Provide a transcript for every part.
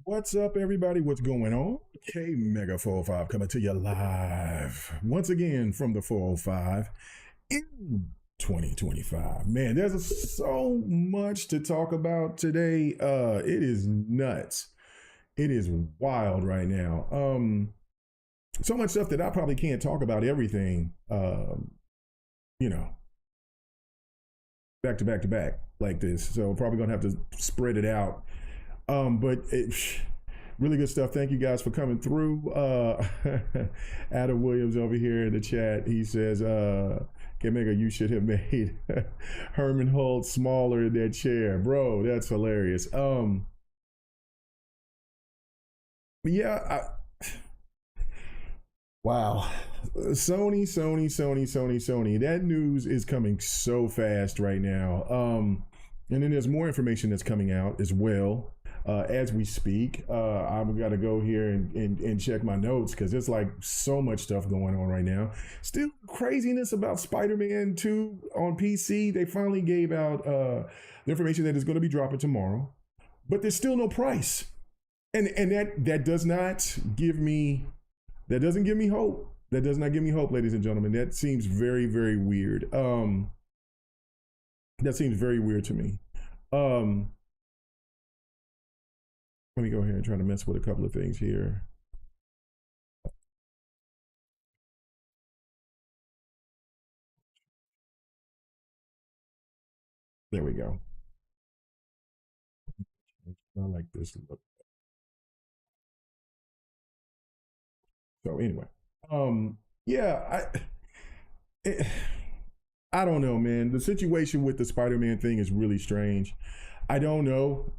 What's up, everybody? What's going on? K Mega 405 coming to you live once again from the 405 in 2025. Man, there's so much to talk about today. It is nuts. It is wild right now. So much stuff that I probably can't talk about everything. You know, back to back to back like this. So probably gonna have to spread it out. But really good stuff. Thank you guys for coming through. Adam Williams over here in the chat. He says, Mega, you should have made Herman hold smaller in that chair. Bro, that's hilarious. Yeah, wow. Sony. That news is coming so fast right now. And then there's more information that's coming out as well. As we speak, I'm gonna go here and check my notes because there's like so much stuff going on right now. Still craziness about Spider-Man 2 on PC. They finally gave out the information that is going to be dropping tomorrow, but there's still no price, and that does not give me hope. That does not give me hope, ladies and gentlemen. That seems very, very weird. That seems very weird to me. Let me go ahead and try to mess with a couple of things here. There we go. I like this look. So anyway, yeah, I don't know, man. The situation with the Spider-Man thing is really strange. I don't know.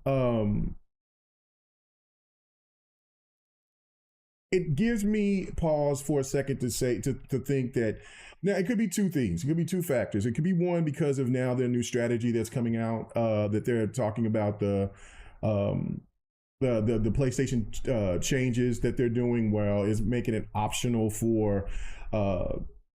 It gives me pause for a second to think that now it could be two things. It could be two factors. It could be one because of now their new strategy that's coming out that they're talking about the PlayStation changes that they're doing. Well, is making it optional for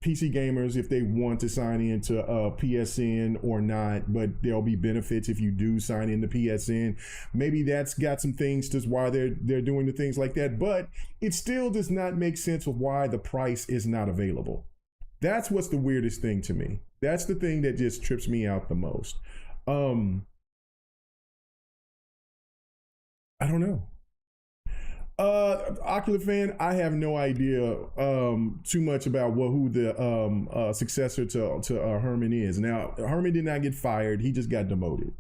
PC gamers if they want to sign into PSN or not, but there'll be benefits if you do sign into PSN. Maybe that's got some things to why they're doing the things like that, but it still does not make sense of why the price is not available. That's what's the weirdest thing to me. That's the thing that just trips me out the most. I don't know. Ocular fan, I have no idea too much about who the successor to Herman is. Now, Herman did not get fired; he just got demoted.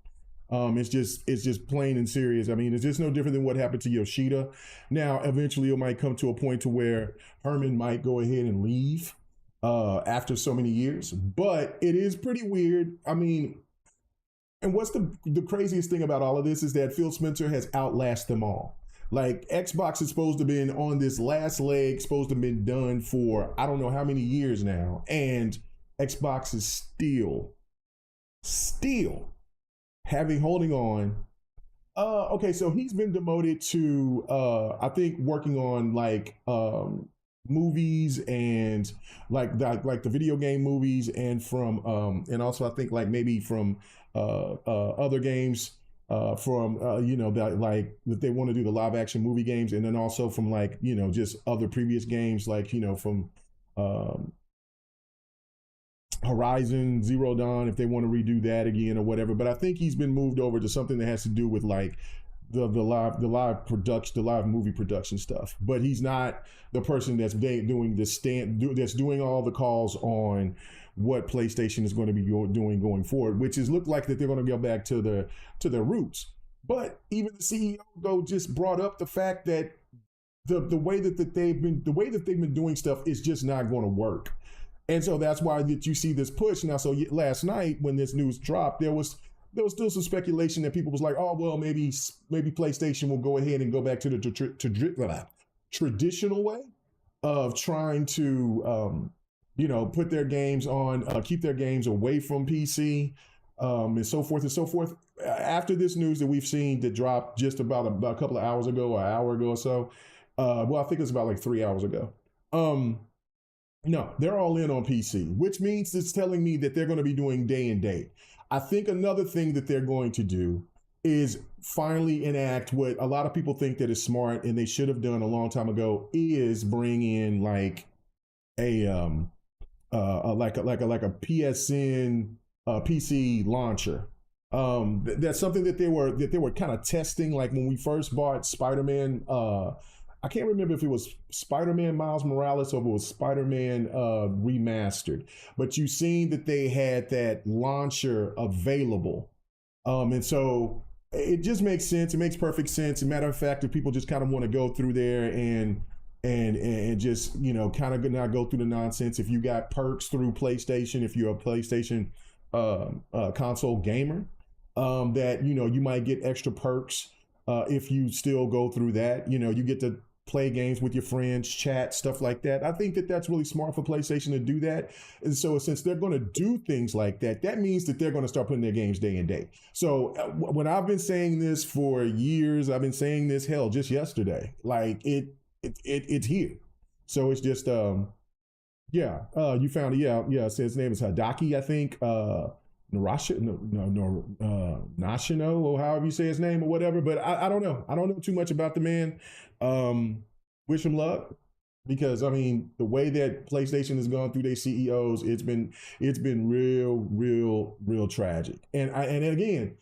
It's just plain and serious. I mean, it's just no different than what happened to Yoshida. Now, eventually, it might come to a point to where Herman might go ahead and leave after so many years. But it is pretty weird. I mean, and what's the craziest thing about all of this is that Phil Spencer has outlasted them all. Like Xbox is supposed to have been on this last leg, supposed to have been done for I don't know how many years now, and Xbox is still holding on. Okay, so he's been demoted to I think working on like movies and like the video game movies and from and also I think like maybe from other games from that like that they want to do the live action movie games, and then also from like just other previous games like from Horizon Zero Dawn if they want to redo that again or whatever. But I think he's been moved over to something that has to do with like the live production, the live movie production stuff. But he's not the person that's doing that's doing all the calls on what PlayStation is going to be doing going forward, which is look like that they're going to go back to their roots. But even the CEO though just brought up the fact that the way that they've been doing stuff is just not going to work, and so that's why that you see this push now. So last night when this news dropped, there was still some speculation that people was like, oh well, maybe PlayStation will go ahead and go back to the traditional way of trying to put their games on, keep their games away from PC, and so forth and so forth. After this news that we've seen that dropped just about a couple of hours ago, or an hour ago or so, well, I think it was about like 3 hours ago. No, they're all in on PC, which means it's telling me that they're going to be doing day and date. I think another thing that they're going to do is finally enact what a lot of people think that is smart and they should have done a long time ago, is bring in like a like a PSN PC launcher. That's something that they were kind of testing, like when we first bought Spider-Man. I can't remember if it was Spider-Man Miles Morales or if it was Spider-Man Remastered, but you seen that they had that launcher available. And so it just makes sense. It makes perfect sense. As a matter of fact, if people just kind of want to go through there and just, kind of not go through the nonsense. If you got perks through PlayStation, if you're a PlayStation console gamer, that you might get extra perks if you still go through that. You get to play games with your friends, chat, stuff like that. I think that that's really smart for PlayStation to do that. And so since they're going to do things like that, that means that they're going to start putting their games day and day. So when I've been saying this for years, I've been saying this, hell, just yesterday, like it's here. So it's just you found it. Yeah. So his name is Hadaki, I think. Nashino, or however you say his name or whatever. But I don't know. I don't know too much about the man. Wish him luck, because I mean the way that PlayStation has gone through their CEOs, it's been real tragic. And again,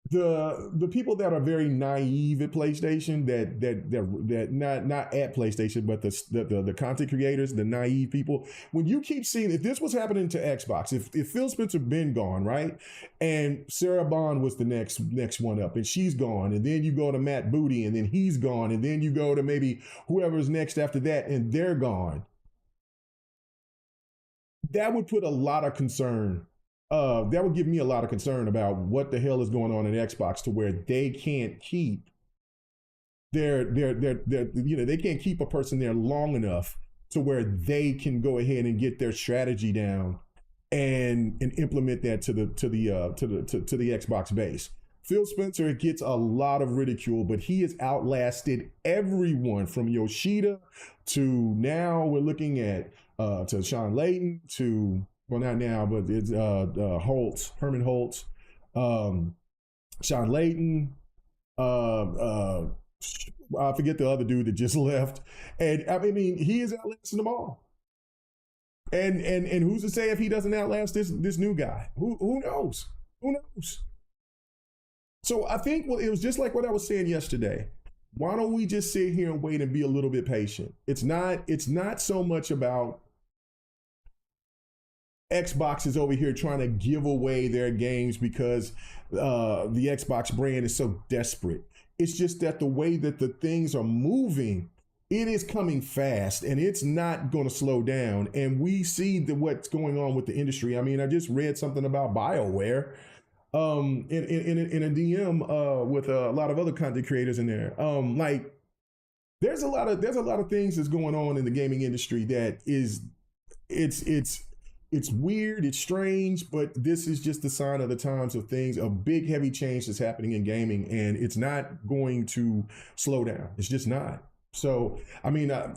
the people that are very naive at PlayStation, that not at PlayStation, but the content creators, the naive people, when you keep seeing, if this was happening to Xbox, if Phil Spencer been gone, right, and Sarah Bond was the next one up, and she's gone, and then you go to Matt Booty, and then he's gone, and then you go to maybe whoever's next after that, and they're gone, that would put a lot of concern. That would give me a lot of concern about what the hell is going on in Xbox, to where they can't keep they can't keep a person there long enough to where they can go ahead and get their strategy down and implement that to the Xbox base. Phil Spencer gets a lot of ridicule, but he has outlasted everyone from Yoshida to now we're looking at to Sean Layton to, well, not now, but it's Herman Holtz, Sean Layton, I forget the other dude that just left. And I mean, he is outlasting them all. And who's to say if he doesn't outlast this new guy? Who knows? Who knows? So I think, well, it was just like what I was saying yesterday. Why don't we just sit here and wait and be a little bit patient? It's not so much about Xbox is over here trying to give away their games because the Xbox brand is so desperate. It's just that the way that the things are moving, it is coming fast and it's not going to slow down. And we see what's going on with the industry. I mean, I just read something about BioWare in a DM with a lot of other content creators in there. Like there's a lot of things that's going on in the gaming industry that is it's weird, it's strange, but this is just the sign of the times of things, a big heavy change that's happening in gaming, and it's not going to slow down. It's just not. So, I mean, a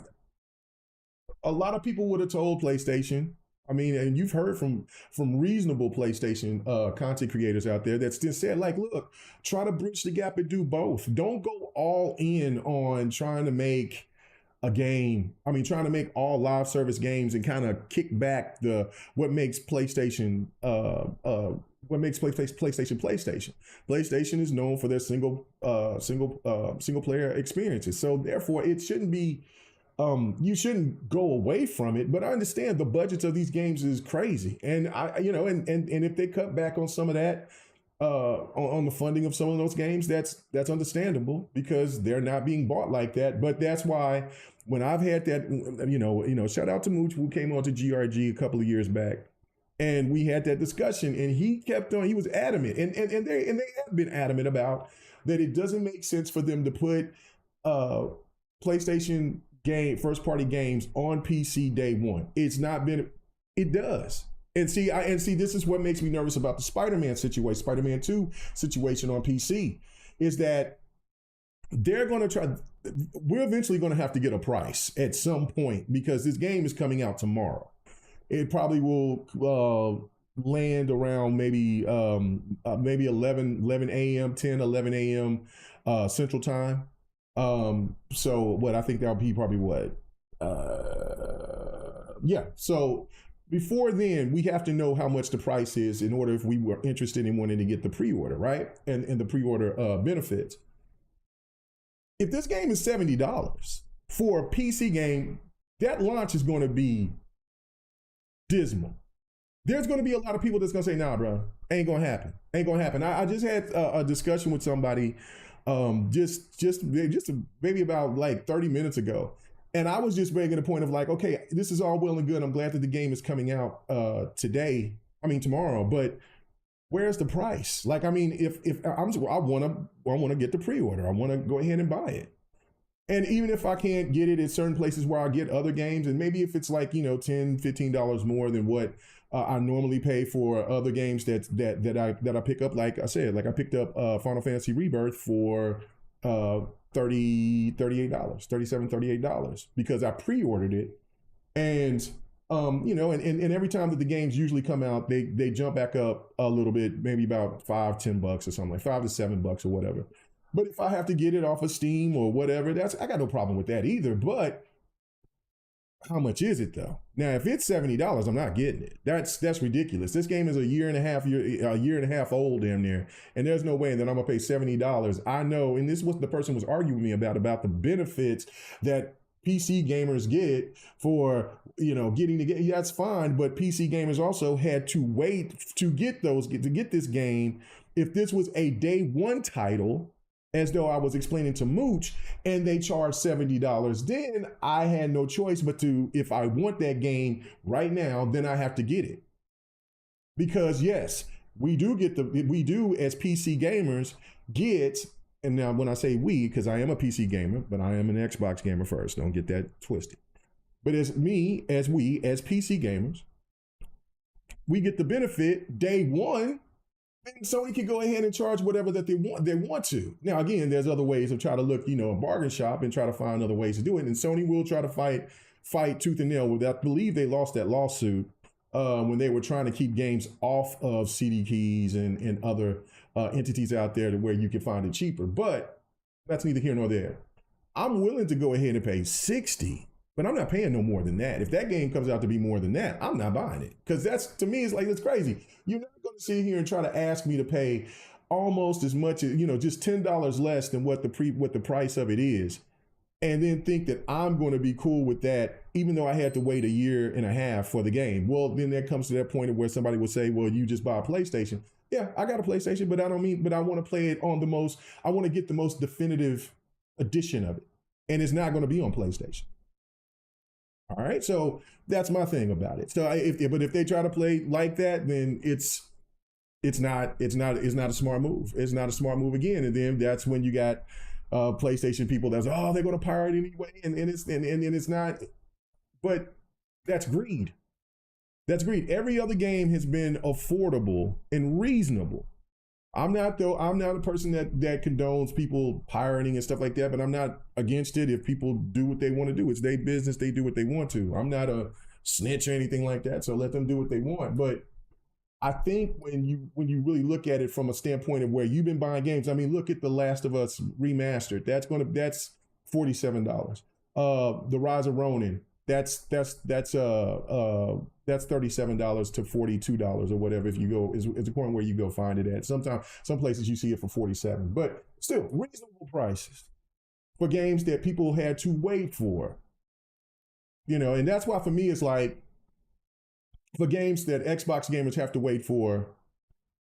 lot of people would have told PlayStation. I mean, and you've heard from reasonable PlayStation content creators out there that still said, like, look, try to bridge the gap and do both. Don't go all in on trying to make a game. I mean, trying to make all live service games and kind of kick back what makes PlayStation PlayStation. PlayStation is known for their single player experiences. So therefore, it shouldn't be. You shouldn't go away from it, but I understand the budgets of these games is crazy, and and if they cut back on some of that, on the funding of some of those games, that's understandable because they're not being bought like that. But that's why when I've had that, shout out to Mooch, who came on to GRG a couple of years back, and we had that discussion, and he kept on. He was adamant, and they have been adamant about that. It doesn't make sense for them to put PlayStation first party games on PC day one. It's not been. It does. And see, this is what makes me nervous about the Spider-Man 2 situation on PC, is that they're going to try. We're eventually going to have to get a price at some point because this game is coming out tomorrow. It probably will. land around maybe 11 a.m., 10, 11 a.m. Central Time. So what I think that'll be probably what yeah. So before then, we have to know how much the price is in order if we were interested in wanting to get the pre-order, right? And the pre-order benefits. If this game is $70 for a PC game, that launch is going to be dismal. There's going to be a lot of people that's going to say, nah, bro, ain't going to happen. Ain't going to happen. I just had a discussion with somebody just maybe about like 30 minutes ago. And I was just making a point of like, okay, this is all well and good. I'm glad that the game is coming out tomorrow, but where's the price? Like, I mean, if I want to get the pre-order, I want to go ahead and buy it. And even if I can't get it at certain places where I get other games, and maybe if it's like, $10, $15 more than what I normally pay for other games that I pick up, like I said, like I picked up Final Fantasy Rebirth for $38, $38 because I pre-ordered it. And and every time that the games usually come out, they jump back up a little bit, maybe about $5-10 or something, like $5 to $7 or whatever. But if I have to get it off of Steam or whatever, I got no problem with that either. But how much is it though? Now, if it's $70, I'm not getting it. That's ridiculous. This game is a year and a half old, damn near, and there's no way that I'm gonna pay $70. I know, and this is what the person was arguing with me about the benefits that PC gamers get for getting the game. Yeah, that's fine, but PC gamers also had to wait to get this game. If this was a day one title, as though I was explaining to Mooch, and they charged $70, then I had no choice but to, if I want that game right now, then I have to get it. Because yes, we do as PC gamers get, and now when I say we, because I am a PC gamer, but I am an Xbox gamer first, don't get that twisted. But as we as PC gamers, we get the benefit day one. And Sony can go ahead and charge whatever that they want to. Now, again, there's other ways of trying to look, a bargain shop and try to find other ways to do it. And Sony will try to fight tooth and nail with that. I believe they lost that lawsuit when they were trying to keep games off of CD keys and other entities out there to where you can find it cheaper. But that's neither here nor there. I'm willing to go ahead and pay $60, but I'm not paying no more than that. If that game comes out to be more than that, I'm not buying it. Because that's, to me, it's like, it's crazy. You're not going to sit here and try to ask me to pay almost as much as, just $10 less than what the price of it is. And then think that I'm going to be cool with that, even though I had to wait a year and a half for the game. Well, then that comes to that point of where somebody would say, well, you just buy a PlayStation. Yeah, I got a PlayStation, but I want to play it I want to get the most definitive edition of it. And it's not going to be on PlayStation. All right, so that's my thing about it. So if they try to play like that, then it's not a smart move. It's not a smart move again. And then that's when you got PlayStation people that's they're going to pirate anyway, and it's not. But that's greed. That's greed. Every other game has been affordable and reasonable. I'm not a person that condones people pirating and stuff like that, but I'm not against it if people do what they want to do. It's their business. They do what they want to. I'm not a snitch or anything like that, so let them do what they want. But I think when you really look at it from a standpoint of where you've been buying games, I mean, look at The Last of Us Remastered. That's $47. The Rise of Ronin, that's $37 to $42 or whatever. If you go, it's according where you go find it at. Sometimes some places you see it for $47, but still reasonable prices for games that people had to wait for. And that's why for me it's like, for games that Xbox gamers have to wait for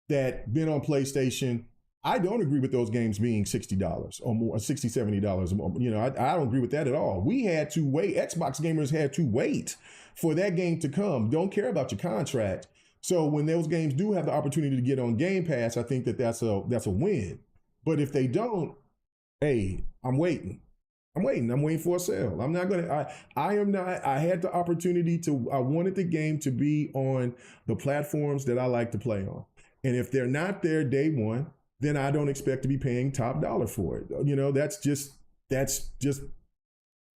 that been on PlayStation, I don't agree with those games being $60 or more, $60, $70 or more. I don't agree with that at all. We had to wait. Xbox gamers had to wait for that game to come. Don't care about your contract. So when those games do have the opportunity to get on Game Pass, I think that's a win. But if they don't, hey, I'm waiting. I'm waiting for a sale. I'm not gonna. I had the opportunity to. I wanted the game to be on the platforms that I like to play on, and if they're not there day one, then I don't expect to be paying top dollar for it. That's just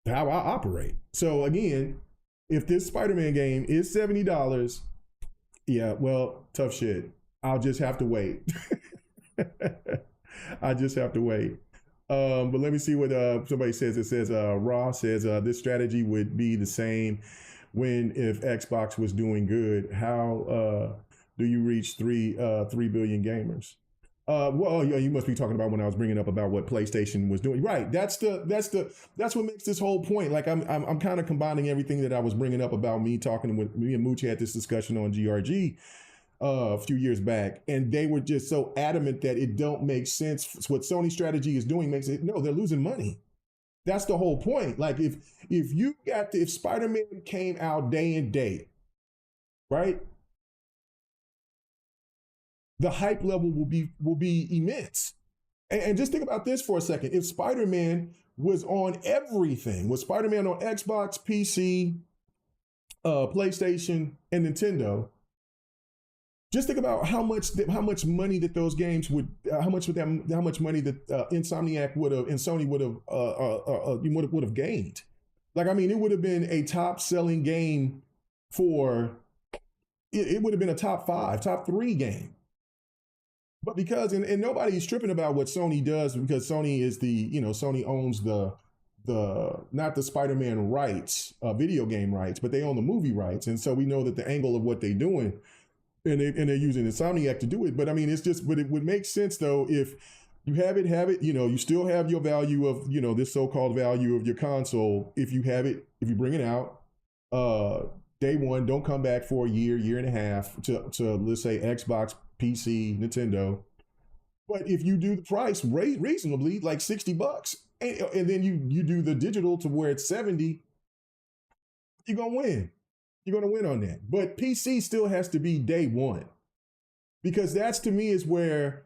how I operate. So again, if this Spider-Man game is $70, Yeah, well, tough shit. I'll just have to wait. I just have to wait. But let me see what somebody says. It says Raw says this strategy would be the same when if Xbox was doing good. How do you reach 3 billion gamers? Well, yeah, you must be talking about when I was bringing up about what PlayStation was doing. Right. That's what makes this whole point. Like I'm kind of combining everything that I was bringing up about me talking with me and Mooch had this discussion on GRG a few years back, and they were just so adamant that it don't make sense. What Sony strategy is doing makes it no, they're losing money. That's the whole point. Like if Spider-Man came out day and day, right? The hype level will be immense. And just think about this for a second. If Spider-Man was on everything, was Spider-Man on Xbox, PC, PlayStation, and Nintendo, just think about how much money that those games would, how much money that Insomniac would have and Sony would have gained. Like, I mean, it would have been a top selling game for, it would have been a top 5, top 3 game. But because, and nobody's tripping about what Sony does because Sony is Sony owns the not the Spider-Man rights, video game rights, but they own the movie rights. And so we know that the angle of what they're doing, and they're using Insomniac to do it. But I mean, it's just, but it would make sense though if you have it, you still have your value of, this so-called value of your console. If you have it, if you bring it out, day one, don't come back for a year and a half to let's say Xbox, PC, Nintendo. But if you do the price reasonably, like $60, and then you do the digital to where it's 70, you're gonna win. You're gonna win on that. But PC still has to be day one, because that's to me is where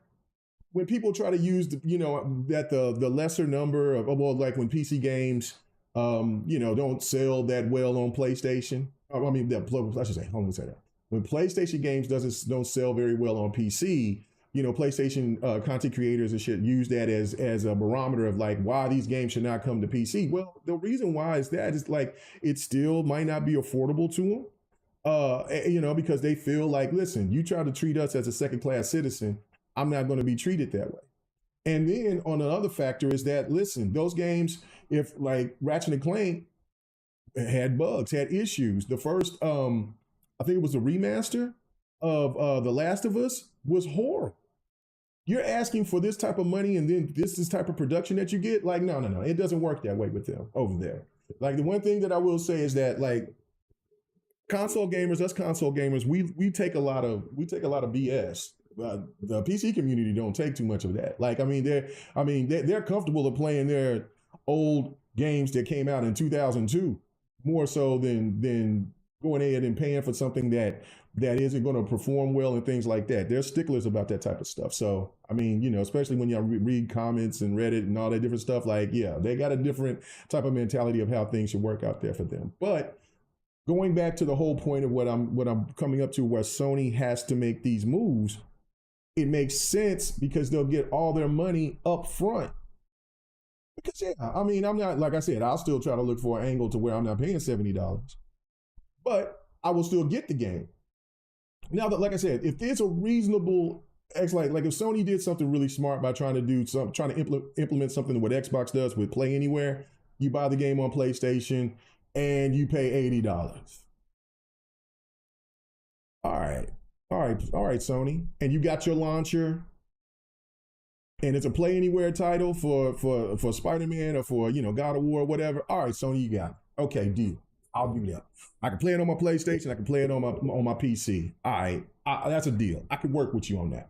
when people try to use that the lesser number of, well, like when PC games don't sell that well on PlayStation. I mean, I should say, hold on a second. When PlayStation games don't sell very well on PC, PlayStation content creators and shit use that as a barometer of like why these games should not come to PC. Well, the reason why is that is like it still might not be affordable to them, because they feel like, listen, you try to treat us as a second-class citizen, I'm not going to be treated that way. And then on another factor is that, listen, those games, if like Ratchet and Clank had bugs, had issues. The first, I think it was a remaster of The Last of Us was horrible. You're asking for this type of money and then this type of production that you get? Like, no. It doesn't work that way with them over there. Like the one thing that I will say is that like us console gamers, we take a lot of BS. The PC community don't take too much of that. Like, I mean, they're comfortable of playing their old games that came out in 2002 more so than going ahead and paying for something that isn't going to perform well and things like that. They're sticklers about that type of stuff. So, I mean, especially when you read comments and Reddit and all that different stuff, like, yeah, they got a different type of mentality of how things should work out there for them. But going back to the whole point of what I'm coming up to, where Sony has to make these moves, it makes sense because they'll get all their money up front. Because, yeah, I mean, I'm not, like I said, I'll still try to look for an angle to where I'm not paying $70, but I will still get the game. Now that, like I said, if there's a reasonable, like if Sony did something really smart by trying to implement something what Xbox does with Play Anywhere, you buy the game on PlayStation and you pay $80. All right, Sony, and you got your launcher, and it's a Play Anywhere title for Spider-Man or for God of War or whatever. All right, Sony, you got it. Okay, deal. I'll do that. I can play it on my PlayStation. I can play it on my PC. All right, that's a deal. I can work with you on that.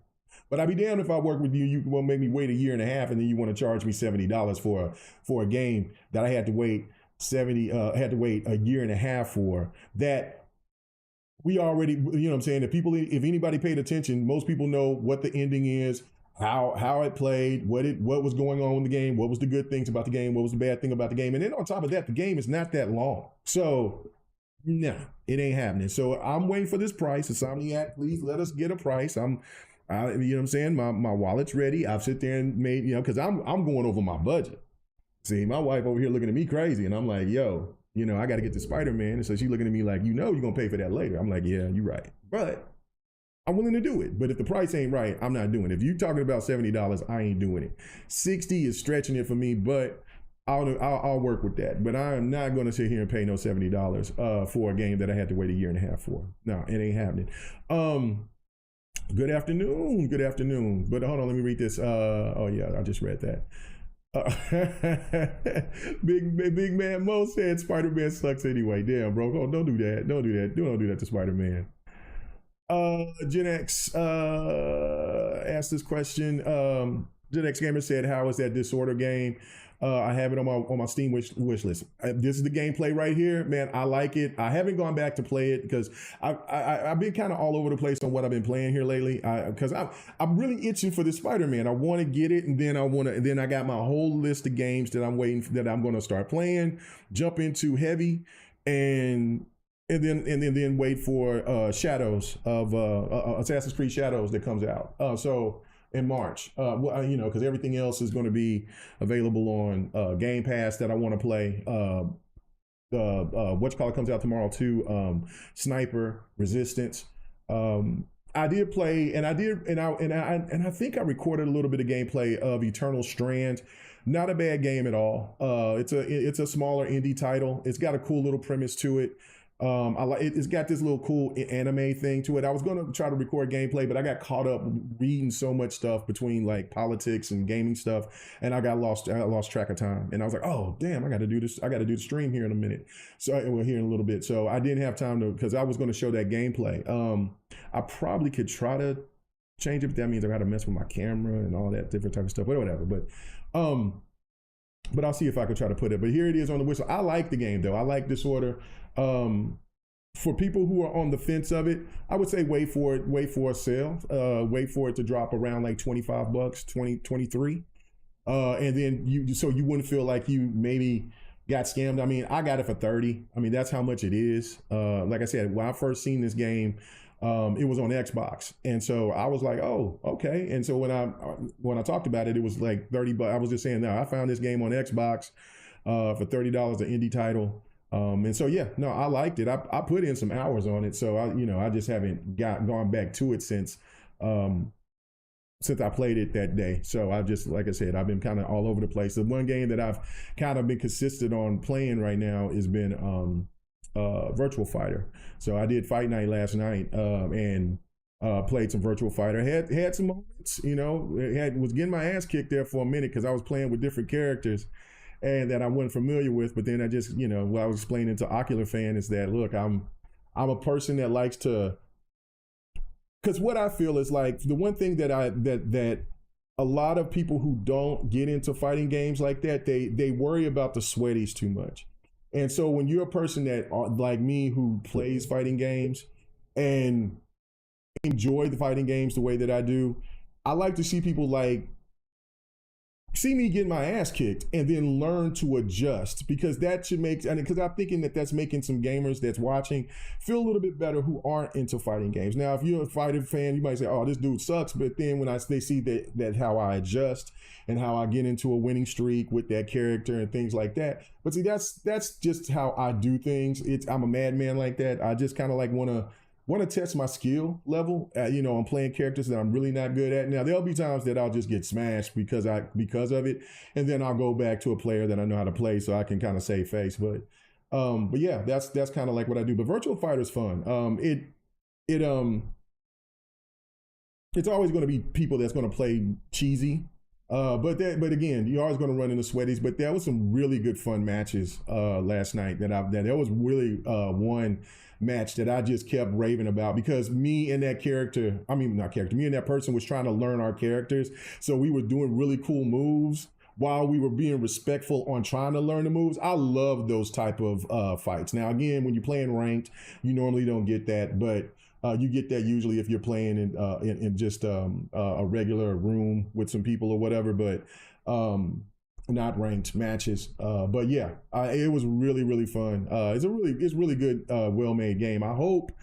But I'd be damned if I work with you. You will make me wait a year and a half, and then you want to charge me $70 for a game that I had to wait a year and a half for. That we already, what I'm saying. If anybody paid attention, most people know what the ending is, how it played, what was going on in the game, what was the good things about the game, what was the bad thing about the game, and then on top of that, the game is not that long. So, no, it ain't happening. So I'm waiting for this price. Insomniac, please let us get a price. you know what I'm saying? My wallet's ready. I've sit there and made, because I'm going over my budget. See, my wife over here looking at me crazy, and I'm like, yo, I got to get the Spider-Man. And so she's looking at me like, you're going to pay for that later. I'm like, yeah, you're right. But I'm willing to do it. But if the price ain't right, I'm not doing it. If you're talking about $70, I ain't doing it. 60 is stretching it for me, but I'll work with that. But I am not going to sit here and pay no $70 for a game that I had to wait a year and a half for. No, it ain't happening. Good afternoon. Good afternoon. But hold on, let me read this. Oh yeah, I just read that. Big man Mo said Spider-Man sucks anyway. Damn, bro. Oh, don't do that. Don't do that. Don't do that to Spider-Man. Gen X asked this question. Gen X Gamer said, "How is that Disorder game?" I have it on my Steam wish list. This is the gameplay right here, man. I like it. I haven't gone back to play it because I've been kind of all over the place on what I've been playing here lately. Because I'm really itching for this Spider-Man. I want to get it, and then I got my whole list of games that I'm waiting that I'm going to start playing, jump into heavy, and then wait for Shadows of Assassin's Creed Shadows that comes out. In March, because everything else is going to be available on Game Pass that I want to play. Whatchamacallit comes out tomorrow too. Sniper Resistance. I did play, and I think I recorded a little bit of gameplay of Eternal Strand. Not a bad game at all. It's a smaller indie title. It's got a cool little premise to it. It's got this little cool anime thing to it. I was going to try to record gameplay, but I got caught up reading so much stuff between like politics and gaming stuff, and I lost track of time. And I was like, oh damn, I got to do this. I got to do the stream here in a minute. So we're here in a little bit. So I didn't have time to, because I was going to show that gameplay. I probably could try to change it, but that means I got to mess with my camera and all that different type of stuff. But whatever. But I'll see if I could try to put it. But here it is on the whistle. I like the game though. I like Disorder. For people who are on the fence of it, I would say wait for a sale. Wait for it to drop around like $25, 23. And then you wouldn't feel like you maybe got scammed. I mean, I got it for 30. I mean, that's how much it is. Like I said, when I first seen this game, it was on Xbox. And so I was like, oh, okay. And so when I talked about it, it was like 30 bucks. I was just saying, no, I found this game on Xbox for $30, an indie title. And so, yeah, no, I liked it. I put in some hours on it. So I just haven't gone back to it since I played it that day. So I just, like I said, I've been kind of all over the place. The one game that I've kind of been consistent on playing right now has been Virtual Fighter. So I did Fight Night last night and played some Virtual Fighter. Had some moments, was getting my ass kicked there for a minute because I was playing with different characters and that I wasn't familiar with. But then I just, what I was explaining to Ocular Fan is that, look, I'm a person that likes to, because what I feel is like the one thing that a lot of people who don't get into fighting games like that, they worry about the sweaties too much. And so when you're a person that, like me, who plays fighting games and enjoy the fighting games the way that I do, I like to see people see me getting my ass kicked and then learn to adjust, because that should make, because I'm thinking that's making some gamers that's watching feel a little bit better who aren't into fighting games. Now, if you're a fighter fan, you might say, oh, this dude sucks. But then when they see that how I adjust and how I get into a winning streak with that character and things like that. But see, that's just how I do things. I'm a madman like that. I just kind of want to test my skill level. I'm playing characters that I'm really not good at. Now, there'll be times that I'll just get smashed because of it, and then I'll go back to a player that I know how to play, so I can kind of save face. But yeah, that's kind of like what I do. But Virtual Fighter is fun. It's always going to be people that's going to play cheesy. But again, you're always going to run into sweaties. But there was some really good fun matches last night that there was really one match that I just kept raving about, because me and that person was trying to learn our characters. So we were doing really cool moves while we were being respectful on trying to learn the moves. I love those type of fights. Now, again, when you're playing ranked, you normally don't get that, but you get that usually if you're playing in just a regular room with some people or whatever, but not ranked matches. But yeah, it was really, really fun. It's really good, well-made game. I hope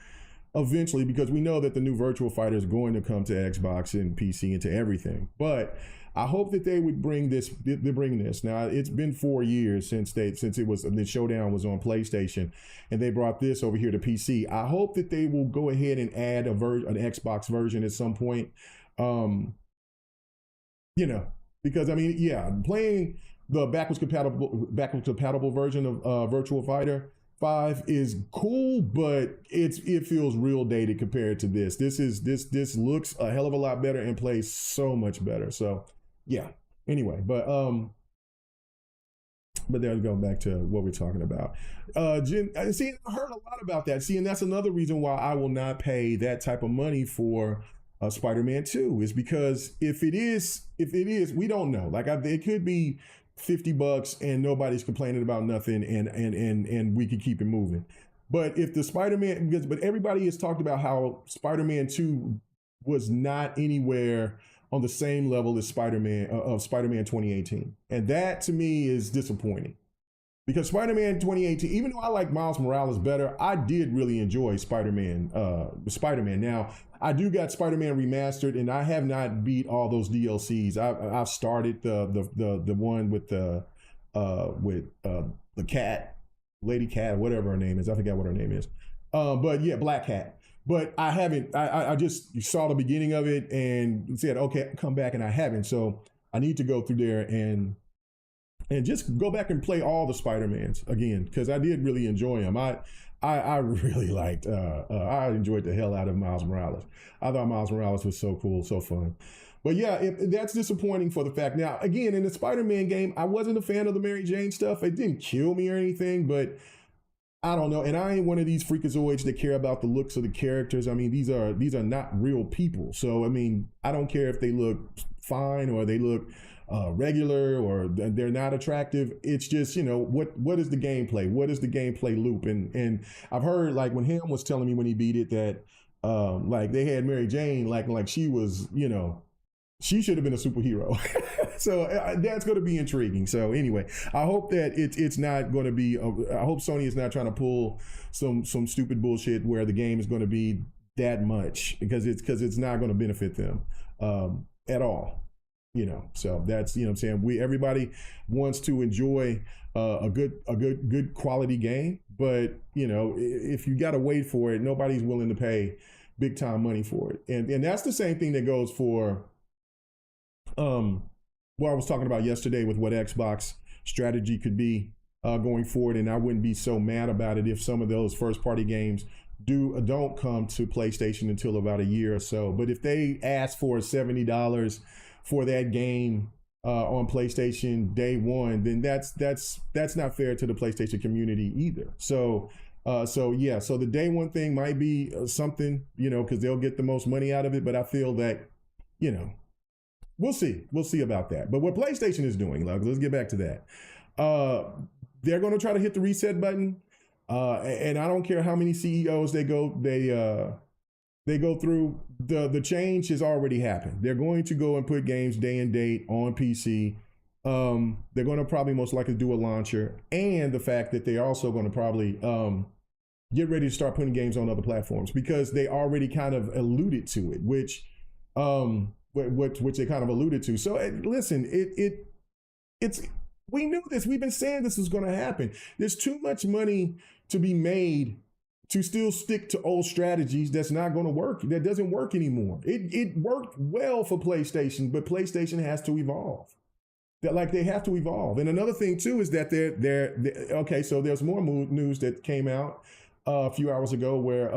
eventually, because we know that the new Virtual Fighter is going to come to Xbox and PC and to everything. But I hope that they would bring this. They're bringing this. Now it's been 4 years since the Showdown was on PlayStation, and they brought this over here to PC. I hope that they will go ahead and add an Xbox version at some point. Because I mean, yeah, playing the backwards compatible version of Virtual Fighter 5 is cool, but it feels real dated compared to this. This looks a hell of a lot better and plays so much better. So yeah. Anyway, but there we go, back to what we're talking about. See, I heard a lot about that. See, and that's another reason why I will not pay that type of money for Spider-Man 2, is because if it is, we don't know. Like it could be $50 and nobody's complaining about nothing, and we could keep it moving. But if the but everybody has talked about how Spider-Man 2 was not anywhere on the same level as Spider-Man 2018. And that to me is disappointing. Because Spider-Man 2018, even though I like Miles Morales better, I did really enjoy Spider-Man. Now, I do got Spider-Man Remastered, and I have not beat all those DLCs. I've started the one with the cat, Lady Cat, whatever her name is. I forgot what her name is. But yeah, Black Cat. But I haven't. I just saw the beginning of it and said, okay, come back, and I haven't. So I need to go through there and just go back and play all the Spider-Mans again, because I did really enjoy them. I really liked, I enjoyed the hell out of Miles Morales. I thought Miles Morales was so cool, so fun. But yeah, that's disappointing for the fact. Now, again, in the Spider-Man game, I wasn't a fan of the Mary Jane stuff. It didn't kill me or anything, but I don't know. And I ain't one of these freakazoids that care about the looks of the characters. I mean, these are not real people. So, I mean, I don't care if they look fine or they look regular or they're not attractive. It's just, what is the gameplay? What is the gameplay loop? And I've heard, like, when Ham was telling me when he beat it that like they had Mary Jane like she was, she should have been a superhero. So that's going to be intriguing. So anyway, I hope that it's not going to be, I hope Sony is not trying to pull some stupid bullshit where the game is going to be that much, because it's not going to benefit them at all. So that's, what I'm saying, everybody wants to enjoy a good quality game, but if you got to wait for it, nobody's willing to pay big time money for it. And that's the same thing that goes for what I was talking about yesterday with what Xbox strategy could be going forward. And I wouldn't be so mad about it if some of those first party games don't come to PlayStation until about a year or so. But if they ask for $70 for that game on PlayStation day one, then that's not fair to the PlayStation community either. So the day one thing might be something, because they'll get the most money out of it. But I feel that, we'll see about that. But what PlayStation is doing, let's get back to that. They're going to try to hit the reset button, and I don't care how many CEOs they go through. The change has already happened. They're going to go and put games day and date on PC. They're going to probably most likely do a launcher, and the fact that they're also going to probably get ready to start putting games on other platforms, because they already kind of alluded to it, which they kind of alluded to. So listen, it's we knew this. We've been saying this was going to happen. There's too much money to be made to still stick to old strategies that's not going to work. That doesn't work anymore. It worked well for PlayStation, but PlayStation has to evolve. They have to evolve. And another thing too is that they're okay. So there's more news that came out a few hours ago where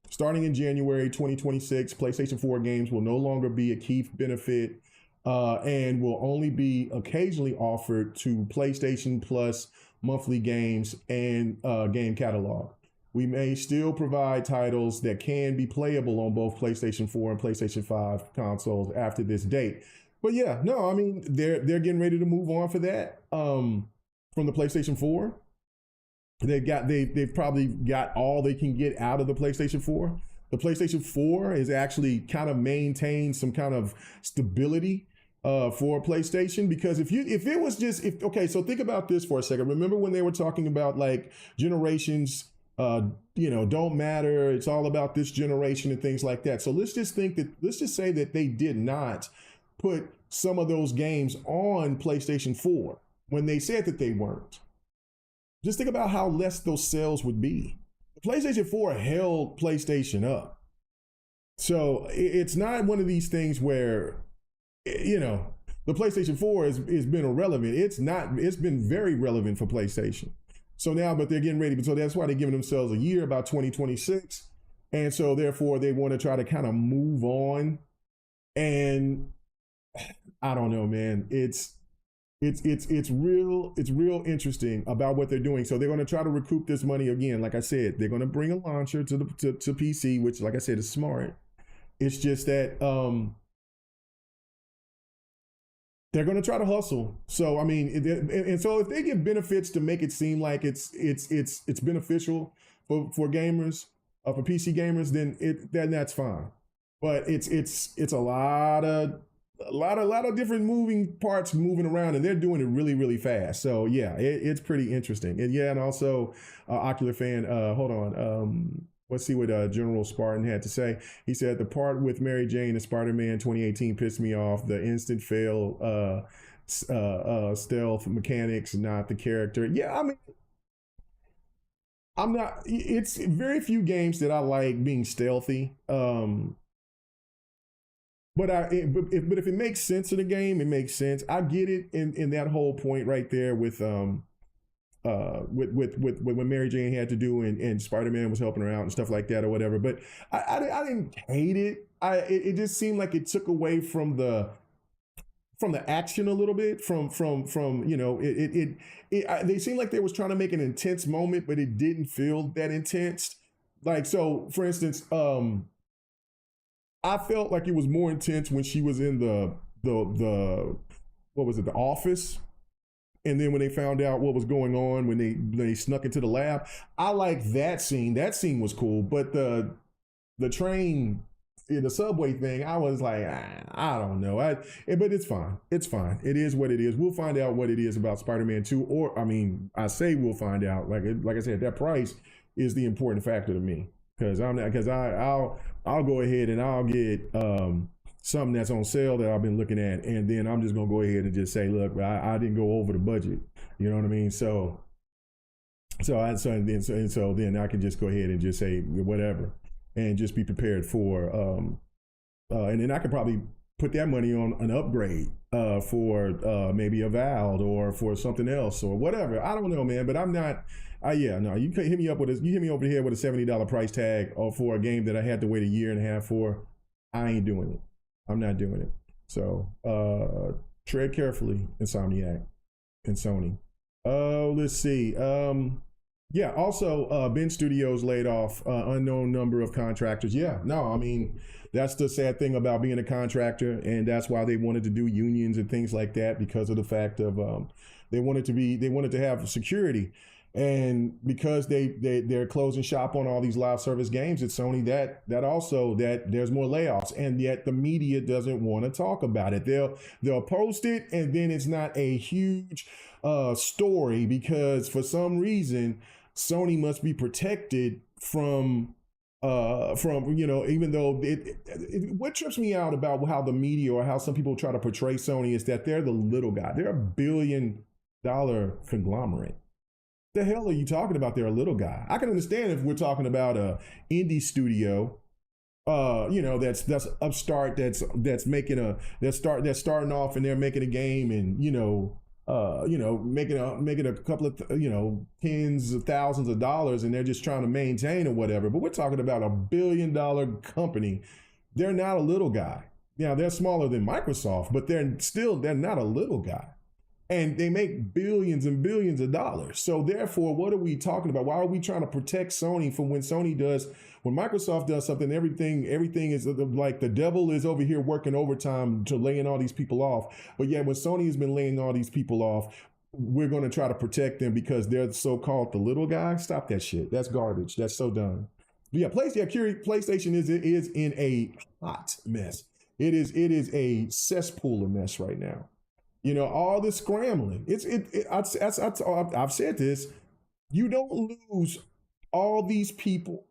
starting in January 2026, PlayStation 4 games will no longer be a key benefit and will only be occasionally offered to PlayStation Plus monthly games and game catalog. We may still provide titles that can be playable on both PlayStation 4 and PlayStation 5 consoles after this date. But yeah, no, I mean, they're getting ready to move on for that from the PlayStation 4. They've probably got all they can get out of the PlayStation 4. The PlayStation 4 has actually kind of maintained some kind of stability for PlayStation, because so think about this for a second. Remember when they were talking about like generations uh, don't matter. It's all about this generation and things like that. So let's just say that they did not put some of those games on PlayStation 4 when they said that they weren't. Just think about how less those sales would be. The PlayStation 4 held PlayStation up. So it's not one of these things where, the PlayStation 4 has been irrelevant. It's been very relevant for PlayStation. So now, but they're getting ready. So that's why they're giving themselves a year, about 2026. And so therefore they want to try to kind of move on. And I don't know, man. It's real interesting about what they're doing. So they're going to try to recoup this money again. Like I said, they're going to bring a launcher to PC, which, like I said, is smart. It's just that they're going to try to hustle. So I mean, and so if they give benefits to make it seem like it's beneficial for gamers, for PC gamers, then that's fine. But it's a lot of different moving parts moving around, and they're doing it really, really fast. So yeah, it's pretty interesting. And yeah, and also Ocular fan, hold on. Let's see what General Spartan had to say. He said the part with Mary Jane and Spider-Man 2018 pissed me off. The instant fail stealth mechanics, not the character. Yeah, I mean, I'm not. It's very few games that I like being stealthy. But if it makes sense in the game, it makes sense. I get it in that whole point right there with what Mary Jane had to do and Spider-Man was helping her out and stuff like that or whatever. But I didn't hate it. It just seemed like it took away from the action a little bit they seemed like they was trying to make an intense moment, but it didn't feel that intense. Like, so for instance, I felt like it was more intense when she was in the what was it, the office. And then when they found out what was going on, when they snuck into the lab, I like that scene. That scene was cool. But the train, the subway thing, I was like, I don't know. But it's fine. It's fine. It is what it is. We'll find out what it is about Spider-Man 2. Or, I mean, I say we'll find out. Like I said, that price is the important factor to me. Because I'll go ahead and I'll get something that's on sale that I've been looking at, and then I'm just gonna go ahead and just say, look, I didn't go over the budget. You know what I mean? So then I can just go ahead and just say whatever, and just be prepared for and then I could probably put that money on an upgrade for maybe a Valve or for something else or whatever. I don't know, man, but I'm not. You hit me up with you hit me over the head with a $70 price tag or for a game that I had to wait a year and a half for. I ain't doing it. I'm not doing it. So tread carefully, Insomniac and Sony. Let's see. Also, Ben Studios laid off unknown number of contractors. Yeah, no, I mean, that's the sad thing about being a contractor, and that's why they wanted to do unions and things like that, because of the fact of they wanted to have security. And because they're closing shop on all these live service games at Sony, that there's more layoffs, and yet the media doesn't want to talk about it. They'll post it, and then it's not a huge story, because for some reason Sony must be protected from even though what trips me out about how the media or how some people try to portray Sony is that they're the little guy. They're $1 billion conglomerate. The hell are you talking about? They're a little guy. I can understand if we're talking about a indie studio, that's upstart, that's starting off and they're making a game and making a couple of tens of thousands of dollars and they're just trying to maintain or whatever. But we're talking about $1 billion company. They're not a little guy. Now they're smaller than Microsoft, but they're not a little guy. And they make billions and billions of dollars. So therefore, what are we talking about? Why are we trying to protect Sony from when Microsoft does something, everything is like the devil is over here working overtime to laying all these people off. But yet when Sony has been laying all these people off, we're going to try to protect them because they're so-called the little guy. Stop that shit. That's garbage. That's so dumb. But yeah, PlayStation is in a hot mess. It is a cesspool of mess right now. All this scrambling. I've said this. You don't lose all these people.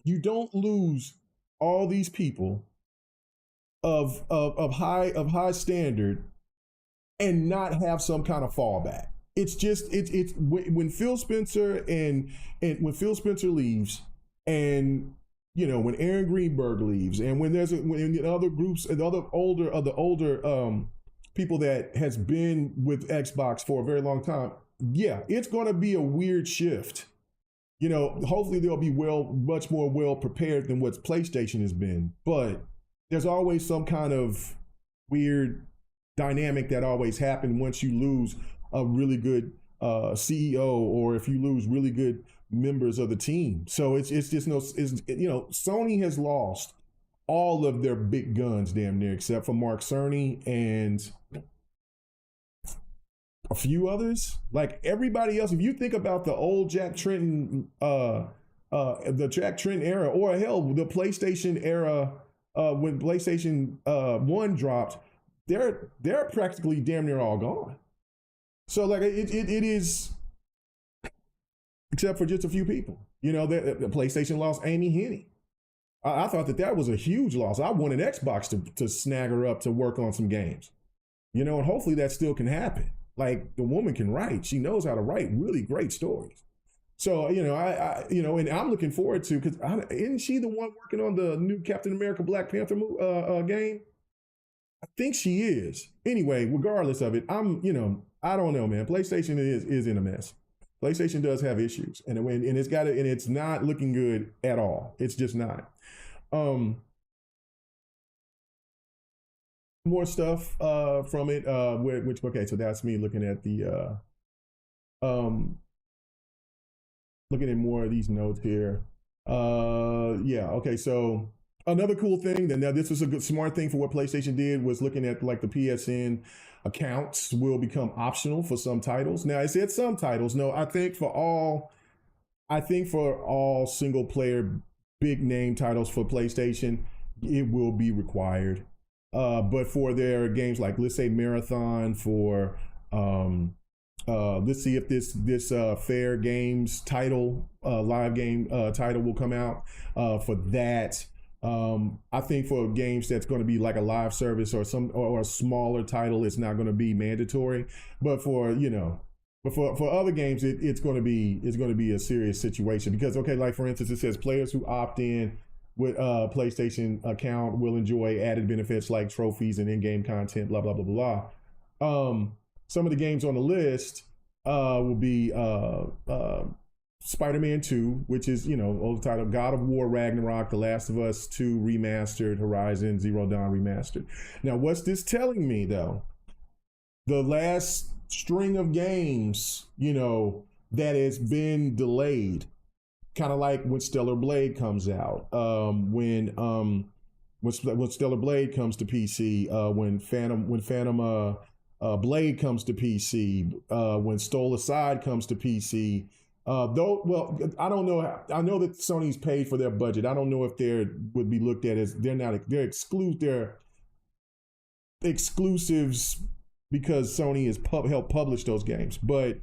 You don't lose all these people of high standard and not have some kind of fallback. It's just it's when Phil Spencer and when Phil Spencer leaves, and when Aaron Greenberg leaves, and when when other groups and other older people that has been with Xbox for a very long time, yeah, it's going to be a weird shift. Hopefully they'll be much more well prepared than what PlayStation has been, but there's always some kind of weird dynamic that always happens once you lose a really good CEO, or if you lose really good members of the team. So it's just Sony has lost all of their big guns damn near, except for Mark Cerny and a few others. Like everybody else, if you think about the old Jack Tretton, the Jack Tretton era, or hell, the PlayStation era, when PlayStation 1 dropped, they're practically damn near all gone. So like it is, except for just a few people. The PlayStation lost Amy Hennig. I thought that was a huge loss. I wanted Xbox to snag her up to work on some games. And hopefully that still can happen. Like, the woman can write. She knows how to write really great stories. So, and I'm looking forward to, because isn't she the one working on the new Captain America Black Panther game? I think she is. Anyway, regardless of it, I don't know, man. PlayStation is in a mess. PlayStation does have issues, and it's not looking good at all. It's just not. More stuff from it, okay, so that's me looking at the looking at more of these notes here. Yeah, okay, so another cool thing, now this was a good smart thing for what PlayStation did, was looking at like the PSN accounts will become optional for some titles. Now I said some titles. No, I think for all single player big name titles for PlayStation, it will be required. But for their games like, let's say Marathon, for let's see if this Fair Games title, live game title will come out for that. I think for games that's going to be like a live service or a smaller title, it's not going to be mandatory. But for for other games, it's going to be a serious situation, because like for instance, it says players who opt in with a PlayStation account will enjoy added benefits like trophies and in-game content, blah blah blah blah. Some of the games on the list will be Spider-Man 2, which is, old title, God of War Ragnarok, The Last of Us 2 Remastered, Horizon Zero Dawn Remastered. Now, what's this telling me, though? The last string of games, that has been delayed, kind of like when Stellar Blade comes out, when Stellar Blade comes to PC, when Phantom Blade comes to PC, when Stole Aside comes to PC. I don't know. I know that Sony's paid for their budget. I don't know if they would be looked at as they're exclusives because Sony has helped publish those games, but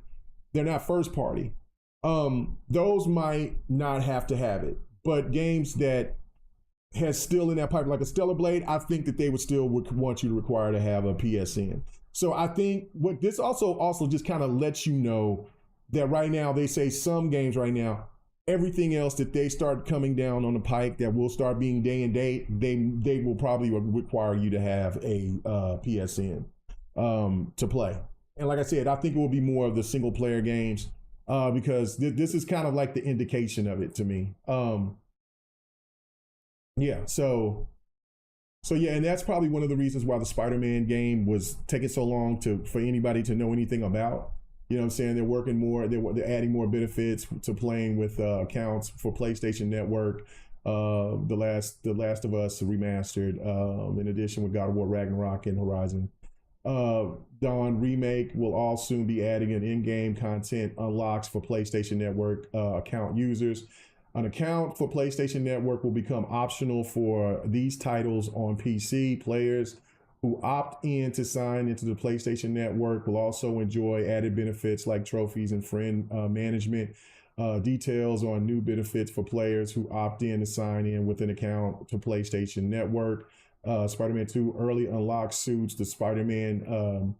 they're not first party. Those might not have to have it, but games that has still in that pipe, like a Stellar Blade, I think that they would still want you to require to have a PSN. So I think what this also just kind of lets you know that right now, they say some games right now, everything else that they start coming down on the pike that will start being day and date, they will probably require you to have a PSN to play. And like I said, I think it will be more of the single player games because this is kind of like the indication of it to me. Yeah, so yeah, and that's probably one of the reasons why the Spider-Man game was taking so long for anybody to know anything about. You know what I'm saying? They're working more. They're adding more benefits to playing with accounts for PlayStation Network. The Last of Us Remastered. In addition, with God of War Ragnarok and Horizon Dawn Remake will all soon be adding an in-game content unlocks for PlayStation Network account users. An account for PlayStation Network will become optional for these titles on PC. Players who opt in to sign into the PlayStation Network will also enjoy added benefits like trophies and friend management. Details on new benefits for players who opt in to sign in with an account to PlayStation Network. Spider-Man 2 early unlock suits, the Spider-Man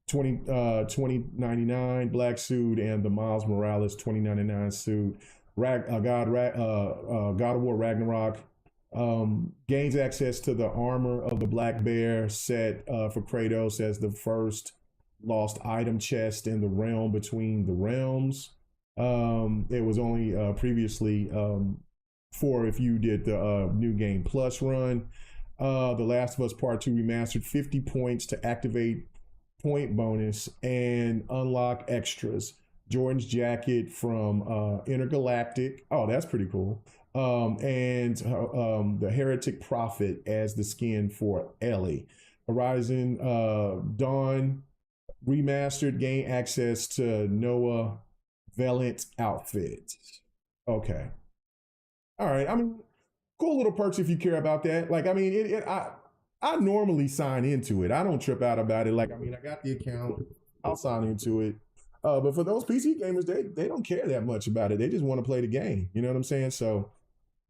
2099 black suit and the Miles Morales 2099 suit. God of War Ragnarok gains access to the armor of the Black Bear set for Kratos as the first lost item chest in the realm between the realms. It was only previously for if you did the New Game Plus run. The Last of Us Part 2 Remastered, 50 points to activate point bonus and unlock extras. Jordan's jacket from Intergalactic. Oh, that's pretty cool. And the Heretic Prophet as the skin for Ellie. Horizon Dawn Remastered, gain access to Noah Valiant outfit. Okay. All right. I mean, cool little perks if you care about that. Like, I mean, I normally sign into it. I don't trip out about it. Like, I mean, I got the account. I'll sign into it. But for those PC gamers, they don't care that much about it. They just want to play the game. You know what I'm saying? So,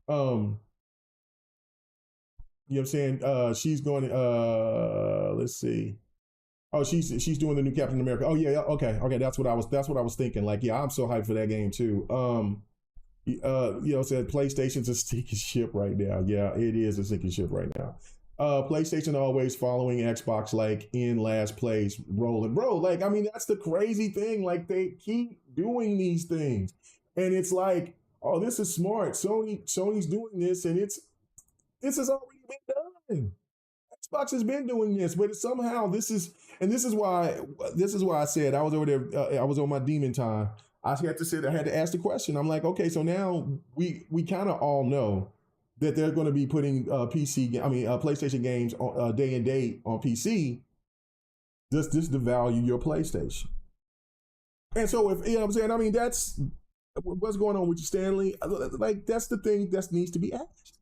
you know what I'm saying? She's going. Let's see. Oh, she's doing the new Captain America. Oh yeah, okay. That's what I was thinking. Like, yeah, I'm so hyped for that game too. You know, said PlayStation's a sinking ship right now. Yeah, it is a sinking ship right now. PlayStation always following Xbox like in last place, rolling, bro. Like, I mean, that's the crazy thing. Like, they keep doing these things, and it's like, oh, this is smart. Sony's doing this, and this has already been done. Xbox has been doing this, but somehow this is why I said I was over there. I was on my demon time. I had to ask the question. I'm like, okay, so now we kind of all know that they're going to be putting PlayStation games on, day and date on PC. Does this devalue your PlayStation? And so, if you know what I'm saying, I mean, that's what's going on with you, Stanley. Like, that's the thing that needs to be asked.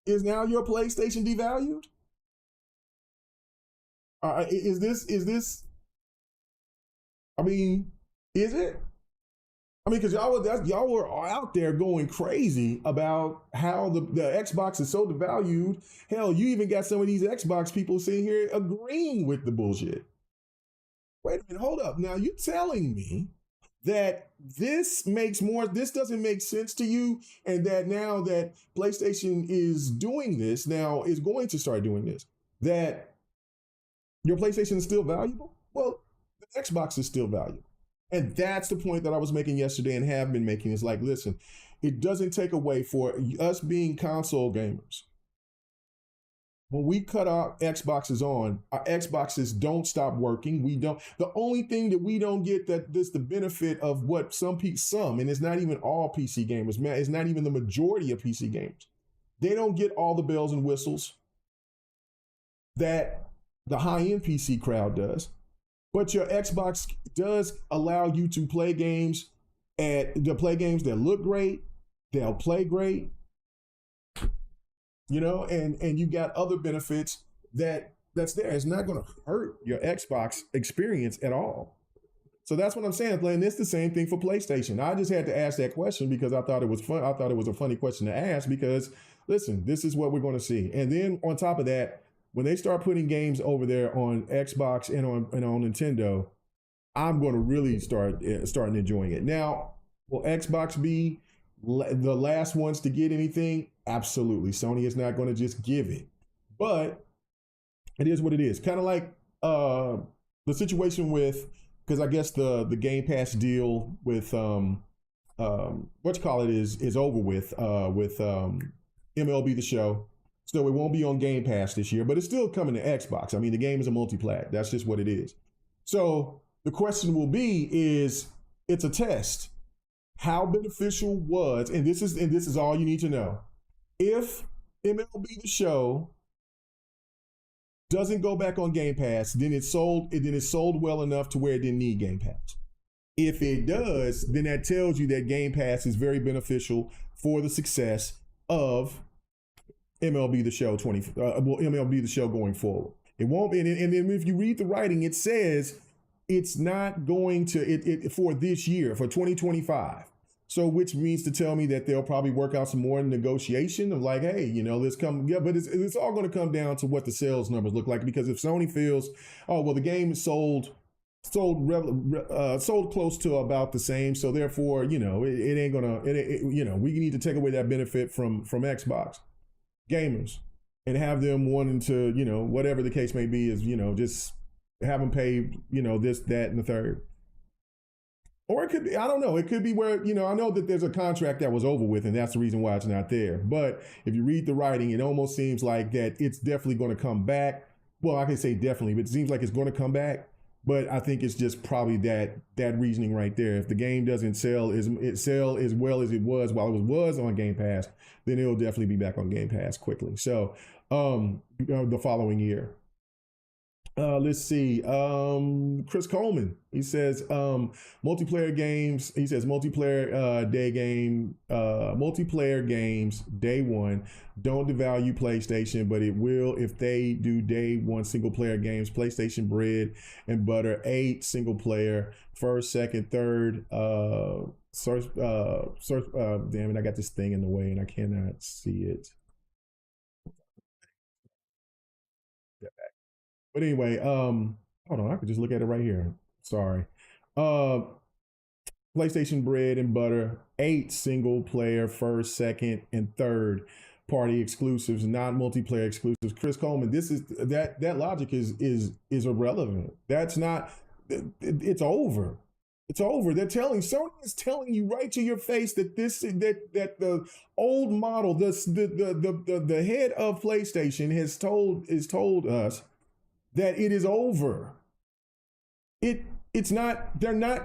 Is now your PlayStation devalued? Is this? I mean, is it? I mean, because y'all were out there going crazy about how the Xbox is so devalued. Hell, you even got some of these Xbox people sitting here agreeing with the bullshit. Wait a minute, hold up. Now you telling me that this doesn't make sense to you, and that now that PlayStation is doing this, now is going to start doing this, that your PlayStation is still valuable? Well, the Xbox is still valuable. And that's the point that I was making yesterday and have been making. Is like, listen, it doesn't take away for us being console gamers. When we cut our Xboxes on, our Xboxes don't stop working. The only thing that we don't get that this the benefit of what some, and it's not even all PC gamers, man, it's not even the majority of PC gamers. They don't get all the bells and whistles that the high-end PC crowd does. But your Xbox does allow you to play games that look great, they'll play great, you know, and you got other benefits that's there. It's not going to hurt your Xbox experience at all. So that's what I'm saying, playing this the same thing for PlayStation. I just had to ask that question because I thought it was fun. I thought it was a funny question to ask because, listen, this is what we're going to see. And then on top of that, when they start putting games over there on Xbox and on Nintendo, I'm going to really starting enjoying it. Now, will Xbox be the last ones to get anything? Absolutely. Sony is not going to just give it, but it is what it is. Kind of like the situation with, because I guess the Game Pass deal with is over with MLB The Show. So it won't be on Game Pass this year, but it's still coming to Xbox. I mean, the game is a multi-plat. That's just what it is. So the question will be it's a test. How beneficial was, and this is all you need to know. If MLB The Show doesn't go back on Game Pass, then it's sold well enough to where it didn't need Game Pass. If it does, then that tells you that Game Pass is very beneficial for the success of MLB The Show MLB The Show going forward. It won't be, and then if you read the writing, it says it's not going to for this year, for 2025. So, which means to tell me that they'll probably work out some more negotiation of like, hey, let's come, yeah, but it's all going to come down to what the sales numbers look like. Because if Sony feels, oh, well, the game is sold close to about the same, so therefore, it ain't gonna, we need to take away that benefit from Xbox gamers and have them wanting to, whatever the case may be, is just have them pay, this, that, and the third. Or it could be, I don't know. It could be where, I know that there's a contract that was over with, and that's the reason why it's not there. But if you read the writing, it almost seems like that it's definitely going to come back. Well, I can say definitely, but it seems like it's going to come back. But I think it's just probably that reasoning right there. If the game doesn't sell as well as it was while it was on Game Pass, then it'll definitely be back on Game Pass quickly. So the following year. Let's see. Chris Coleman. He says multiplayer games. He says multiplayer games day one don't devalue PlayStation, but it will if they do day one single player games. PlayStation bread and butter. 8 single player, first, second, third. Search. Damn it! I got this thing in the way and I cannot see it. But anyway, hold on, I could just look at it right here. Sorry. Uh PlayStation bread and butter, 8 single player, first, second, and third party exclusives, not multiplayer exclusives. Chris Coleman, this is that logic is irrelevant. That's not it's over. It's over. Sony is telling you right to your face that the old model, the head of PlayStation is told us that it is over. It's not, they're not,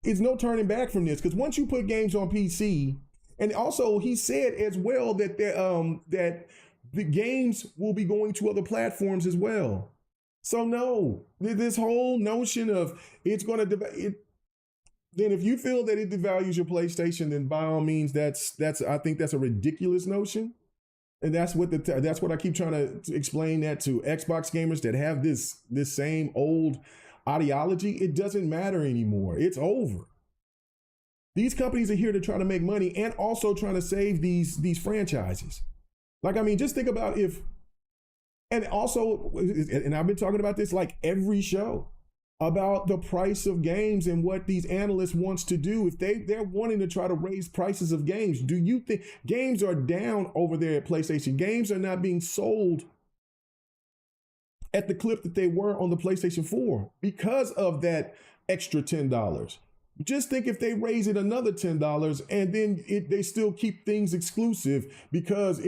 it's no turning back from this, because once you put games on PC, and also he said as well that that the games will be going to other platforms as well. So no, this whole notion of it's going to then if you feel that it devalues your PlayStation, then by all means, that's I think that's a ridiculous notion. And that's what I keep trying to explain that to Xbox gamers that have this same old ideology. It doesn't matter anymore. It's over. These companies are here to try to make money and also trying to save these franchises. Like, I mean, just think about and I've been talking about this like every show about the price of games and what these analysts wants to do. If they're wanting to try to raise prices of games, do you think games are down over there at PlayStation? Games are not being sold at the clip that they were on the PlayStation 4 because of that extra $10. Just think if they raise it another $10 and then they still keep things exclusive because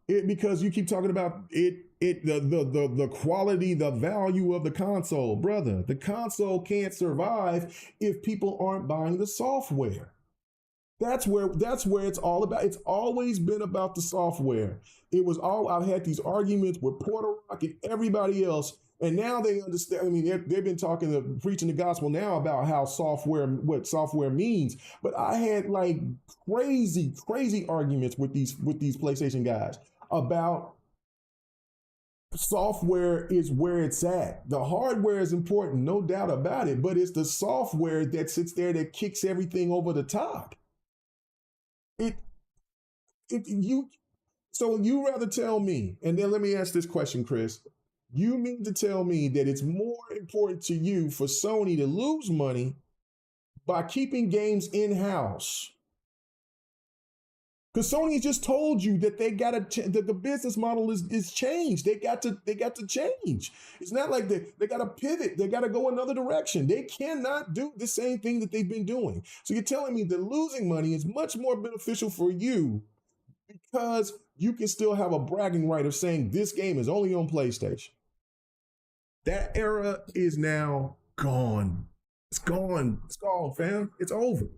because you keep talking about the quality, the value of the console. Brother, the console can't survive if people aren't buying the software. That's where it's all about. It's always been about the software. I've had these arguments with Porter Rock and everybody else, and now they understand. I mean, they've been preaching the gospel now about what software means. But I had like crazy arguments with these PlayStation guys about software is where it's at. The hardware is important, no doubt about it, but it's the software that sits there that kicks everything over the top. So you rather tell me, and then let me ask this question, Chris. You mean to tell me that it's more important to you for Sony to lose money by keeping games in-house? Because Sony just told you that that the business model is changed. They got to change. It's not like they got to pivot. They got to go another direction. They cannot do the same thing that they've been doing. So you're telling me that losing money is much more beneficial for you because you can still have a bragging right of saying this game is only on PlayStation. That era is now gone. It's gone. It's gone, fam. It's over.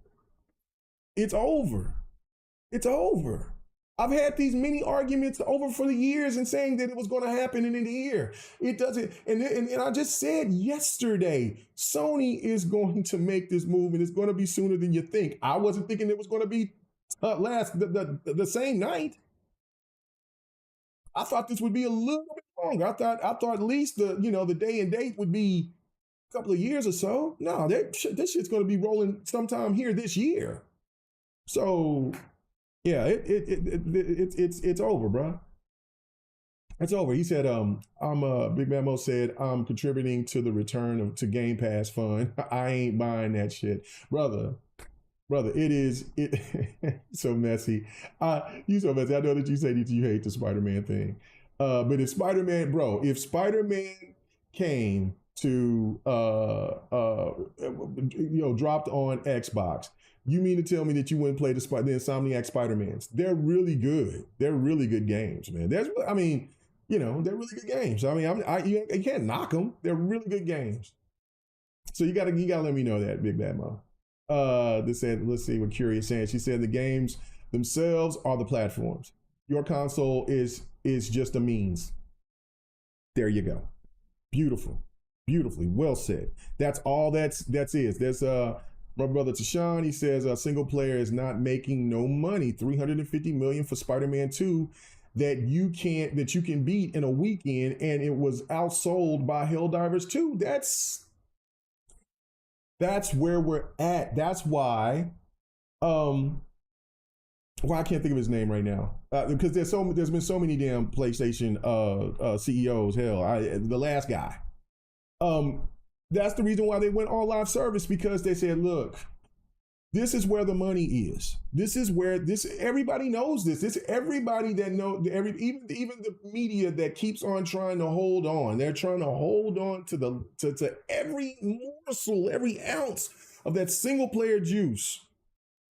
It's over. It's over. I've had these many arguments over for the years and saying that it was going to happen in the year. It doesn't. And I just said yesterday, Sony is going to make this move and it's going to be sooner than you think. I wasn't thinking it was going to be the same night. I thought this would be a little bit longer. I thought at least the day and date would be a couple of years or so. No, this shit's going to be rolling sometime here this year. So yeah, it's over, bro. It's over. He said, I'm Big Mamo said, I'm contributing to the return of to Game Pass fund. I ain't buying that shit. Brother, it is it so messy. You so messy. I know that you say that you hate the Spider-Man thing. But if Spider-Man, bro, if Spider-Man came to dropped on Xbox, you mean to tell me that you wouldn't play the Insomniac Spider-Mans? They're really good. They're really good games, man. I mean, they're really good games. I mean, you can't knock them. They're really good games. So you gotta let me know that, Big Bad Mom. This said, let's see what Curious saying. She said the games themselves are the platforms. Your console is just a means. There you go. Beautiful. Beautifully. Well said. That's all that's is. There's my brother Tashawn, he says single player is not making no money. 350 million for Spider-Man 2 that you can beat in a weekend, and it was outsold by Helldivers 2. That's where we're at. That's why well, I can't think of his name right now because there's been so many damn PlayStation CEOs. Hell, the last guy. That's the reason why they went all live service, because they said, look, this is where the money is. This is where everybody knows this. This everybody that even the media that keeps on trying to hold on. They're trying to hold on to every morsel, every ounce of that single player juice.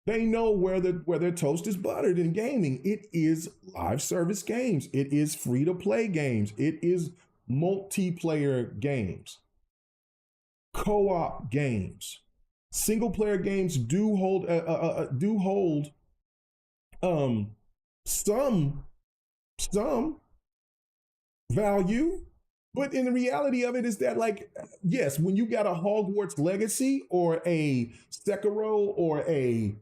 They know where their toast is buttered in gaming. It is live service games. It is free to play games. It is multiplayer games, co-op games. Single player games do hold some value, but in the reality of it is that, like, yes, when you got a Hogwarts Legacy or a Sekiro or a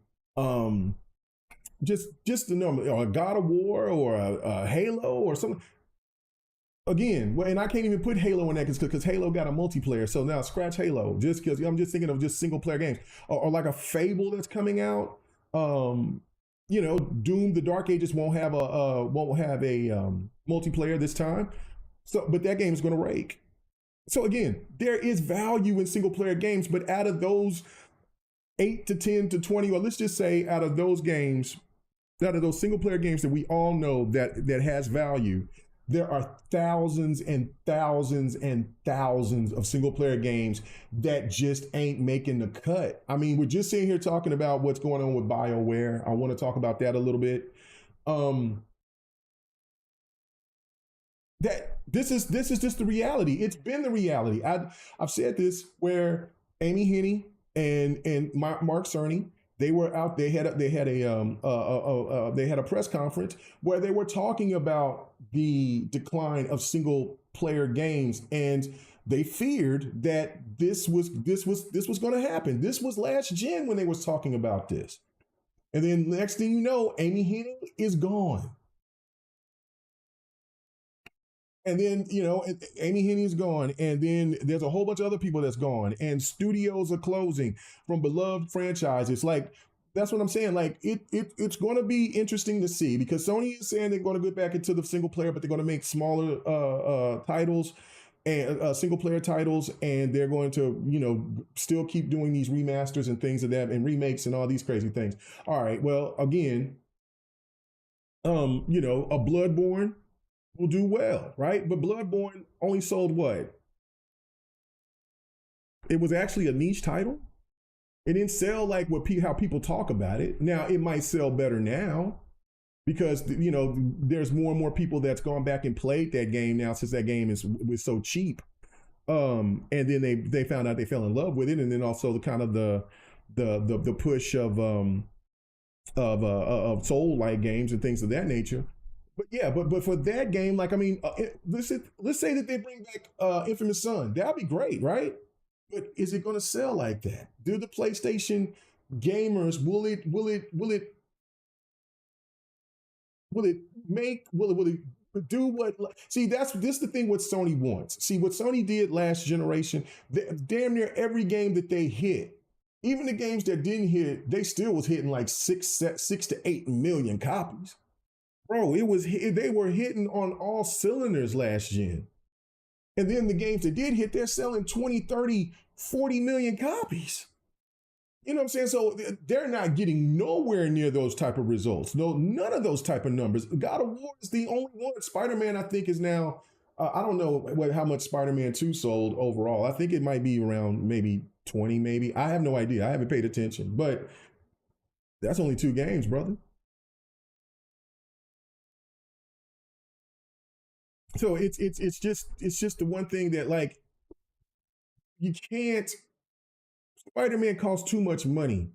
just the number, or a God of War or a Halo or something. Again, well, and I can't even put Halo in that because Halo got a multiplayer. So now scratch Halo, just because I'm just thinking of just single player games, or like a Fable that's coming out. Doom: The Dark Ages won't have a multiplayer this time. So, but that game is going to rake. So again, there is value in single player games, but out of those 8 to 10 to 20, or let's just say out of those single player games that we all know that has value, there are thousands and thousands and thousands of single player games that just ain't making the cut. I mean, we're just sitting here talking about what's going on with BioWare. I want to talk about that a little bit. That this is just the reality. It's been the reality. I've said this, where Amy Hennig and Mark Cerny, they were out. They had a press conference where they were talking about the decline of single player games, and they feared that this was going to happen. This was last gen when they was talking about this, and then next thing you know, Amy Hennig is gone. And then, Amy Hennig is gone. And then there's a whole bunch of other people that's gone. And studios are closing from beloved franchises. Like, that's what I'm saying. Like, it's going to be interesting to see, because Sony is saying they're going to go back into the single player, but they're going to make smaller titles and single player titles. And they're going to, still keep doing these remasters and things of that, and remakes and all these crazy things. All right. Well, again, a Bloodborne will do well, right? But Bloodborne only sold what? It was actually a niche title. It didn't sell like how people talk about it. Now, it might sell better now because, there's more and more people that's gone back and played that game now, since that game was so cheap. And then they found out they fell in love with it, and then also the kind of the push of soul-like games and things of that nature. But yeah, but for that game, like, I mean, let's say that they bring back Infamous Son. That'd be great, right? But is it going to sell like that? Do the PlayStation gamers will it do what? See, this the thing what Sony wants. See, what Sony did last generation, damn near every game that they hit, Even the games that didn't hit, they still was hitting like 6 to 8 million copies. Bro, they were hitting on all cylinders last gen. And then the games that did hit, they're selling 20, 30, 40 million copies. You know what I'm saying? So they're not getting nowhere near those type of results. No, none of those type of numbers. God of War is the only one. Spider-Man, I think, is now, I don't know how much Spider-Man 2 sold overall. I think it might be around maybe 20, maybe. I have no idea. I haven't paid attention. But that's only 2 games, brother. So it's just the one thing that, like, you can't. Spider-Man cost too much money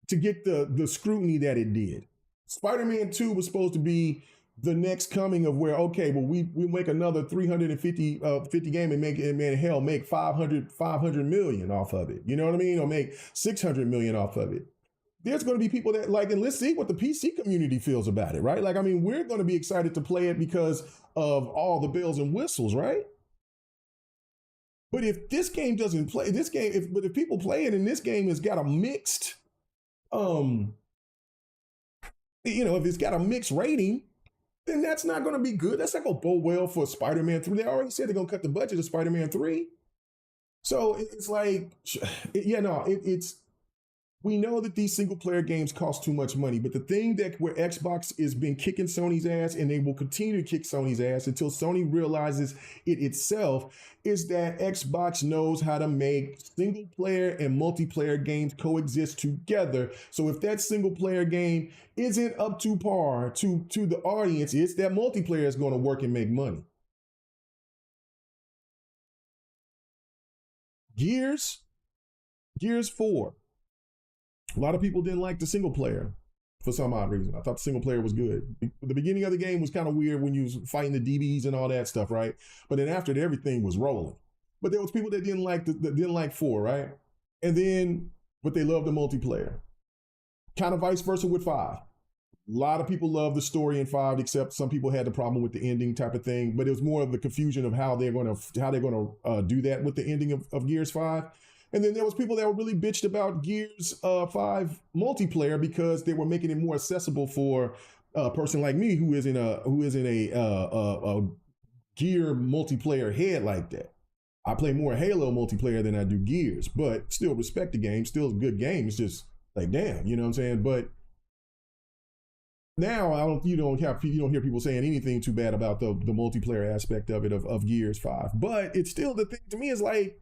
to get the scrutiny that it did. Spider-Man 2 was supposed to be the next coming of where, okay, well, we make another 350 50 game and make 500 million off of it. You know what I mean? Or make 600 million off of it. There's going to be people that like, and let's see what the PC community feels about it, right? Like, I mean, we're going to be excited to play it because of all the bells and whistles, right? But if this game doesn't play this game, if people play it and this game has got a mixed, um, if it's got a mixed rating, then that's not going to be good. That's not going to bode well for Spider-Man 3. They already said they're going to cut the budget of Spider-Man 3. So it's like, yeah, no, it's we know that these single player games cost too much money, but the thing that where Xbox has been kicking Sony's ass, and they will continue to kick Sony's ass until Sony realizes it itself, is that Xbox knows how to make single player and multiplayer games coexist together. So if that single player game isn't up to par to the audience, it's that multiplayer is going to work and make money. Gears 4. A lot of people didn't like the single player for some odd reason. I thought the single player was good. The beginning of the game was kind of weird when you was fighting the DBs and all that stuff, right? But then after that, everything was rolling. But there was people that didn't like 4, right? And then, but they loved the multiplayer. Kind of vice versa with 5. A lot of people love the story in 5, except some people had the problem with the ending type of thing. But it was more of the confusion of how they're going to do that with the ending of Gears 5. And then there was people that were really bitched about Gears 5 multiplayer because they were making it more accessible for a person like me who isn't a Gear multiplayer head like that. I play more Halo multiplayer than I do Gears, but still respect the game. Still a good game. It's just like, damn, you know what I'm saying? But now you don't hear people saying anything too bad about the multiplayer aspect of it of Gears 5. But it's still, the thing to me is like,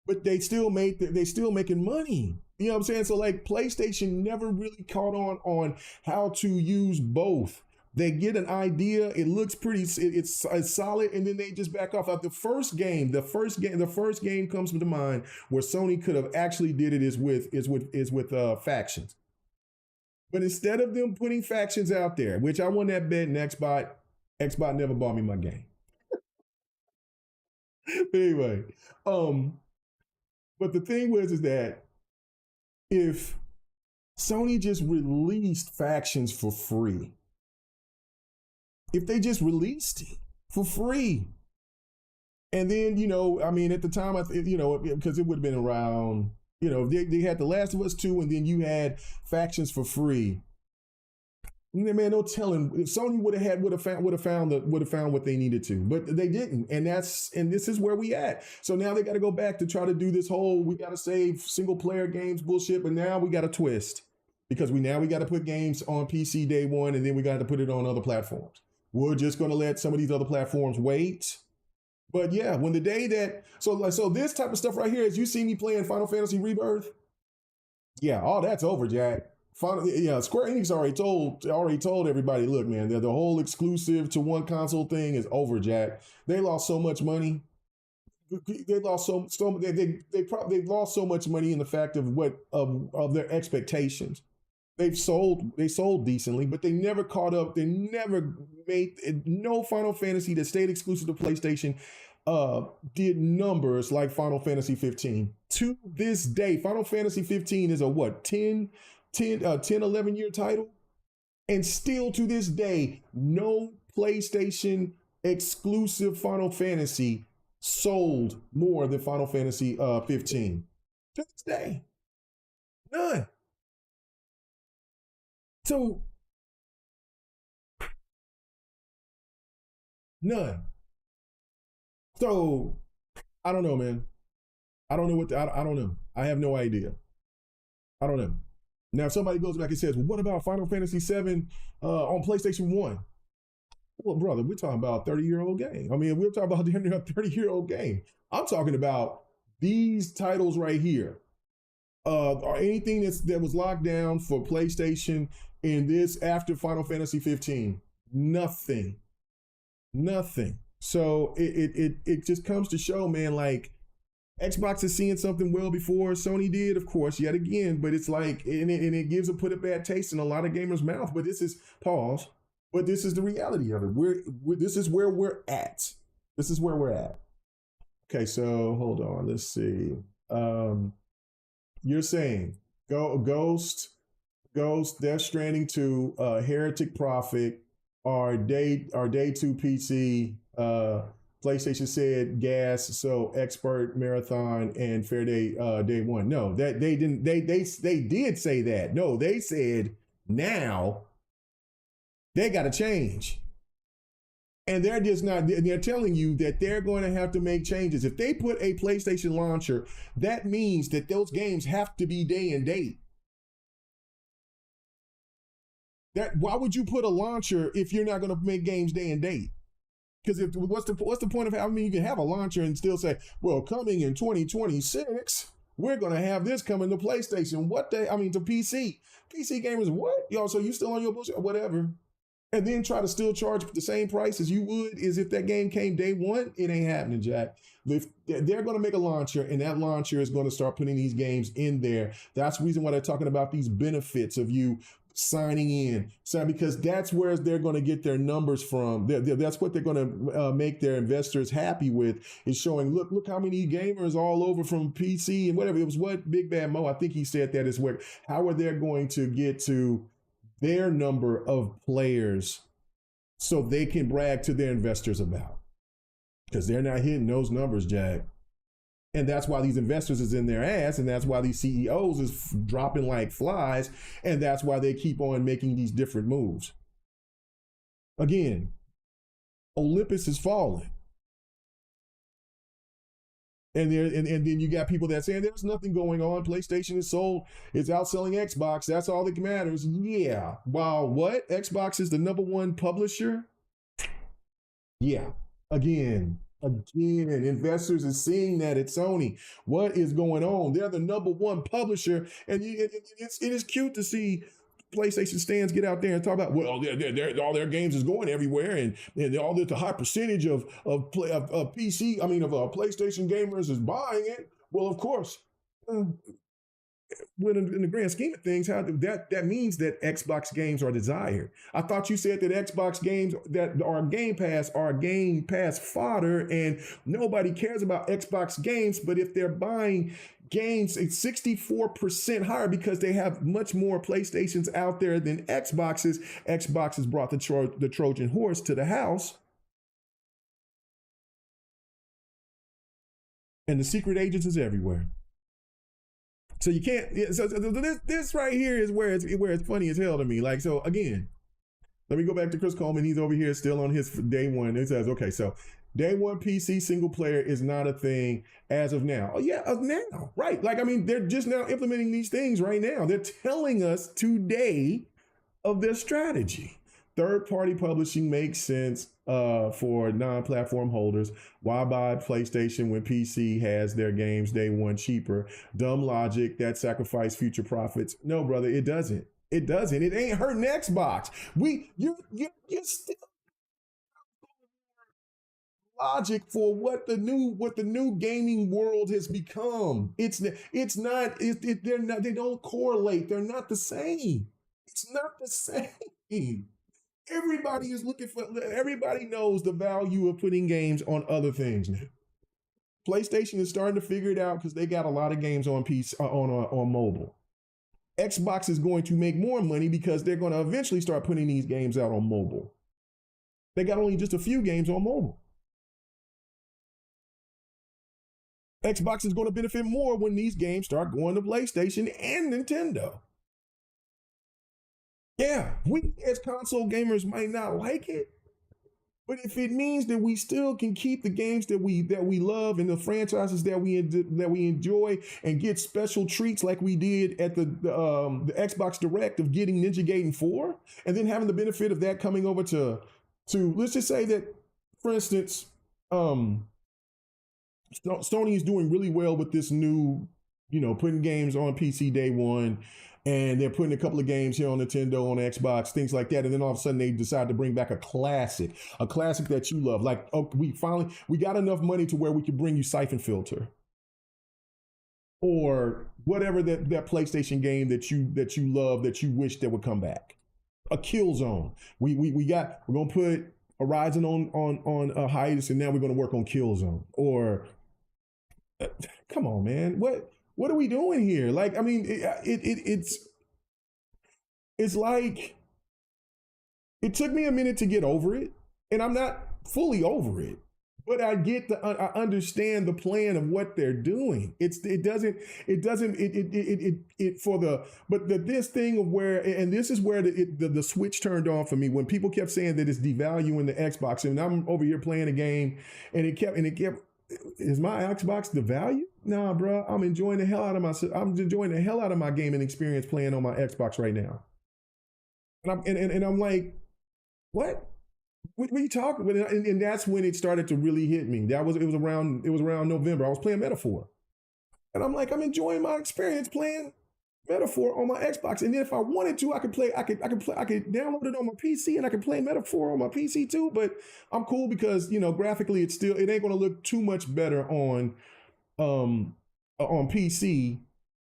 but they still making money. You know what I'm saying? So like PlayStation never really caught on how to use both. They get an idea, it looks pretty, it's solid, and then they just back off. Like the first game comes to mind where Sony could have actually did it is with factions. But instead of them putting factions out there, which I won that bet in Xbox never bought me my game. Anyway, but the thing is that if Sony just released factions for free, if they just released it for free, and then, at the time, because it would have been around, they had The Last of Us 2, and then you had factions for free. Man, no telling. Sony would have found what they needed to, but they didn't, and this is where we at. So now they got to go back to try to do this whole we got to save single player games bullshit, but now we got a twist because we got to put games on PC day one, and then we got to put it on other platforms. We're just going to let some of these other platforms wait. But yeah, when the day that so this type of stuff right here, as you see me playing Final Fantasy Rebirth, yeah, all that's over, Jack. Square Enix already told everybody, look, man, the whole exclusive to one console thing is over, Jack. They lost so much money. They lost they lost so much money in the fact of their expectations. They sold decently, but they never caught up. They never made no Final Fantasy that stayed exclusive to PlayStation did numbers like Final Fantasy 15. To this day, Final Fantasy 15 is a 11 year title. And still to this day, no PlayStation exclusive Final Fantasy sold more than Final Fantasy 15. To this day. None. So none. So I don't know, man. I don't know I don't know. I have no idea. I don't know. Now, if somebody goes back and says, well, what about Final Fantasy VII on PlayStation 1? Well, brother, we're talking about a 30-year-old game. I mean, we're talking about a 30-year-old game. I'm talking about these titles right here. Or anything that was locked down for PlayStation in this after Final Fantasy 15. Nothing. Nothing. So it just comes to show, man, like Xbox is seeing something well before Sony did, of course, yet again, but it's like, and it gives put a bad taste in a lot of gamers' mouth. But this is pause. But this is the reality of it. This is where we're at. This is where we're at. Okay, so hold on. Let's see. You're saying Ghost, Death Stranding 2, Heretic Prophet, are day 2 PC. PlayStation said gas, so Expert, Marathon, and Fair Day day 1. No, that they didn't. They did say that. No, they said now they got to change. And they're just not, they're telling you that they're going to have to make changes. If they put a PlayStation launcher, that means that those games have to be day and date. Why would you put a launcher if you're not going to make games day and date? Because what's the point of having, I mean, you can have a launcher and still say, well, coming in 2026, we're going to have this coming to PlayStation. To PC. PC gamers, what? Yo, so you still on your bullshit? Whatever. And then try to still charge the same price as you would as if that game came day 1. It ain't happening, Jack. If they're going to make a launcher, and that launcher is going to start putting these games in there. That's the reason why they're talking about these benefits of you signing in. So because that's where they're going to get their numbers from. That's what they're going to make their investors happy with, is showing, look how many gamers all over from PC and whatever. It was what Big Bad Mo, I think he said that is where, how are they going to get to their number of players so they can brag to their investors about, because they're not hitting those numbers, Jack. And that's why these investors is in their ass, and that's why these CEOs is dropping like flies, and that's why they keep on making these different moves. Again, Olympus is falling. And then you got people that saying there's nothing going on. PlayStation is sold. It's outselling Xbox. That's all that matters. Yeah. Wow. What? Xbox is the #1 publisher? Yeah. Again, investors are seeing that at Sony. What is going on? They're the #1 publisher. And it is cute to see PlayStation stands get out there and talk about, well, all their games is going everywhere, and all the high percentage of PC, PlayStation gamers is buying it. Well, of course, when in the grand scheme of things, how that means that Xbox games are desired. I thought you said that Xbox games that are Game Pass fodder, and nobody cares about Xbox games. But if they're buying games, it's 64% higher because they have much more PlayStations out there than Xboxes. Xboxes brought the Trojan horse to the house. And the secret agents is everywhere. So you can't. So this right here is where it's funny as hell to me. Like, so again, let me go back to Chris Coleman. He's over here still on his day 1. It says, okay, so day 1 PC single player is not a thing as of now. Oh yeah, of now, right? Like, I mean, they're just now implementing these things right now. They're telling us today of their strategy. Third-party publishing makes sense for non-platform holders. Why buy PlayStation when PC has their games day 1 cheaper? Dumb logic that sacrifice future profits. No, brother, it doesn't. It doesn't. It ain't hurting Xbox. You're still logic for what the new gaming world has become. They don't correlate. They're not the same. It's not the same. Everybody knows the value of putting games on other things now. PlayStation is starting to figure it out because they got a lot of games on PC on mobile. Xbox is going to make more money because they're going to eventually start putting these games out on mobile. They got only just a few games on mobile. Xbox is going to benefit more when these games start going to PlayStation and Nintendo. Yeah, we as console gamers might not like it, but if it means that we still can keep the games that we love and the franchises that we enjoy and get special treats like we did at the Xbox Direct of getting Ninja Gaiden 4 and then having the benefit of that coming over to let's just say that, for instance, Sony is doing really well with this new, putting games on PC day one, and they're putting a couple of games here on Nintendo, on Xbox, things like that. And then all of a sudden they decide to bring back a classic that you love. Like, oh, we got enough money to where we could bring you Siphon Filter or whatever that PlayStation game that you love, that you wish that would come back. A Killzone. We're gonna put Horizon on a hiatus, and now we're gonna work on Killzone. Or come on, man, what are we doing here? Like, I mean, it's like, it took me a minute to get over it, and I'm not fully over it, but I understand the plan of what they're doing. This thing of where, and this is where the switch turned on for me when people kept saying that it's devaluing the Xbox, and I'm over here playing a game, and it kept, is my Xbox the value? Nah, bro. I'm enjoying the hell out of my gaming experience playing on my Xbox right now. And I'm like, what? What are you talking about? And that's when it started to really hit me. It was around November. I was playing Metaphor, and I'm like, I'm enjoying my experience playing Metaphor on my Xbox. And then if I wanted to, I could download it on my PC, and I could play Metaphor on my PC too. But I'm cool because, graphically it ain't going to look too much better on PC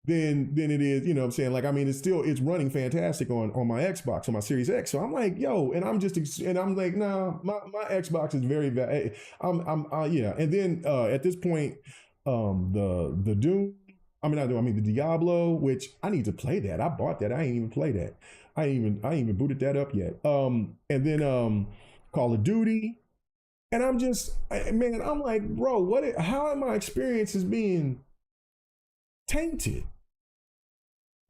than it is, what I'm saying? Like, I mean, it's running fantastic on my Xbox, on my Series X. So I'm like, yo, and I'm like, nah, my Xbox is very, yeah. And then at this point, the Doom, the Diablo, which I need to play that. I bought that. I ain't even play that. I ain't even booted that up yet. And then Call of Duty. And I'm like, bro, how are my experiences being tainted?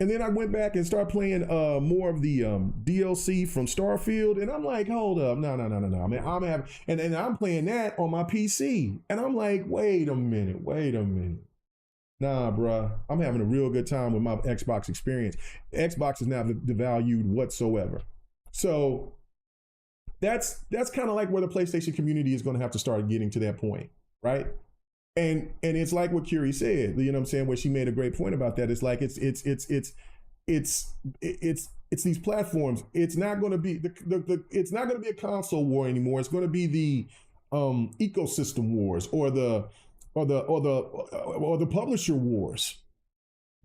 And then I went back and started playing more of the DLC from Starfield, and I'm like, hold up, no, man, and I'm playing that on my PC, and I'm like, wait a minute, nah, bruh, I'm having a real good time with my Xbox experience. Xbox is not devalued whatsoever, so that's kind of like where the PlayStation community is going to have to start getting to that point, right? And it's like what Curie said, what I'm saying, where she made a great point about that. It's like it's these platforms. It's not going to be it's not going to be a console war anymore. It's going to be the ecosystem wars or the publisher wars.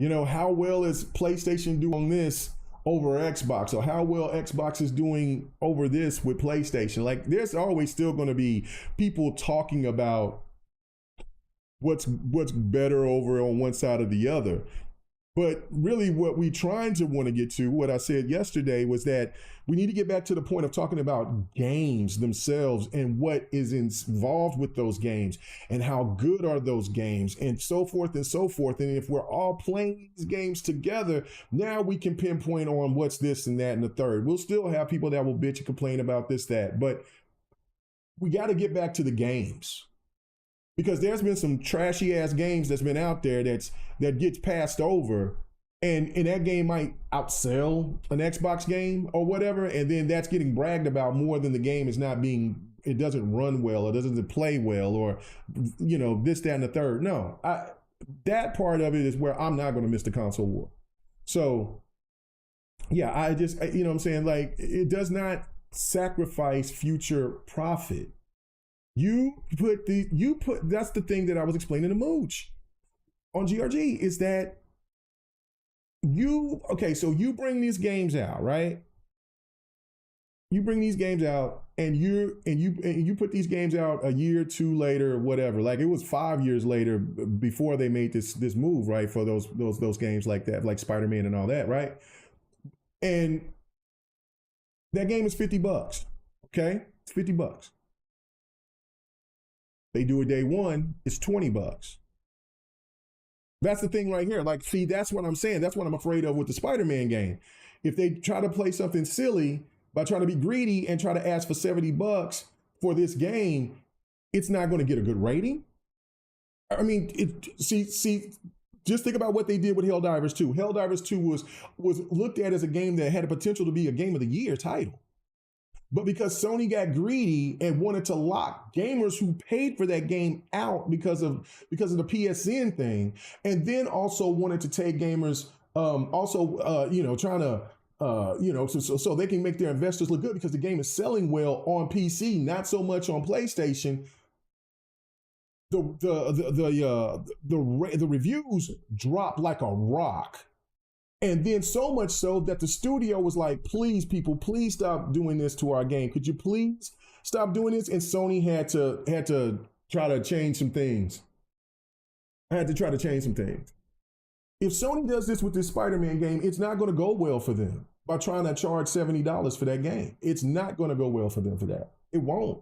How well is PlayStation doing on this over Xbox, or how well Xbox is doing over this with PlayStation? Like, there's always still going to be people talking about what's better over on one side or the other. But really what we trying to want to get to, what I said yesterday, was that we need to get back to the point of talking about games themselves and what is involved with those games and how good are those games and so forth and so forth. And if we're all playing these games together, now we can pinpoint on what's this and that and the third. We'll still have people that will bitch and complain about this, that, but we got to get back to the games. Because there's been some trashy ass games that's been out there that gets passed over, and that game might outsell an Xbox game or whatever, and then that's getting bragged about more than the game is not being. It doesn't run well, or doesn't play well, or this, that, and the third. No, that part of it is where I'm not going to miss the console war. So yeah, I just what I'm saying, like, it does not sacrifice future profit. That's the thing that I was explaining to Mooch on GRG, is that so you bring these games out, right? You bring these games out, and you put these games out a year or two later, or whatever. Like, it was 5 years later before they made this move, right? For those games like that, like Spider-Man and all that, right? And that game is $50. Okay, it's $50. They do it day one, it's $20. That's the thing right here. Like, see, that's what I'm saying. That's what I'm afraid of with the Spider-Man game. If they try to play something silly by trying to be greedy and try to ask for $70 for this game, it's not going to get a good rating. I mean, just think about what they did with Helldivers 2. Helldivers 2 was looked at as a game that had the potential to be a Game of the Year title. But because Sony got greedy and wanted to lock gamers who paid for that game out because of the PSN thing, and then also wanted to take gamers trying to so they can make their investors look good because the game is selling well on PC, not so much on PlayStation. The reviews dropped like a rock. And then so much so that the studio was like, please, people, please stop doing this to our game. Could you please stop doing this? And Sony had to try to change some things. If Sony does this with this Spider-Man game, it's not going to go well for them by trying to charge $70 for that game. It's not going to go well for them for that. It won't.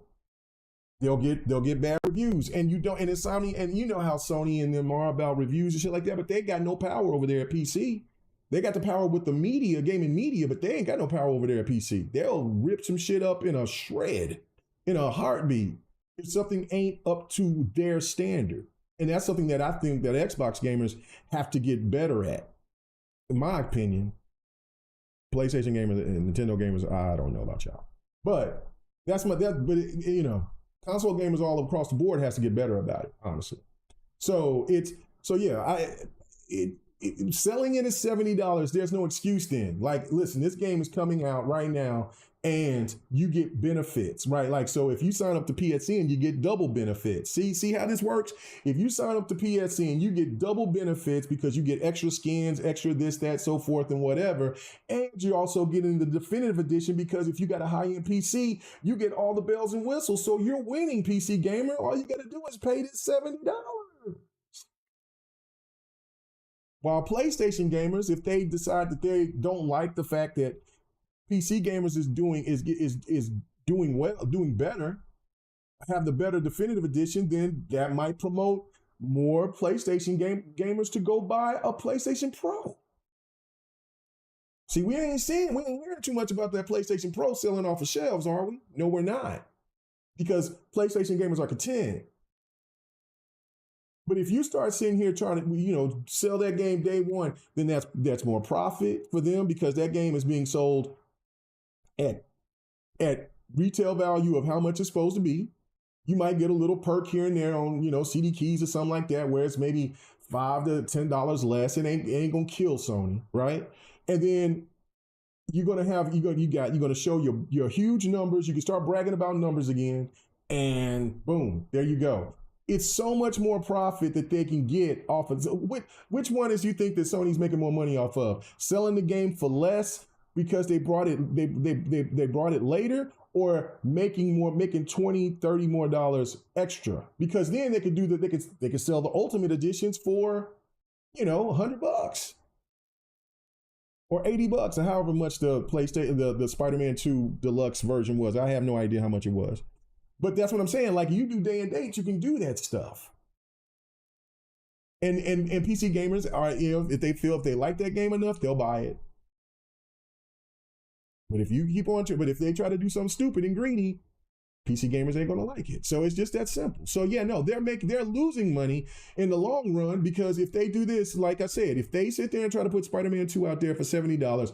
They'll get bad reviews. And it's Sony, and you know how Sony and them are about reviews and shit like that, but they got no power over there at PC. They got the power with the media, gaming media, but they ain't got no power over there at PC. They'll rip some shit up in a shred, in a heartbeat, if something ain't up to their standard. And that's something that I think that Xbox gamers have to get better at. In my opinion, PlayStation gamers and Nintendo gamers, I don't know about y'all. But console gamers all across the board has to get better about it, honestly. Selling it at $70, there's no excuse then. Like, listen, this game is coming out right now and you get benefits, right? Like, so if you sign up to PSN, you get double benefits. See how this works? If you sign up to PSN, you get double benefits because you get extra skins, extra this, that, so forth, and whatever. And you're also getting the definitive edition because if you got a high-end PC, you get all the bells and whistles. So you're winning, PC gamer. All you got to do is pay this $70. While PlayStation gamers, if they decide that they don't like the fact that PC gamers is doing well, doing better, have the better definitive edition, then that might promote more PlayStation gamers to go buy a PlayStation Pro. See, we ain't hearing too much about that PlayStation Pro selling off the shelves, are we? No, we're not. Because PlayStation gamers are content. But if you start sitting here trying to, sell that game day one, then that's more profit for them because that game is being sold at retail value of how much it's supposed to be. You might get a little perk here and there on, CD keys or something like that, where it's maybe $5 to $10 less. It ain't gonna kill Sony, right? And then you're gonna show your huge numbers. You can start bragging about numbers again, and boom, there you go. It's so much more profit that they can get off of. Which one is you think that Sony's making more money off of? Selling the game for less because they brought it later, or making $20, $30 more extra? Because then they could do that. They could sell the ultimate editions for, $100 or $80 or however much the PlayStation, the Spider-Man 2 deluxe version was. I have no idea how much it was. But that's what I'm saying. Like, you do day and date, you can do that stuff. And PC gamers are, if they like that game enough, they'll buy it. But if they try to do something stupid and greedy, PC gamers ain't gonna like it. So it's just that simple. So yeah, no, they're losing money in the long run because if they do this, like I said, if they sit there and try to put Spider-Man 2 out there for $70,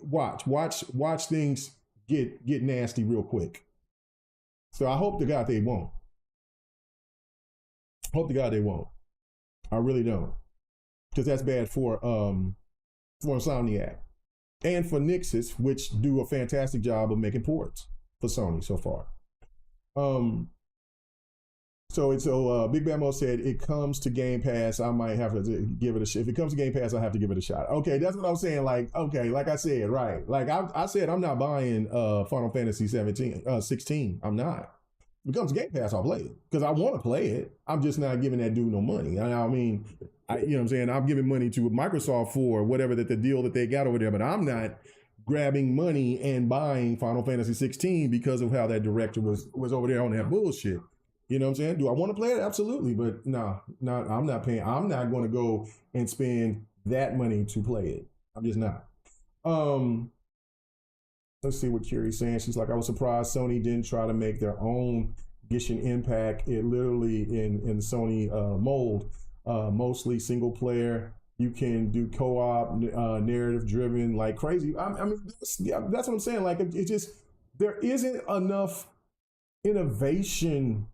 watch things get nasty real quick. So I hope to God they won't. I really don't. Because that's bad for Insomniac and for Nixxes, which do a fantastic job of making ports for Sony so far. Big Bad Mo said it comes to Game Pass, I might have to give it a shot. If it comes to Game Pass, I have to give it a shot. Okay, that's what I'm saying. Like I said, right. Like I said, I'm not buying Final Fantasy 16. I'm not. If it comes to Game Pass, I'll play it because I want to play it. I'm just not giving that dude no money. I mean, you know what I'm saying? I'm giving money to Microsoft for whatever the deal that they got over there, but I'm not grabbing money and buying Final Fantasy 16 because of how that director was over there on that bullshit. You know what I'm saying? Do I want to play it? Absolutely, but no, not I'm not paying. I'm not going to go and spend that money to play it. I'm just not. Um, let's see what Kiri's saying. She's like, I was surprised Sony didn't try to make their own Genshin Impact. It literally in the Sony mold, mostly single player. You can do co-op, narrative driven, like crazy. I mean, that's what I'm saying. Like, it just there isn't enough innovation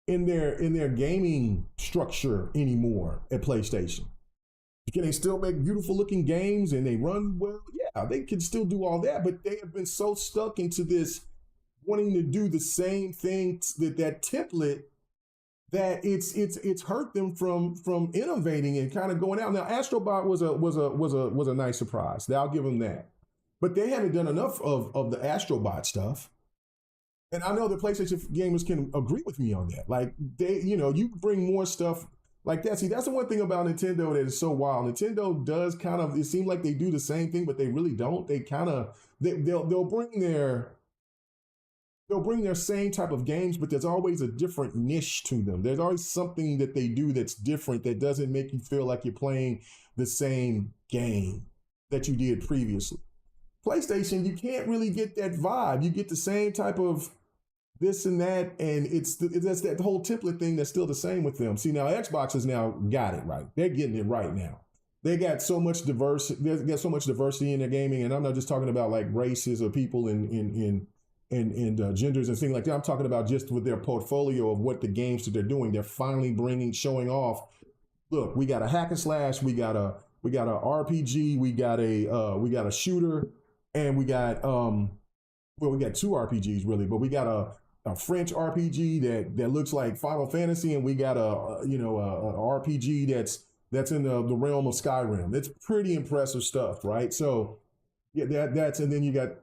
in their gaming structure anymore at PlayStation. Can they still make beautiful looking games and they run well? Yeah, they can still do all that, but they have been so stuck into this wanting to do the same thing, that template, that it's hurt them from innovating and kind of going out. Now, Astrobot was a nice surprise. I'll give them that, but they haven't done enough of the Astrobot stuff. And I know the PlayStation gamers can agree with me on that. Like, you bring more stuff like that. See, that's the one thing about Nintendo that is so wild. Nintendo does kind of, it seems like they do the same thing, but they really don't. They kind of, they'll bring their same type of games, but there's always a different niche to them. There's always something that they do that's different, that doesn't make you feel like you're playing the same game that you did previously. PlayStation, you can't really get that vibe. You get the same type of this and that, and that's that whole template thing that's still the same with them. See, now Xbox has now got it right. They're getting it right now. They got so much diversity. They got so much diversity in their gaming, and I'm not just talking about like races or people in genders and things like that. I'm talking about just with their portfolio of what the games that they're doing. They're finally showing off. Look, we got a hack and slash. We got a RPG. We got a shooter, and we got we got two RPGs really, but we got a French RPG that looks like Final Fantasy, and we got a RPG that's in the realm of Skyrim. It's pretty impressive stuff, right? So yeah, that's and then you got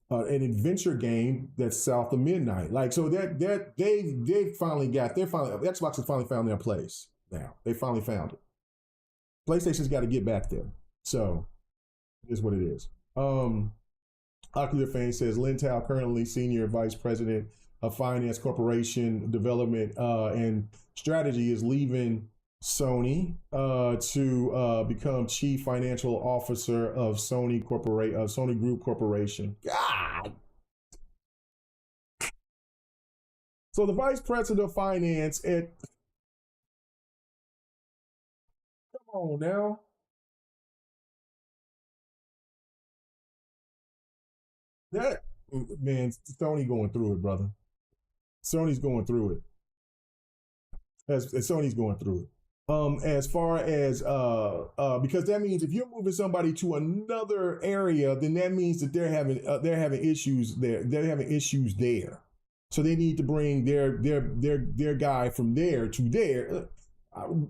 an adventure game that's south of midnight. Like, so that they've finally Xbox has finally found their place now. They finally found it. PlayStation's got to get back there. So it is what it is. Ocular Fame says Lin Tao, currently Senior Vice President of Finance, Corporation Development and Strategy, is leaving Sony to become Chief Financial Officer of Sony Group Corporation. God. So the Vice President of Finance come on now. That man, Sony going through it, brother. Sony's going through it. As Sony's going through it. As far as because that means if you're moving somebody to another area, then that means that they're having issues there. They're having issues there, so they need to bring their guy from there to there.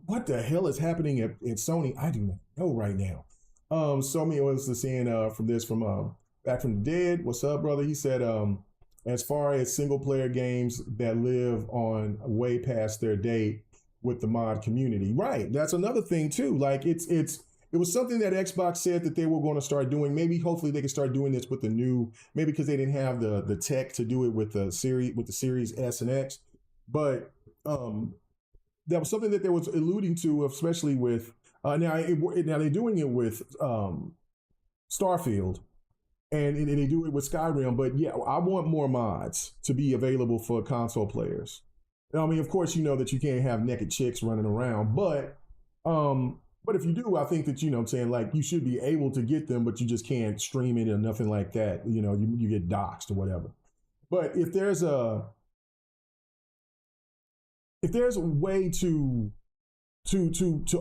What the hell is happening at Sony? I do not know right now. Sony was saying from Back from the Dead. What's up, brother? He said, as far as single player games that live on way past their date with the mod community, right? That's another thing too. Like it was something that Xbox said that they were going to start doing. Maybe hopefully they can start doing this with the new, maybe because they didn't have the tech to do it with the Series S and X, but that was something that they was alluding to, especially with now they're doing it with Starfield. And they do it with Skyrim, but yeah, I want more mods to be available for console players. I mean, of course, you know that you can't have naked chicks running around, but if you do, I think that, you know what I'm saying, like, you should be able to get them, but you just can't stream it or nothing like that. You know, you get doxxed or whatever. But if there's a way to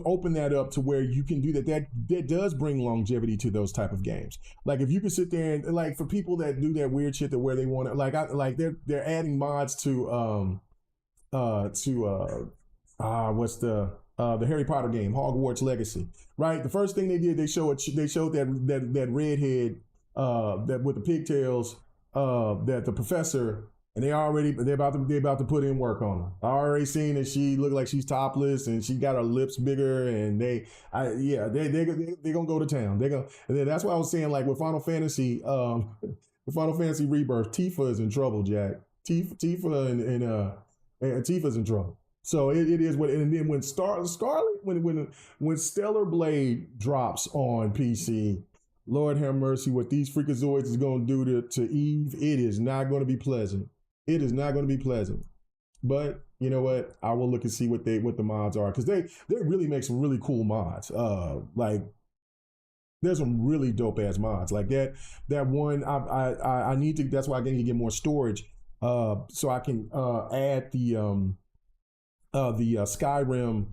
open that up to where you can do that does bring longevity to those type of games. Like if you can sit there and, like, for people that do that weird shit to where they want to, they're adding mods to what's the Harry Potter game, Hogwarts Legacy, right? The first thing they did, they showed that redhead that with the pigtails, that the professor. And they're about to put in work on her. I already seen that she looked like she's topless and she got her lips bigger, and they're gonna go to town. And then that's why I was saying, like, with Final Fantasy Rebirth, Tifa is in trouble, Jack. Tifa and Tifa's in trouble. So it is what. And then when Scarlet when Stellar Blade drops on PC, Lord have mercy, what these freakazoids is going to do to Eve, it is not going to be pleasant. It is not going to be pleasant. But you know what? I will look and see what the mods are, because they really make some really cool mods. Like there's some really dope ass mods like that. That one I need to. That's why I need to get more storage, so I can add the Skyrim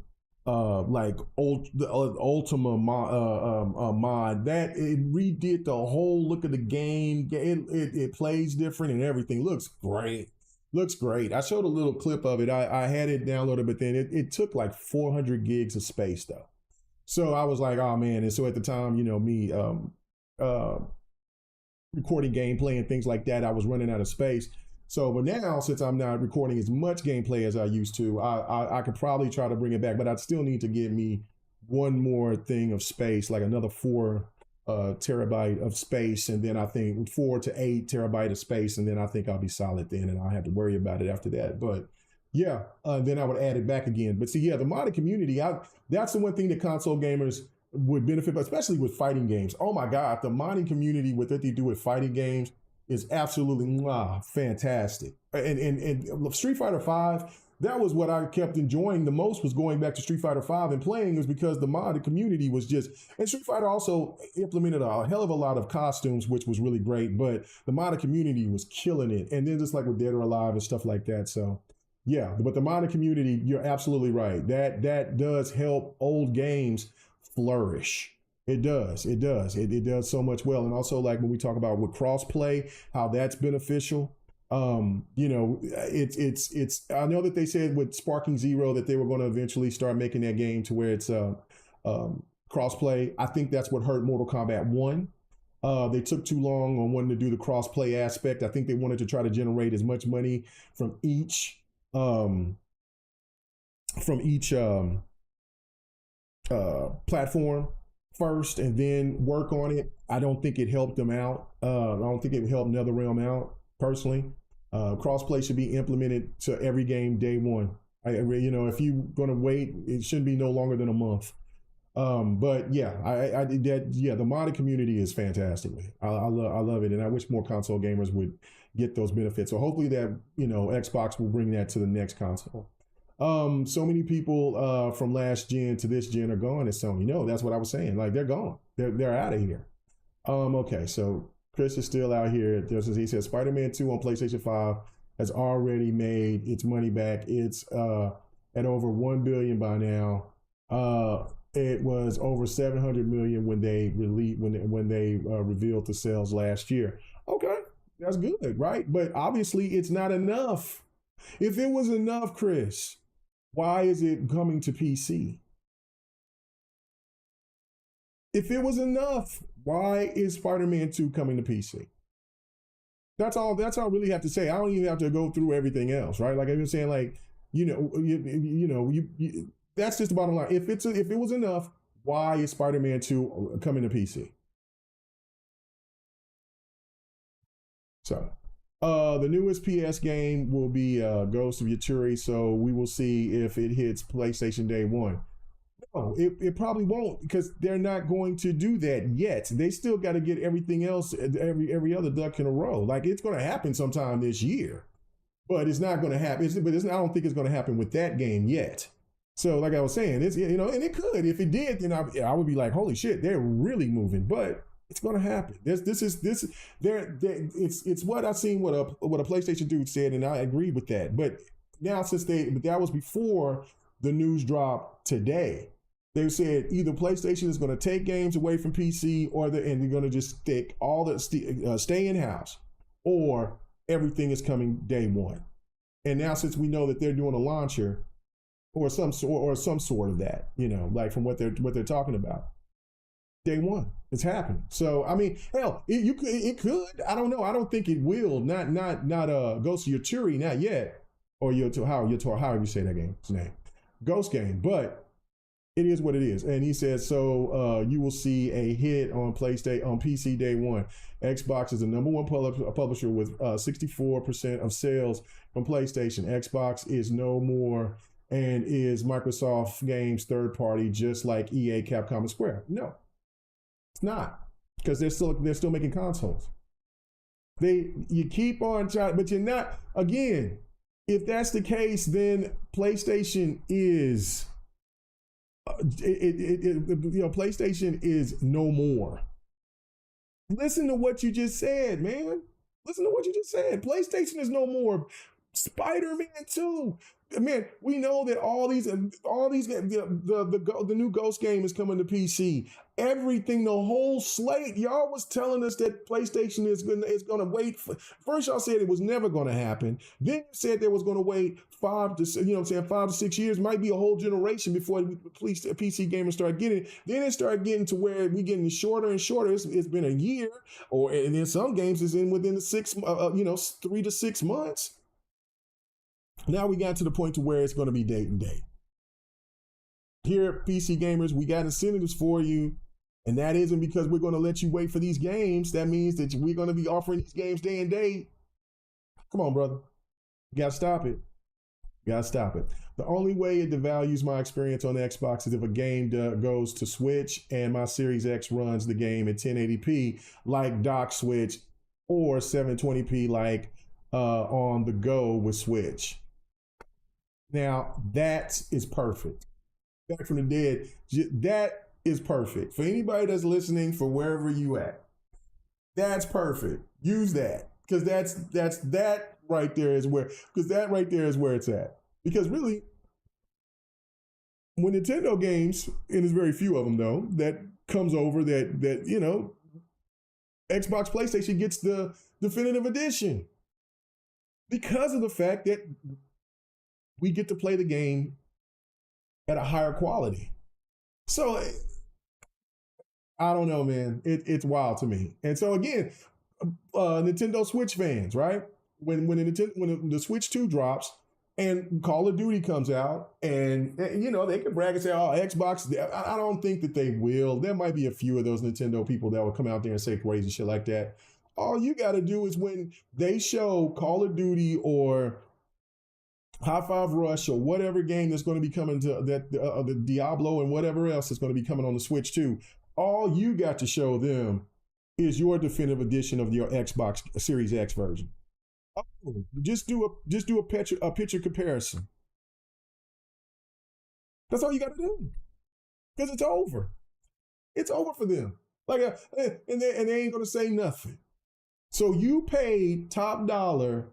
like the Ultima mod that it redid the whole look of the game. It plays different and everything. Looks great. Looks great. I showed a little clip of it. I had it downloaded, but then it took like 400 gigs of space though. So I was like, oh man. And so at the time, you know, me recording gameplay and things like that, I was running out of space. So, but now since I'm not recording as much gameplay as I used to, I could probably try to bring it back, but I'd still need to get me one more thing of space, like another 4 terabyte of space, and then I think 4 to 8 terabyte of space, and then I think I'll be solid then, and I'll have to worry about it after that. But yeah, then I would add it back again. But see, yeah, the modded community, that's the one thing that console gamers would benefit, especially with fighting games. Oh my God, the modding community, what they do with fighting games is absolutely fantastic. And Street Fighter V, that was what I kept enjoying the most, was going back to Street Fighter V and playing, was because the modded community was just, and Street Fighter also implemented a hell of a lot of costumes, which was really great, but the modded community was killing it. And then just like with Dead or Alive and stuff like that. So yeah, but the modded community, you're absolutely right. That does help old games flourish. It does. It does. It does so much well. And also, like when we talk about with crossplay, how that's beneficial. You know, it's I know that they said with Sparking Zero that they were going to eventually start making that game to where it's crossplay. I think that's what hurt Mortal Kombat 1. They took too long on wanting to do the crossplay aspect. I think they wanted to try to generate as much money from each platform first and then work on it. I don't think it helped them out. I don't think it helped NetherRealm out personally. Crossplay should be implemented to every game day one. You know, if you're going to wait, it shouldn't be no longer than a month. But yeah, the modded community is fantastic. I love it, and I wish more console gamers would get those benefits. So hopefully that, you know, Xbox will bring that to the next console. So many people from last gen to this gen are gone at Sony. No, that's what I was saying. Like they're gone. They're out of here. Okay, so Chris is still out here. He says Spider-Man 2 on PlayStation 5 has already made its money back. It's at over 1 billion by now. It was over 700 million when they revealed the sales last year. Okay, that's good, right? But obviously it's not enough. If it was enough, Chris, why is it coming to PC? If it was enough, why is Spider-Man 2 coming to PC? That's all I really have to say. I don't even have to go through everything else, right? Like I'm saying, like, that's just the bottom line. If it was enough, why is Spider-Man 2 coming to PC? So the newest PS game will be Ghost of Yaturi, so we will see if it hits PlayStation Day 1. No, it probably won't, because they're not going to do that yet. They still got to get everything else, every other duck in a row. Like it's going to happen sometime this year, but it's not going to happen. I don't think it's going to happen with that game yet. So like I was saying, it's, you know, and it could. If it did, then I would be like, holy shit, they're really moving. But it's going to happen. It's what I've seen what a PlayStation dude said, and I agree with that. But now but that was before the news dropped today. They said either PlayStation is going to take games away from PC, and they're going to just stick stay in house, or everything is coming day one. And now since we know that they're doing a launcher or some sort of that, you know, like from what they're talking about, day one, it's happening. So I mean, hell, it could. I don't know. I don't think it will. Not Ghost of Yaturi, not yet, or however you say that game's name, Ghost game. But It is what it is. And he says, so you will see a hit on PlayStation on PC day one. Xbox is the number one publisher with 64% of sales from PlayStation. Xbox is no more and is Microsoft Games third party, just like EA, Capcom, and Square. No, it's not, because they're still making consoles. You keep on trying, but you're not. Again, if that's the case, then PlayStation is PlayStation is no more. Listen to what you just said, man. Listen to what you just said. PlayStation is no more. Spider-Man 2. Man, we know that all these the new Ghost game is coming to PC. Everything, the whole slate. Y'all was telling us that PlayStation is gonna wait. First, y'all said it was never gonna happen. Then you said they was gonna wait 5 to 6 years, might be a whole generation before PC gamers start getting it. Then it started getting to where we getting shorter and shorter. It's been a year, and in some games it's within the 3 to 6 months. Now we got to the point to where it's going to be day and day. Here at PC Gamers, we got incentives for you, and that isn't because we're going to let you wait for these games. That means that we're going to be offering these games day and day. Come on, brother. You got to stop it. You got to stop it. The only way it devalues my experience on the Xbox is if a game goes to Switch and my Series X runs the game at 1080p like dock Switch, or 720p like on the go with Switch. Now, that is perfect. Back from the dead, that is perfect. For anybody that's listening, for wherever you at, that's perfect. Use that, because that right there is where it's at. Because really, when Nintendo games, and there's very few of them though, that comes over that Xbox, PlayStation gets the definitive edition, because of the fact that we get to play the game at a higher quality. So I don't know, man. It's wild to me. And so again, Nintendo Switch fans, right? When the Switch 2 drops and Call of Duty comes out, and they can brag and say, "Oh, Xbox." I don't think that they will. There might be a few of those Nintendo people that will come out there and say crazy shit like that. All you got to do is, when they show Call of Duty or High Five Rush or whatever game that's going to be coming to the Diablo and whatever else is going to be coming on the Switch too, all you got to show them is your definitive edition of your Xbox Series X version. Oh, just do a picture comparison. That's all you got to do, because it's over. It's over for them. And they ain't going to say nothing. So you paid top dollar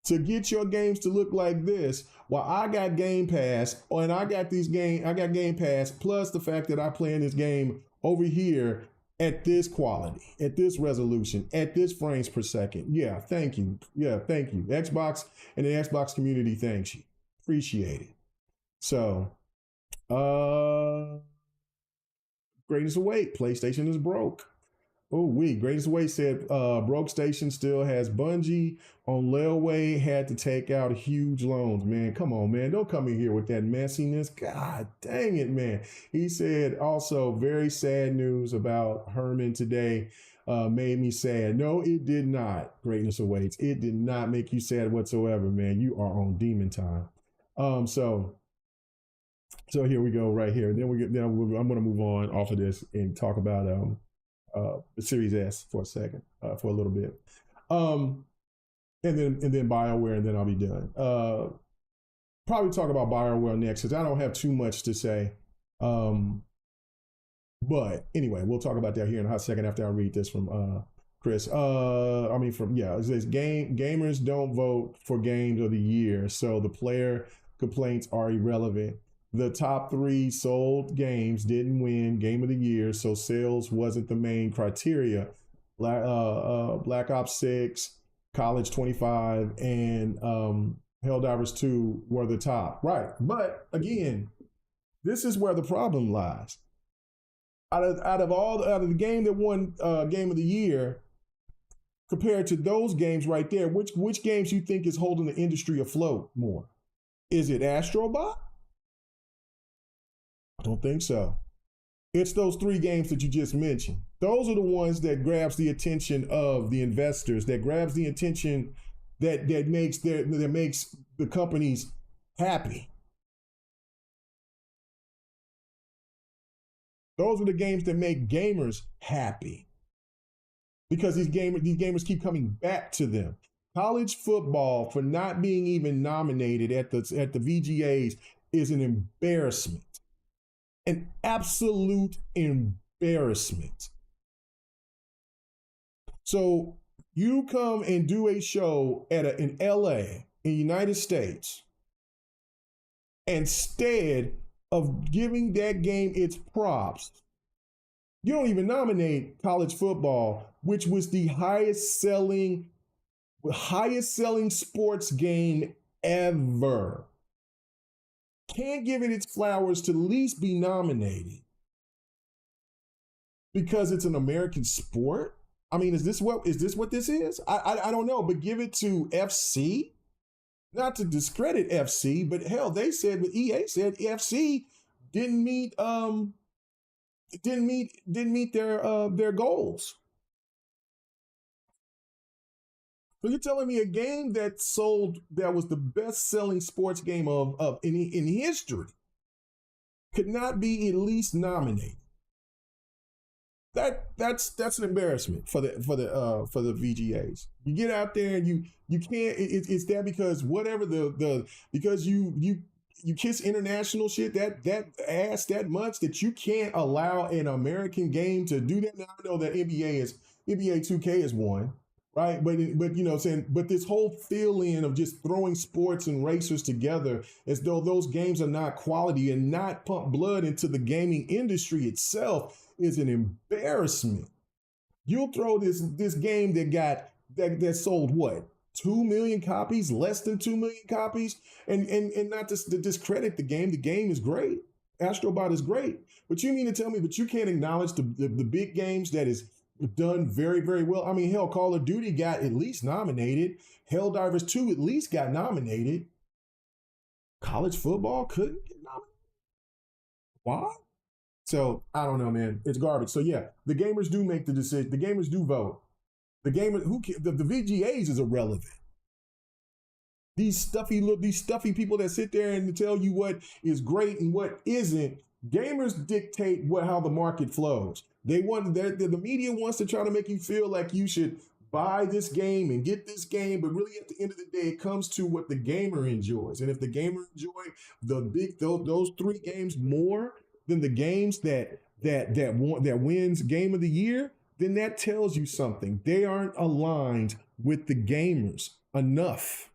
to get your games to look like this, while I got Game Pass, and I got Game Pass plus the fact that I play in this game over here at this quality, at this resolution, at this frames per second. Yeah, thank you. Yeah, thank you. Xbox and the Xbox community thanks you. Appreciate it. So, greatest await. PlayStation is broke. Oh, Greatest Away said broke station still has Bungie on layaway, had to take out huge loans. Man, come on, man. Don't come in here with that messiness. God dang it, man. He said also, very sad news about Herman today. Made me sad. No, it did not. Greatness awaits. It did not make you sad whatsoever, man. You are on demon time. So here we go right here. Then I'm going to move on off of this and talk about the Series S for a second, for a little bit, and then BioWare, and then I'll be done. Probably talk about BioWare next, because I don't have too much to say. But anyway, we'll talk about that here in a hot second after I read this from Chris. It says gamers don't vote for games of the year, so the player complaints are irrelevant. The top 3 sold games didn't win Game of the Year, so sales wasn't the main criteria. Black Ops 6, College 25, and Helldivers 2 were the top. Right. But again, this is where the problem lies. Out of the game that won Game of the Year, compared to those games right there, which games you think is holding the industry afloat more? Is it Astrobot? I don't think so. It's those three games that you just mentioned. Those are the ones that grabs the attention of the investors, that grabs the attention that makes the companies happy. Those are the games that make gamers happy because these gamers keep coming back to them. College football, for not being even nominated at the VGAs, is an embarrassment. An absolute embarrassment. So you come and do a show in LA, in the United States, instead of giving that game its props, you don't even nominate college football, which was the highest selling sports game ever. Can't give it its flowers to at least be nominated because it's an American sport. I mean, is this what this is? I don't know, but give it to FC. Not to discredit FC, but hell, they said, but EA said FC didn't meet their goals. So you're telling me a game that was the best-selling sports game in history could not be at least nominated? That's an embarrassment for the VGAs. You get out there and you can't. It's that because whatever because you kiss international shit that ass that much that you can't allow an American game to do that. Now I know that NBA 2K is one. Right, but you know what I'm saying, but this whole feeling of just throwing sports and racers together as though those games are not quality and not pump blood into the gaming industry itself is an embarrassment. You'll throw this game that sold what, 2 million copies, less than 2 million copies, and not to discredit the game. The game is great. Astrobot is great, but you mean to tell me that you can't acknowledge the big games that is done very, very well? I mean, hell, Call of Duty got at least nominated. Helldivers 2 at least got nominated. College football couldn't get nominated. Why? So I don't know, man. It's garbage. So yeah, the gamers do make the decision. The gamers do vote. The VGAs is irrelevant. These stuffy people that sit there and tell you what is great and what isn't. Gamers dictate how the market flows. The media wants to try to make you feel like you should buy this game and get this game, but really at the end of the day, it comes to what the gamer enjoys. And if the gamer enjoy those three games more than the games that wins game of the year, then that tells you something. They aren't aligned with the gamers enough.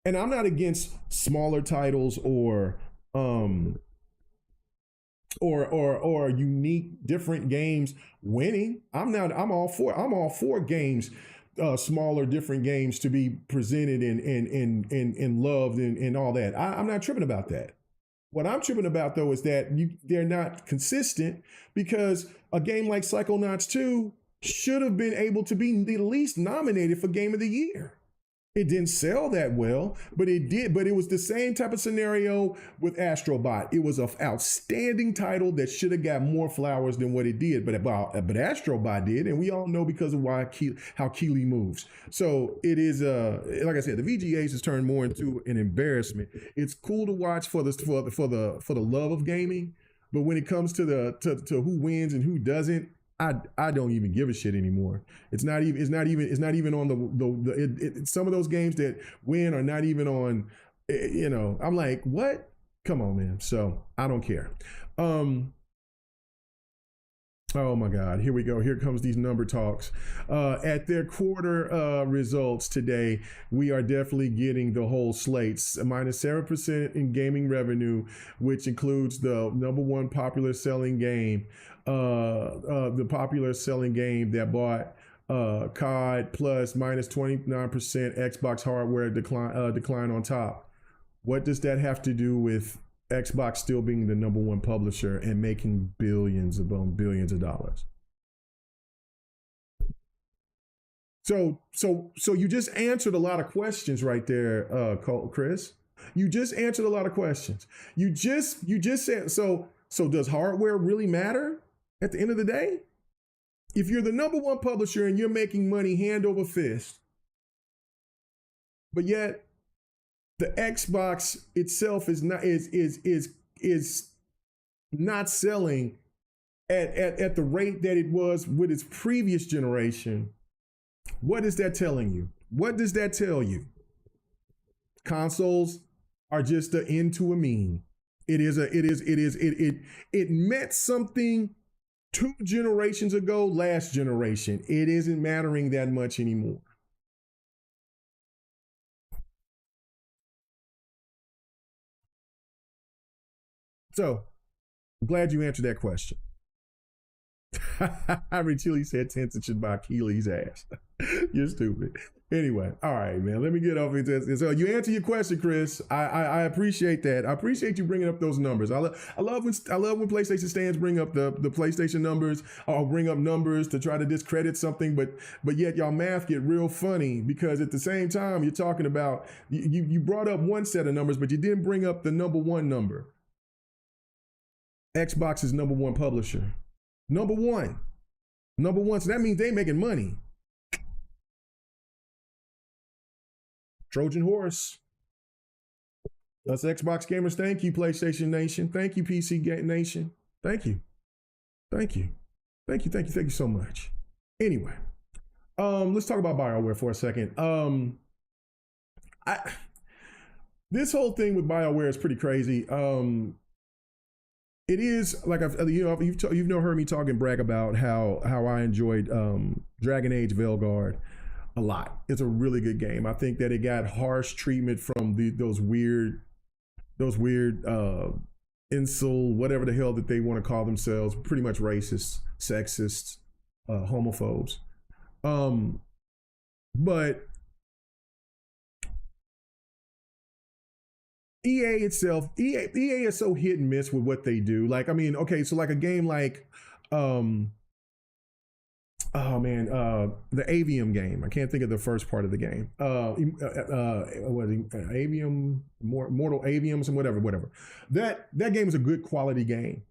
And I'm not against smaller titles or unique different games winning. I'm all for games, smaller different games to be presented and loved and all that. I'm not tripping about that. What I'm tripping about though is that they're not consistent, because a game like Psychonauts 2 should have been able to be at least nominated for Game of the Year. It didn't sell that well, but it did. But it was the same type of scenario with Astrobot. It was an outstanding title that should have got more flowers than what it did. But Astrobot did, and we all know because of how Keeley moves. So it is like I said, the VGAs has turned more into an embarrassment. It's cool to watch for the love of gaming, but when it comes to who wins and who doesn't, I don't even give a shit anymore. It's not even on some of those games that win are not even on, I'm like, what? Come on, man. So I don't care. Oh my God, here we go. Here comes these number talks. At their quarter results today, we are definitely getting the whole slates. Minus 7% in gaming revenue, which includes the number one popular selling game, the popular selling game that bought COD plus minus 29% Xbox hardware decline on top. What does that have to do with Xbox still being the number one publisher and making billions of dollars? So you just answered a lot of questions right there, Chris. You just answered a lot of questions. You just said so does hardware really matter at the end of the day? If you're the number one publisher and you're making money hand over fist, but yet the Xbox itself is not selling at the rate that it was with its previous generation, what is that telling you? What does that tell you? Consoles are just an end to a mean. It meant something 2 generations ago, last generation. It isn't mattering that much anymore. So, I'm glad you answered that question. Chili said Tencent should buy Keely's ass. You're stupid. Anyway, all right, man. Let me get off into this. So you answer your question, Chris. I appreciate that. I appreciate you bringing up those numbers. I love when PlayStation stands bring up the PlayStation numbers or bring up numbers to try to discredit something, but yet y'all math get real funny because at the same time you're talking about you brought up one set of numbers, but you didn't bring up the number one number. Xbox is number one publisher. Number one. So that means they making money. Trojan horse. Us Xbox gamers, thank you, PlayStation Nation. Thank you, PC Nation. Thank you so much. Anyway, let's talk about BioWare for a second. This whole thing with BioWare is pretty crazy. It is like you've heard me talk and brag about how I enjoyed Dragon Age Veilguard a lot. It's a really good game. I think that it got harsh treatment from those weird incel, whatever the hell that they want to call themselves, pretty much racists, sexists, homophobes. But EA itself, EA is so hit and miss with what they do. Like, I mean, okay, so like a game like the Avium game. I can't think of the first part of the game. Avium, Mortal Avium, some whatever. That game is a good quality game.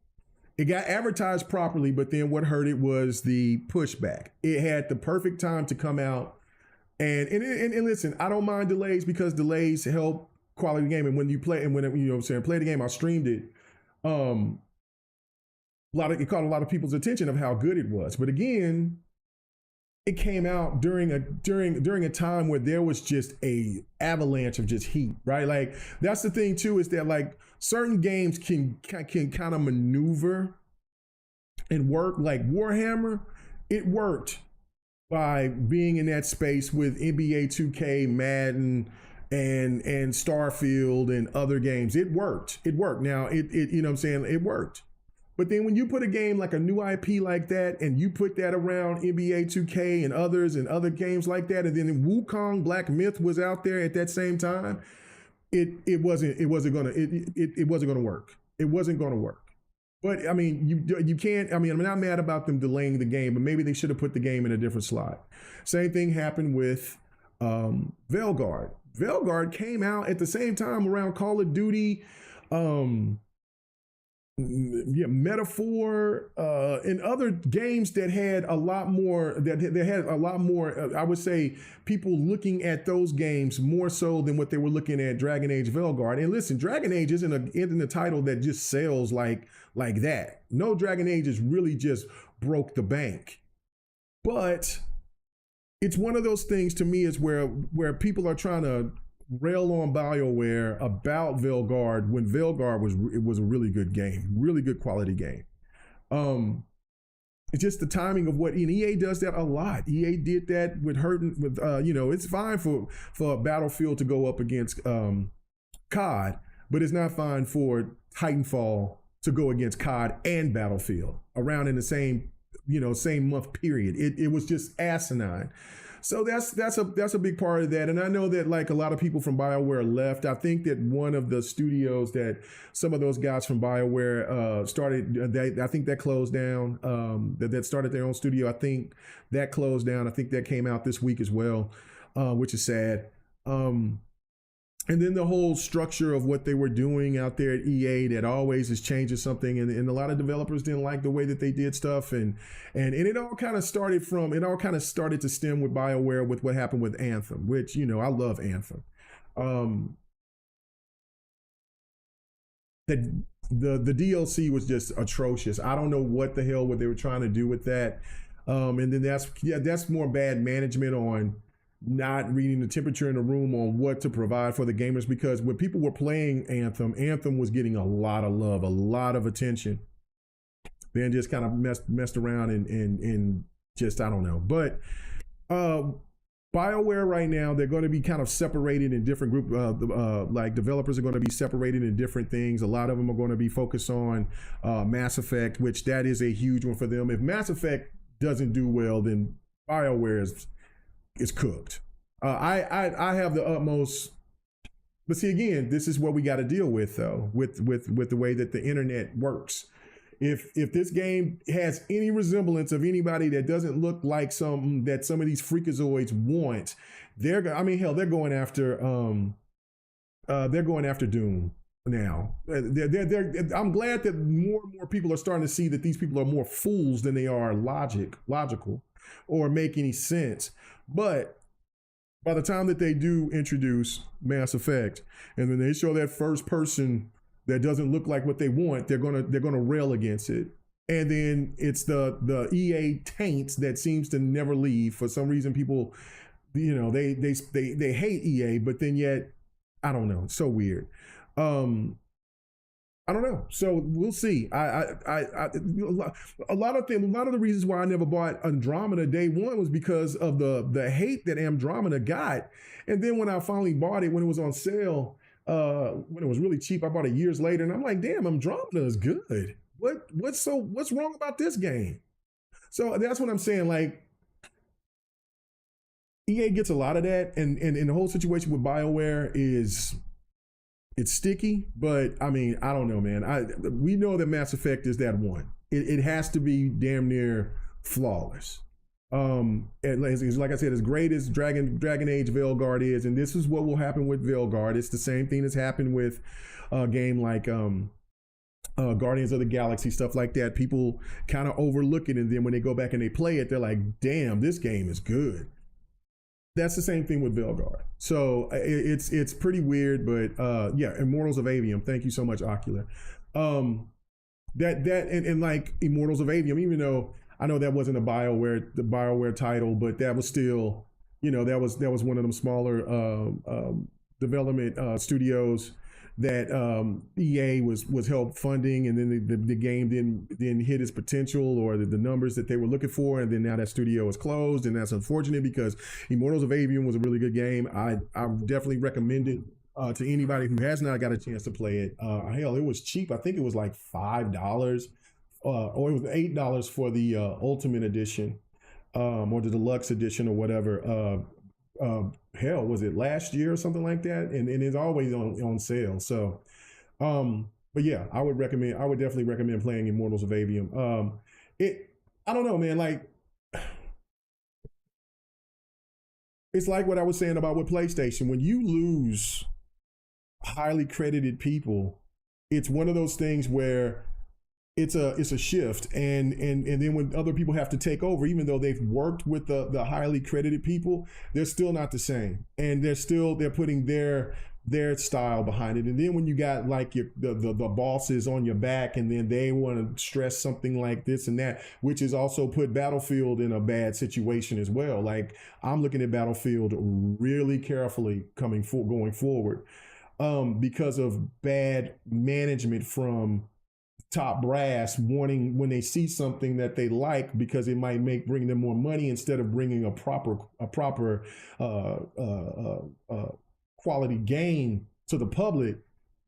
It got advertised properly, but then what hurt it was the pushback. It had the perfect time to come out, and listen, I don't mind delays because delays help quality game. And when you play, and when you know what I'm saying, play the game, I streamed it. It caught a lot of people's attention of how good it was. But again, it came out during a time where there was just a avalanche of just heat, right? Like that's the thing too, is that like certain games can kind of maneuver and work. Like Warhammer, it worked by being in that space with NBA 2K, Madden, and Starfield and other games. It worked. Now it you know what I'm saying, it worked. But then when you put a game like a new IP like that and you put that around NBA 2K and others and other games like that, and then Wukong Black Myth was out there at that same time, it wasn't gonna work. It wasn't gonna work. But I mean, you can't. I mean, I'm not mad about them delaying the game, but maybe they should have put the game in a different slot. Same thing happened with Veilguard. Veilguard came out at the same time around Call of Duty, Metaphor, and other games that had a lot more. That had a lot more. I would say people looking at those games more so than what they were looking at Dragon Age Veilguard. And listen, Dragon Age isn't a title that just sells like that. No, Dragon Age is really just broke the bank, but it's one of those things to me is where people are trying to rail on BioWare about Veilguard when Veilguard was a really good game, really good quality game. It's just the timing of what, and EA does that a lot. EA did that with it's fine for Battlefield to go up against COD, but it's not fine for Titanfall to go against COD and Battlefield around in the same month period. It was just asinine. So that's a big part of that. And I know that like a lot of people from BioWare left. I think that one of the studios that some of those guys from BioWare started, I think that closed down, that started their own studio. I think that closed down. I think that came out this week as well, which is sad. And And then the whole structure of what they were doing out there at EA that always is changing something, and a lot of developers didn't like the way that they did stuff, and it all kind of started to stem with BioWare with what happened with Anthem, which I love Anthem. The DLC was just atrocious. I don't know what the hell what they were trying to do with that, and then that's more bad management on not reading the temperature in the room on what to provide for the gamers, because when people were playing Anthem was getting a lot of love, a lot of attention. Then just kind of messed around and just, I don't know. But BioWare right now, they're going to be kind of separated in different group. Like developers are going to be separated in different things. A lot of them are going to be focused on Mass Effect, which that is a huge one for them. If Mass Effect doesn't do well, then BioWare is cooked. I have the utmost, but see, again, this is what we got to deal with though, with the way that the internet works. If this game has any resemblance of anybody that doesn't look like something that some of these freakazoids want, they're going after Doom now. I'm glad that more and more people are starting to see that these people are more fools than they are logical or make any sense. But by the time that they do introduce Mass Effect, and then they show that first person that doesn't look like what they want, they're gonna rail against it. And then it's the EA taint that seems to never leave. For some reason, people, they hate EA, but then yet, I don't know. It's so weird. I don't know. So we'll see. A lot of the reasons why I never bought Andromeda day one was because of the hate that Andromeda got. And then when I finally bought it, when it was on sale, when it was really cheap, I bought it years later, and I'm like, damn, Andromeda is good. What's wrong about this game? So that's what I'm saying. Like, EA gets a lot of that, and the whole situation with BioWare it's sticky, but I mean, I don't know, man. We know that Mass Effect is that one. It has to be damn near flawless. And like I said, as great as Dragon Age Veilguard is, and this is what will happen with Veilguard. It's the same thing that's happened with a game like Guardians of the Galaxy, stuff like that. People kind of overlook it, and then when they go back and they play it, they're like, damn, this game is good. That's the same thing with Veilguard. So it's pretty weird, but yeah, Immortals of Avium. Thank you so much, Ocular. And like Immortals of Avium, even though I know that wasn't the BioWare title, but that was still, that was one of them smaller development studios that EA was help funding, and then the game didn't hit its potential or the numbers that they were looking for, and then now that studio is closed, and that's unfortunate because Immortals of Avium was a really good game. I definitely recommend it to anybody who has not got a chance to play it. Hell, it was cheap. I think it was like $5, or it was $8 for the Ultimate Edition, or the Deluxe Edition or whatever. Hell, was it last year or something like that? And it's always on sale. So, but yeah, I would definitely recommend playing Immortals of Avium. I don't know, man. Like, it's like what I was saying about with PlayStation. When you lose highly credited people, it's one of those things where it's a shift, and then when other people have to take over, even though they've worked with the highly credited people, they're still not the same, and they're putting their style behind it. And then when you got like the bosses on your back, and then they want to stress something like this and that, which has also put Battlefield in a bad situation as well. Like, I'm looking at Battlefield really carefully going forward, because of bad management from top brass, wanting when they see something that they like, because it might bring them more money instead of bringing a proper quality game to the public.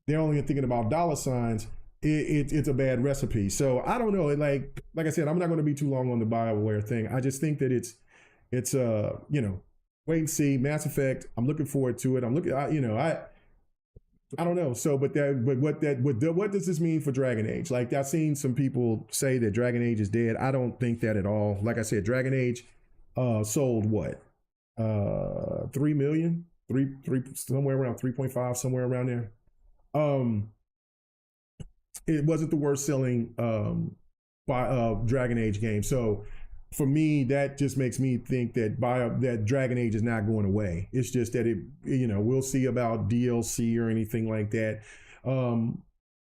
They're only thinking about dollar signs. It's a bad recipe. So I don't know. Like I said, I'm not going to be too long on the BioWare thing. I just think that it's wait and see. Mass Effect, I'm looking forward to it. I don't know. So, what does this mean for Dragon Age? Like, I've seen some people say that Dragon Age is dead. I don't think that at all. Like I said, Dragon Age sold what? 3 million three somewhere around 3.5, somewhere around there. Um, it wasn't the worst selling by Dragon Age game. So for me, that just makes me think that that Dragon Age is not going away. It's just that we'll see about DLC or anything like that.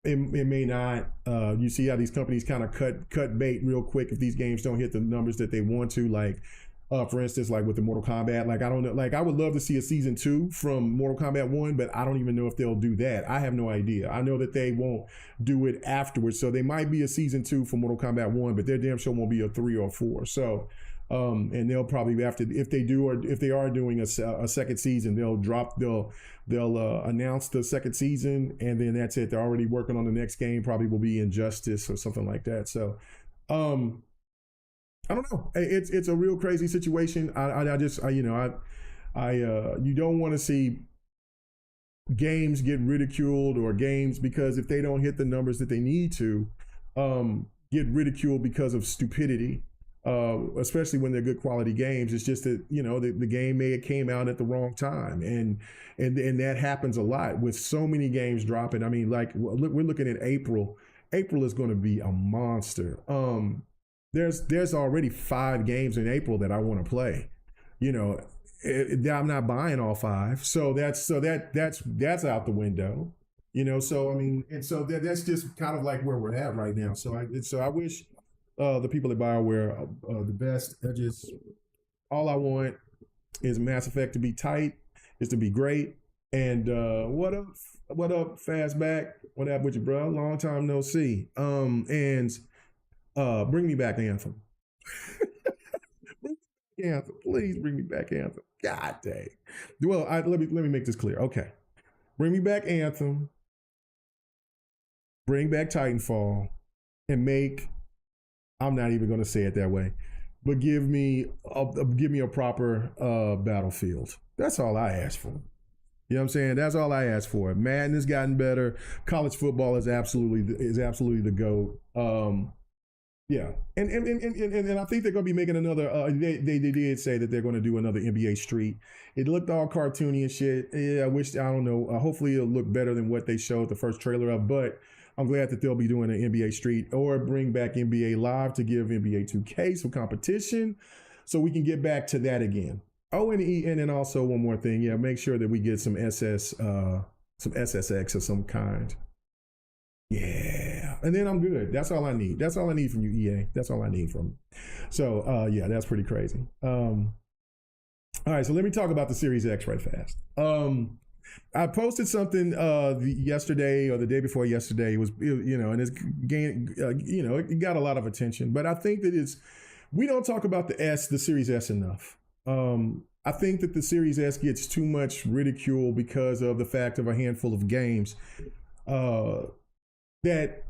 It may not. You see how these companies kind of cut bait real quick if these games don't hit the numbers that they want to. Like, for instance, like with the Mortal Kombat, like I don't know, like I would love to see a season 2 from Mortal Kombat 1, but I don't even know if they'll do that. I have no idea. I know that they won't do it afterwards, so they might be a season 2 for Mortal Kombat 1, but their damn sure won't be a 3 or 4. So, and they'll probably if they do, or if they are doing a second season, they'll announce the second season, and then that's it. They're already working on the next game. Probably will be Injustice or something like that. So, I don't know. It's a real crazy situation. You don't want to see games get ridiculed, or games, because if they don't hit the numbers that they need to, get ridiculed because of stupidity. Especially when they're good quality games. It's just that the game may have came out at the wrong time, and that happens a lot with so many games dropping. I mean, like we're looking at April. April is going to be a monster. There's already 5 games in April that I want to play. I'm not buying all 5, so that's out the window. So I mean, and so that's just kind of like where we're at right now. So I wish the people at BioWare the best. All I want is Mass Effect to be tight, is to be great. And what up, Fastback? What up with you, bro? Long time no see. And bring me back Anthem. Anthem, please bring me back Anthem. God dang. Well, let me make this clear. Okay, bring me back Anthem. Bring back Titanfall, and I'm not even going to say it that way, but give me a proper Battlefield. That's all I ask for. You know what I'm saying? That's all I ask for. Madden has gotten better. College football is absolutely the GOAT. Yeah, and I think they're going to be making another. They did say that they're going to do another NBA Street. It looked all cartoony and shit. Yeah, I don't know. Hopefully it'll look better than what they showed the first trailer of. But I'm glad that they'll be doing an NBA Street, or bring back NBA Live to give NBA 2K some competition, so we can get back to that again. Oh, and then also one more thing. Yeah, make sure that we get some SSX of some kind. Yeah, and then I'm good. That's all I need. That's all I need from you, EA. That's all I need from you. So yeah, that's pretty crazy. All right, so let me talk about the Series X right fast. I posted something yesterday or the day before yesterday. It was and it's gained it got a lot of attention. But I think that we don't talk about the Series S enough. I think that the Series S gets too much ridicule because of the fact of a handful of games that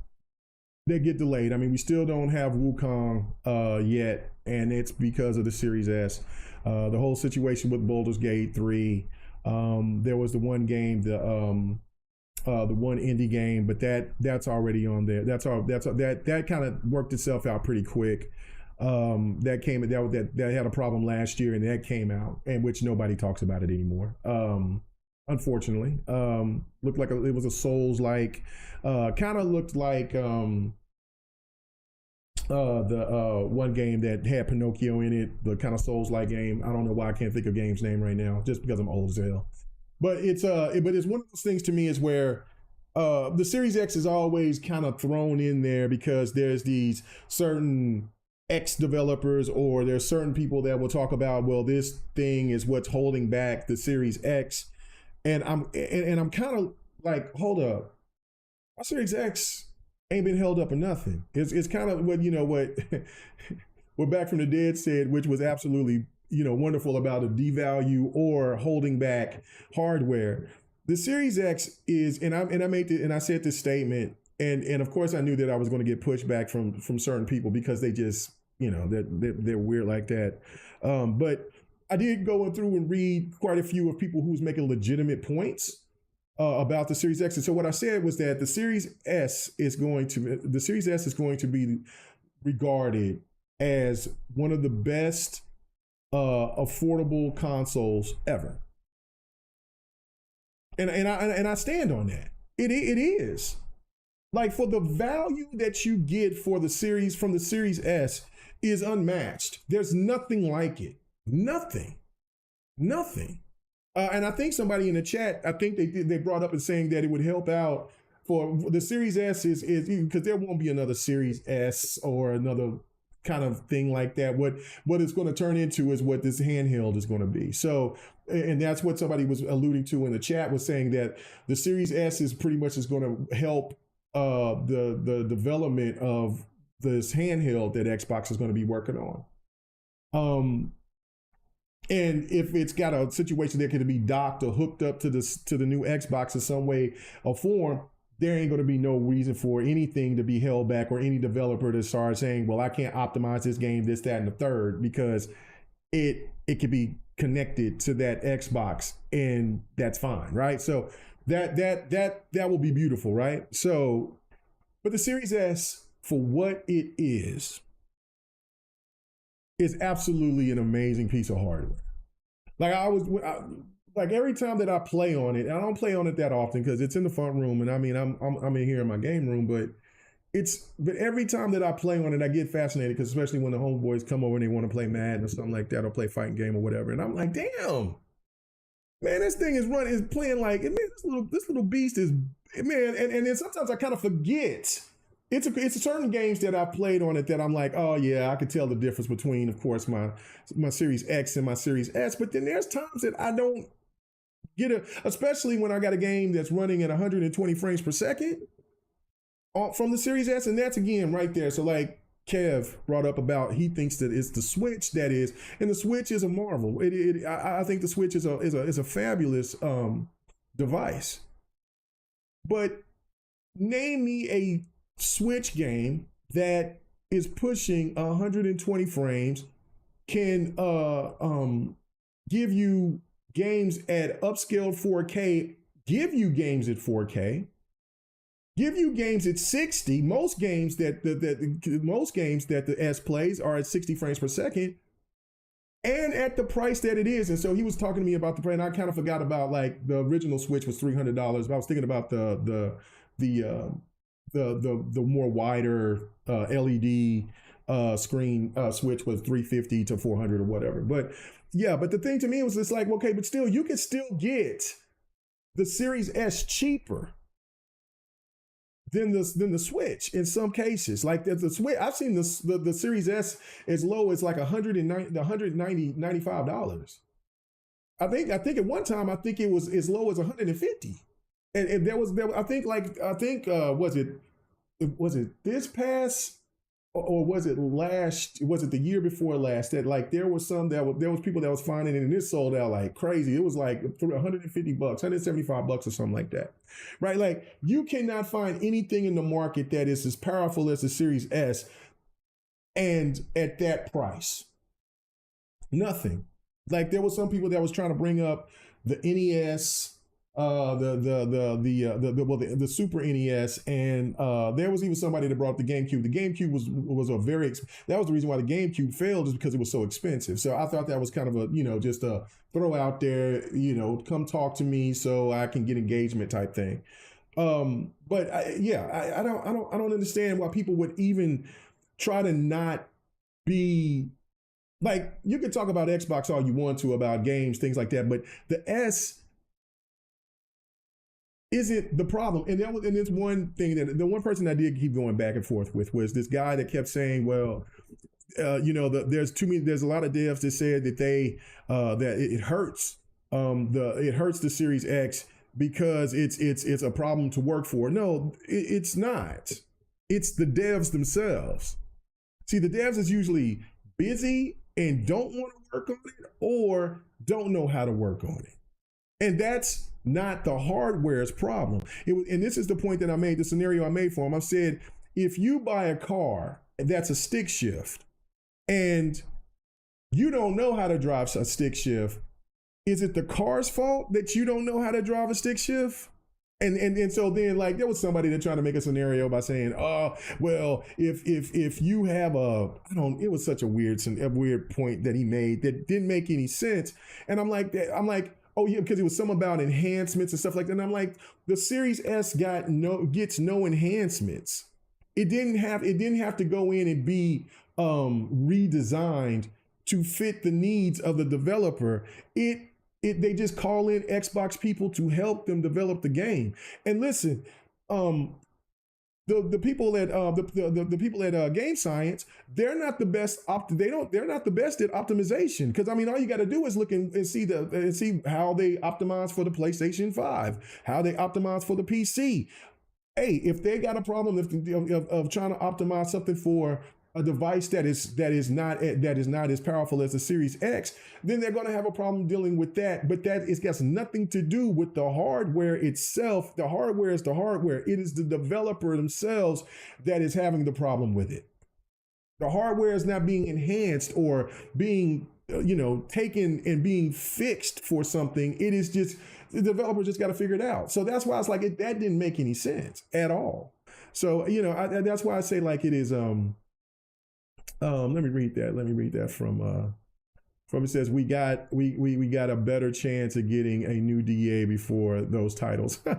get delayed. I mean, we still don't have Wukong yet, and it's because of the Series S. The whole situation with Baldur's Gate 3. There was the one game, the one indie game, but that's already on there. That kind of worked itself out pretty quick. That had a problem last year, and that came out, and which nobody talks about it anymore. Unfortunately, looked like it was a Souls-like, kind of looked like the one game that had Pinocchio in it, the kind of Souls-like game. I don't know why I can't think of game's name right now, just because I'm old as hell. But it's one of those things to me is where the Series X is always kind of thrown in there because there's these certain X developers, or there's certain people that will talk about, well, this thing is what's holding back the Series X, and I'm kind of like, hold up, my Series X ain't been held up or nothing. It's kind of what what Back from the Dead said, which was absolutely wonderful about a devalue or holding back hardware. The Series X is, and I said this statement, and of course I knew that I was going to get pushback from certain people because they just they're weird like that. But I did go through and read quite a few of people who was making legitimate points about the Series X. And so what I said was that the Series S is going to be regarded as one of the best affordable consoles ever. And I stand on that. It is. Like, for the value that you get for the series from the Series S is unmatched. There's nothing like it. Nothing. And I think somebody in the chat, I think they brought up and saying that it would help out for the Series S is because there won't be another Series S or another kind of thing like that. What it's going to turn into is what this handheld is going to be. So, and that's what somebody was alluding to in the chat, was saying that the Series S is pretty much is going to help the development of this handheld that Xbox is going to be working on. And if it's got a situation that can be docked or hooked up to the new Xbox in some way or form, there ain't going to be no reason for anything to be held back or any developer to start saying, well, I can't optimize this game, this, that, and the third, because it could be connected to that Xbox, and that's fine, right? So that will be beautiful, right? So, but the Series S, for what it is absolutely an amazing piece of hardware. Like like every time that I play on it, and I don't play on it that often because it's in the front room, and I mean I'm in here in my game room, but every time that I play on it, I get fascinated, because especially when the homeboys come over and they want to play Madden or something like that, or play fighting game or whatever, and I'm like, damn, man, this thing is playing like, man, this little beast is, man, and then sometimes I kind of forget. It's certain games that I've played on it that I'm like, oh yeah, I could tell the difference between, of course, my Series X and my Series S. But then there's times that I don't get especially when I got a game that's running at 120 frames per second from the Series S, and that's again right there. So like Kev brought up about, he thinks that it's the Switch that is, and the Switch is a marvel. I think the Switch is a fabulous device. But name me a Switch game that is pushing 120 frames, can give you games at upscaled 4K, give you games at 4K, give you games at 60. Most games that the S plays are at 60 frames per second, and at the price that it is. And so he was talking to me about the price, and I kind of forgot about, like, the original Switch was $300, but I was thinking about the more wider LED screen Switch was $350 to $400 or whatever. But yeah, but the thing to me was just like, okay, but still, you can still get the Series S cheaper than the Switch in some cases. Like the Switch, I've seen the Series S as low as like $95. I think at one time, I think it was as low as $150. And there was I think was it this past, or was it the year before last, that like there was people that was finding it, and it sold out like crazy. It was like $150, $175 or something like that, right? Like, you cannot find anything in the market that is as powerful as the Series S, and at that price, nothing. Like, there was some people that was trying to bring up the NES, the Super NES, and there was even somebody that brought up the GameCube. The GameCube was that was the reason why the GameCube failed, is because it was so expensive. So I thought that was kind of a, just a throw out there, come talk to me so I can get engagement type thing. But I don't understand why people would even try to not be like, you could talk about Xbox all you want to, about games, things like that, but the S isn't the problem. And it's one thing that the one person I did keep going back and forth with was this guy that kept saying, well, there's a lot of devs that said that that it hurts the Series X because it's a problem to work for. No, it's not. It's the devs themselves. See, the devs is usually busy and don't want to work on it, or don't know how to work on it. And that's not the hardware's problem. And this is the point that I made, the scenario I made for him. I said, if you buy a car that's a stick shift and you don't know how to drive a stick shift, is it the car's fault that you don't know how to drive a stick shift? And so then, like, there was somebody that tried to make a scenario by saying, oh, well, if you have it was such a weird point that he made that didn't make any sense. And I'm like, oh yeah, because it was something about enhancements and stuff like that. And I'm like, the Series S gets no enhancements. It didn't have to go in and be redesigned to fit the needs of the developer. They just call in Xbox people to help them develop the game. And listen, the people at the people at Game Science, they're not the best they're not the best at optimization, because I mean all you got to do is look and see how they optimize for the PlayStation 5, how they optimize for the PC. Hey, if they got a problem of trying to optimize something for a device that is not as powerful as the Series X, then they're going to have a problem dealing with that. But that has nothing to do with the hardware itself. The hardware is the hardware. It is the developer themselves that is having the problem with it. The hardware is not being enhanced or being taken and being fixed for something. It is just the developer just got to figure it out. So that's why it's like that didn't make any sense at all. So that's why I say like it is. Let me read that from it says we got a better chance of getting a new DA before those titles. Well,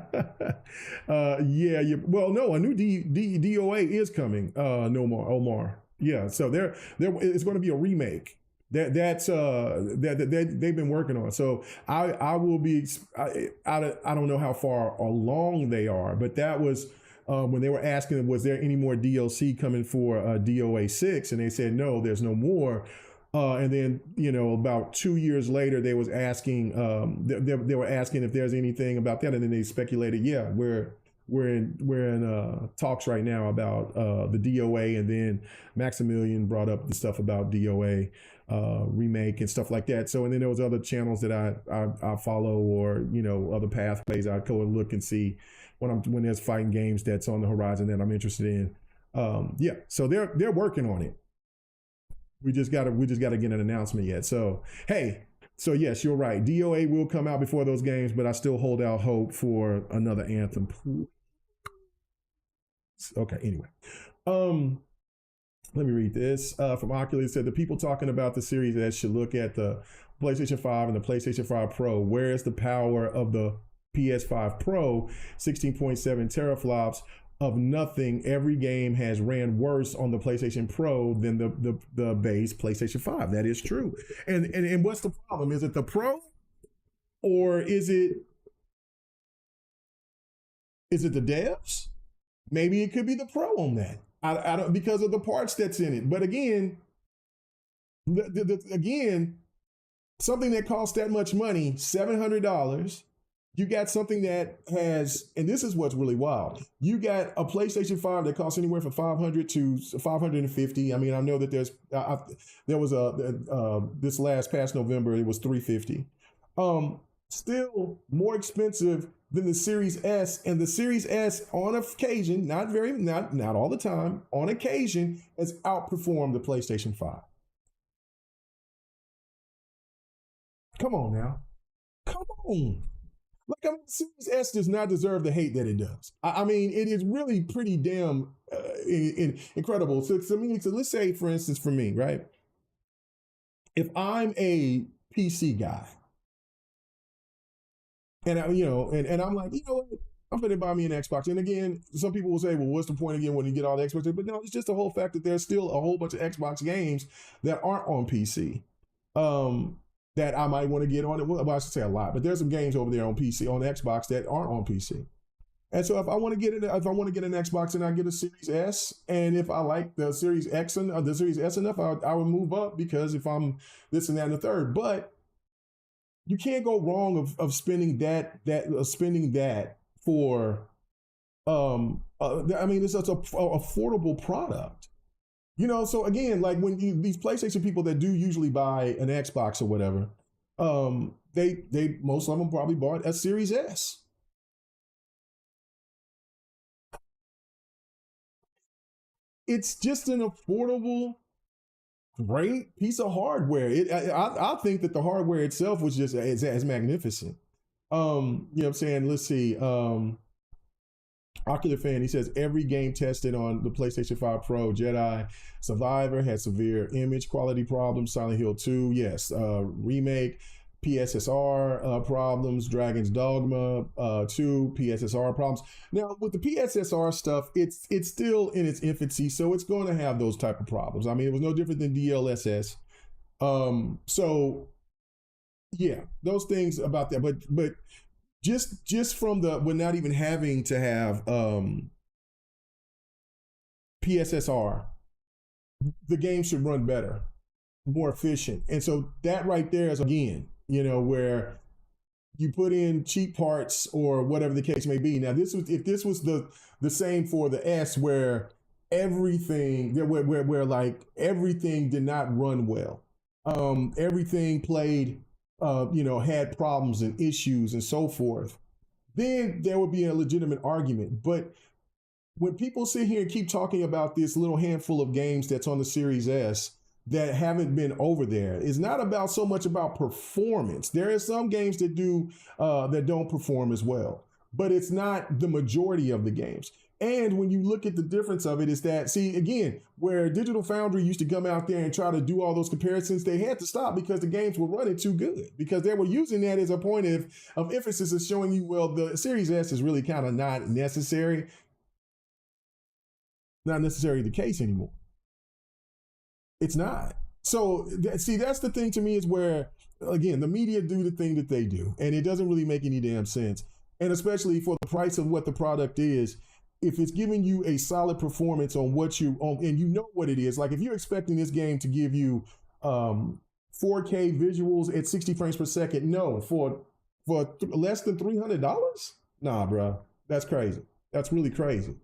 no, a new DOA is coming. No more Omar. Yeah, so there it's going to be a remake. That's that they've been working on. So I will be I don't know how far along they are, but that was when they were asking, was there any more DLC coming for DOA 6? And they said, no, there's no more. And then, about 2 years later, they was asking, they were asking if there's anything about that. And then they speculated, yeah, we're in talks right now about the DOA. And then Maximilian brought up the stuff about DOA remake and stuff like that. So, and then there was other channels that I follow, or, other pathways I go and look and see when there's fighting games that's on the horizon that I'm interested in. Yeah, so they're working on it. We just gotta get an announcement yet. So hey, so yes, you're right. DOA will come out before those games, but I still hold out hope for another Anthem. Okay, anyway. Let me read this from Oculus. It said the people talking about the Series S should look at the PlayStation 5 and the PlayStation 5 Pro. Where is the power of the PS5 Pro? 16.7 teraflops of nothing. Every game has ran worse on the PlayStation Pro than the base PlayStation 5. That is true. And what's the problem? Is it the Pro, or is it the devs? Maybe it could be the Pro on that. I don't, because of the parts that's in it. But again, something that costs that much money, $700. You got something that has, and this is what's really wild. You got a PlayStation 5 that costs anywhere from $500 to $550. I mean, I know that there was this past November, it was $350. Still more expensive than the Series S, and the Series S on occasion, not all the time, on occasion has outperformed the PlayStation 5. Come on now. Come on. Look, I mean, the Series S does not deserve the hate that it does. I mean, it is really pretty damn incredible. So let's say, for instance, for me, right? If I'm a PC guy, and I'm like, I'm going to buy me an Xbox. And again, some people will say, well, what's the point again when you get all the Xbox? But no, it's just the whole fact that there's still a whole bunch of Xbox games that aren't on PC. That I might want to get on it. Well, I should say a lot, but there's some games over there on PC, on Xbox, that aren't on PC. And so if I want to get an Xbox, and I get a Series S, and if I like the Series X and the Series S enough, I would move up, because if I'm this and that and the third. But you can't go wrong of spending that for I mean, it's such an affordable product. So again, like when these PlayStation people that do usually buy an Xbox or whatever, they most of them probably bought a Series S. It's just an affordable, great piece of hardware. I think that the hardware itself was just as magnificent. You know what I'm saying? Let's see. Ocular Fan, he says every game tested on the PlayStation 5 Pro, Jedi Survivor, had severe image quality problems. Silent Hill 2, yes. Remake PSSR problems, Dragon's Dogma 2, PSSR problems. Now with the PSSR stuff, it's still in its infancy, so it's going to have those type of problems. I mean, it was no different than DLSS. So yeah, those things about that, but just from the, we're not even having to have PSSR, the game should run better, more efficient. And so that right there is, again, where you put in cheap parts or whatever the case may be. Now, if this was the same for the S, where everything, where like everything did not run well, everything played, had problems and issues and so forth, then there would be a legitimate argument. But when people sit here and keep talking about this little handful of games that's on the Series S that haven't been over there, it's not about so much about performance. There are some games that don't perform as well, but it's not the majority of the games. And when you look at the difference of it, is that, see, again, where Digital Foundry used to come out there and try to do all those comparisons, they had to stop because the games were running too good, because they were using that as a point of emphasis of showing you, well, the Series S is really kind of not necessarily the case anymore. It's not. So, see, that's the thing to me, is where, again, the media do the thing that they do, and it doesn't really make any damn sense. And especially for the price of what the product is, if it's giving you a solid performance on what you on, and you know what it is, like if you're expecting this game to give you 4K visuals at 60 frames per second, no, for less than $300, nah, bro, that's crazy. That's really crazy.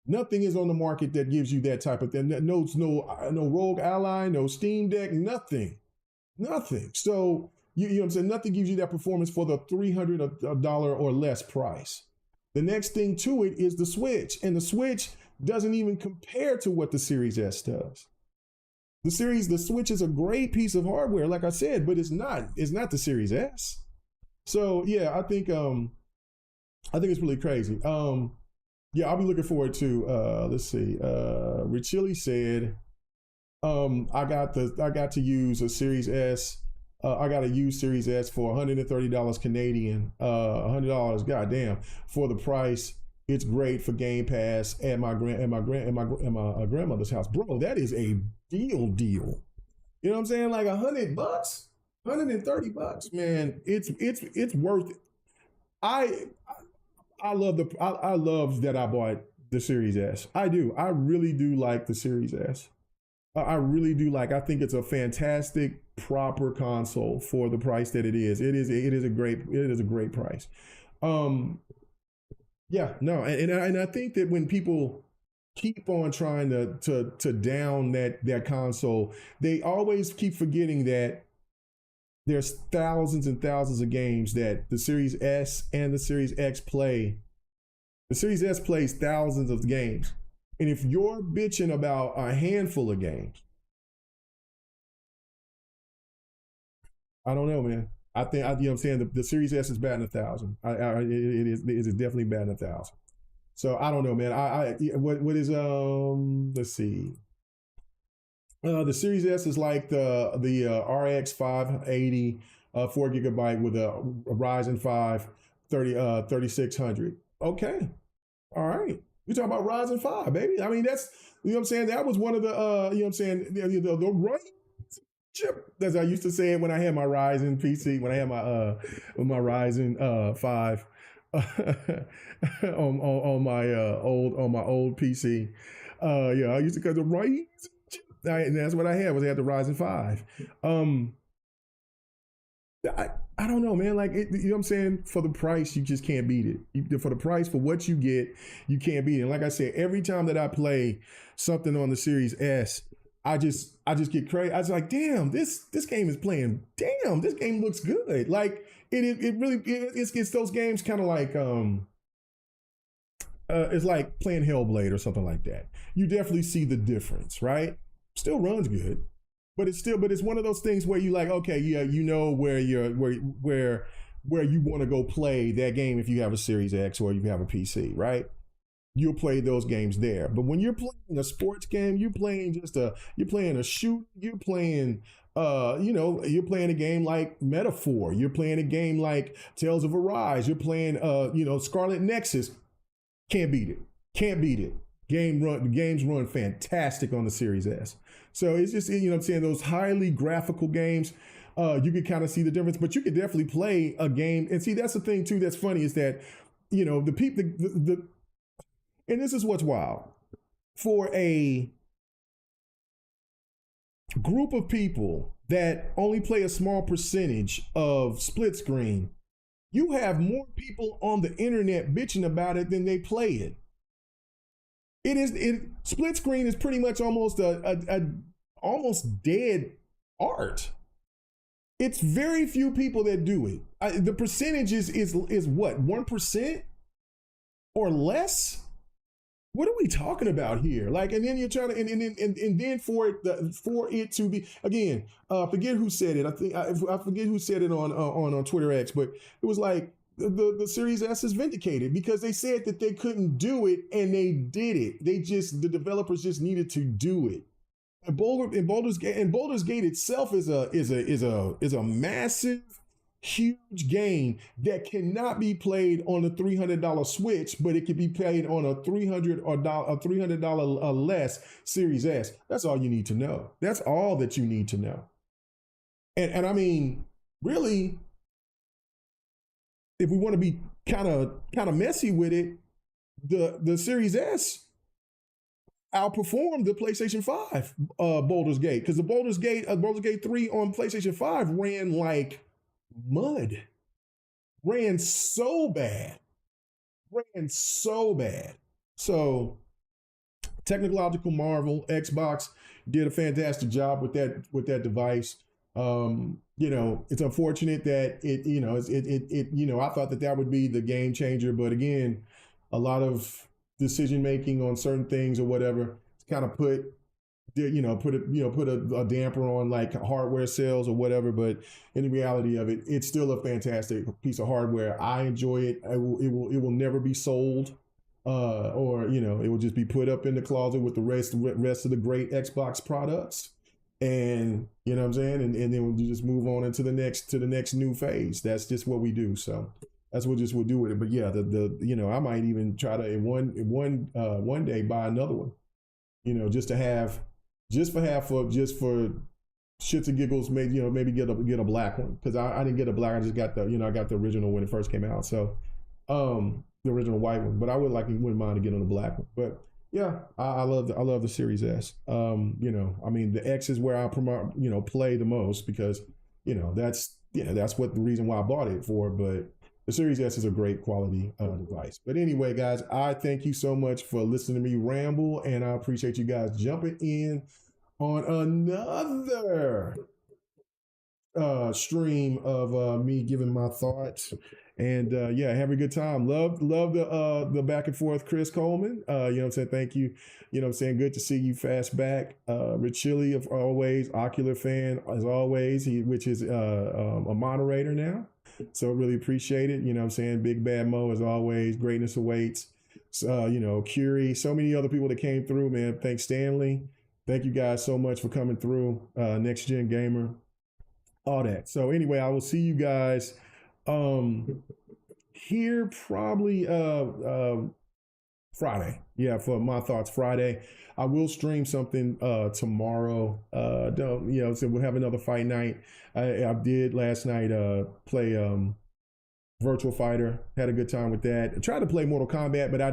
Nothing is on the market that gives you that type of thing. No Rogue Ally, no Steam Deck, nothing. So you know what I'm saying? Nothing gives you that performance for the $300 or less price. The next thing to it is the Switch, and the Switch doesn't even compare to what the Series S does. The Switch is a great piece of hardware, like I said, but it's not the Series S. So yeah, I think it's really crazy. Yeah, I'll be looking forward to, let's see, Richili said, I got to use a Series S. I got to use Series S for $130 Canadian, $100, goddamn, for the price. It's great for Game Pass at my grandmother's house. Bro, that is a deal. You know what I'm saying? Like $100, $130, man. It's worth it. I love that I bought the Series S. I do. I really do like the Series S. I really do like. I think it's a fantastic, proper console for the price that it is. It is a great price. Yeah, no, and I think that when people keep on trying to down that console, they always keep forgetting that there's thousands and thousands of games that the Series S and the Series X play. The Series S plays thousands of games. And if you're bitching about a handful of games, I don't know, man. I think, you know what I'm saying, the Series S is batting 1,000. It is definitely batting 1,000. So I don't know, man. What is, let's see. The Series S is like the RX 580, 4 gigabyte with a Ryzen 5 3600. Okay. All right. We're talking about Ryzen 5, baby. I mean, that's, you know what I'm saying? That was one of the, you know what I'm saying, the right chip, as I used to say it when I had my Ryzen PC, when I had my Ryzen 5 on my old PC. Yeah, I used to cut the Ryzen chip. And that's what I had the Ryzen 5. I don't know, man. Like, you know what I'm saying? For the price, you just can't beat it. For the price, for what you get, you can't beat it. And like I said, every time that I play something on the Series S, I just get crazy. I was like, damn, this game is playing. Damn, this game looks good. Like it's those games kind of like it's like playing Hellblade or something like that. You definitely see the difference, right? Still runs good. But it's one of those things where you like, okay, yeah, you know where you want to go play that game if you have a Series X or you have a PC, right? you'll play those games there. But when you're playing a sports game, you're playing a shoot, you're playing you're playing a game like Metaphor, you're playing a game like Tales of Arise, you're playing Scarlet Nexus. Can't beat it. Can't beat it. The games run fantastic on the Series S. So it's just, I'm saying, those highly graphical games, you can kind of see the difference, but you could definitely play a game. And see, that's the thing too that's funny is that, the people, and this is what's wild. For a group of people that only play a small percentage of split screen, you have more people on the internet bitching about it than they play it. Split screen is pretty much almost a almost dead art. It's very few people that do it. The percentage is what, 1% or less? What are we talking about here? Like, and then you're trying to, and then for it to be, again, forget who said it. I forget who said it on Twitter X, but it was like the Series S is vindicated because they said that they couldn't do it and they did it. The developers just needed to do it. And Baldur's Gate itself is a massive, huge game that cannot be played on a $300 Switch, but it can be played on a $300 or less Series S. That's all you need to know. That's all that you need to know. And I mean, really, if we want to be kind of messy with it, the Series S outperformed the PlayStation 5 Baldur's Gate, because the Baldur's Gate 3 on PlayStation 5 ran like mud. Ran so bad. So technological marvel. Xbox did a fantastic job with that device. It's unfortunate that I thought that would be the game changer, but again, a lot of decision making on certain things or whatever kind of put a damper on like hardware sales or whatever. But in the reality of it, it's still a fantastic piece of hardware. I enjoy it. It will never be sold, or it will just be put up in the closet with the rest of the great Xbox products. And you know what I'm saying, and then we'll just move on into the next new phase. That's just what we do. So that's what we'll do with it. But yeah, I might even try to one day buy another one. Just for shits and giggles, maybe get a black one, because I didn't get a black. I just got I got the original when it first came out. So the original white one, but I wouldn't mind to get on the black one. But yeah, I love the Series S. I mean, the X is where I play the most, because that's what the reason why I bought it for. But the Series S is a great quality device. But anyway, guys, I thank you so much for listening to me ramble, and I appreciate you guys jumping in on another stream of me giving my thoughts. And yeah, have a good time. Love the back and forth, Chris Coleman. You know what I'm saying? Thank you. You know what I'm saying? Good to see you fast back. Rich Chili, of always, Ocular fan as always, which is a moderator now. So really appreciate it. You know what I'm saying? Big Bad Mo as always. Greatness awaits. Curie, so many other people that came through, man. Thanks, Stanley. Thank you guys so much for coming through. Next Gen Gamer, all that. So anyway, I will see you guys here probably Friday. Yeah, for my thoughts Friday. I will stream something tomorrow. So we'll have another fight night. I did last night play Virtual Fighter. Had a good time with that. I tried to play Mortal Kombat, but I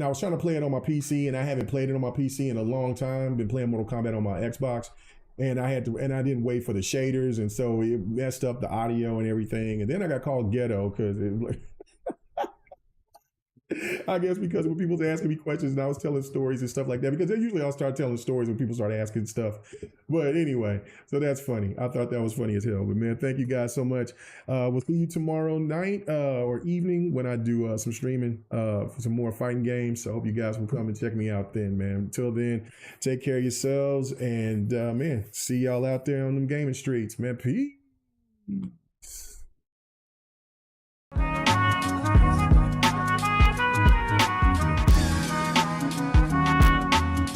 was trying to play it on my PC, and I haven't played it on my PC in a long time. Been playing Mortal Kombat on my Xbox. And I didn't wait for the shaders, and so it messed up the audio and everything. And then I got called ghetto because I guess because when people was asking me questions and I was telling stories and stuff like that, because usually I'll start telling stories when people start asking stuff. But anyway, so that's funny. I thought that was funny as hell. But man, thank you guys so much. We'll see you tomorrow night or evening when I do some streaming for some more fighting games. So I hope you guys will come and check me out then, man. Until then, take care of yourselves, and man, see y'all out there on them gaming streets, man. Peace.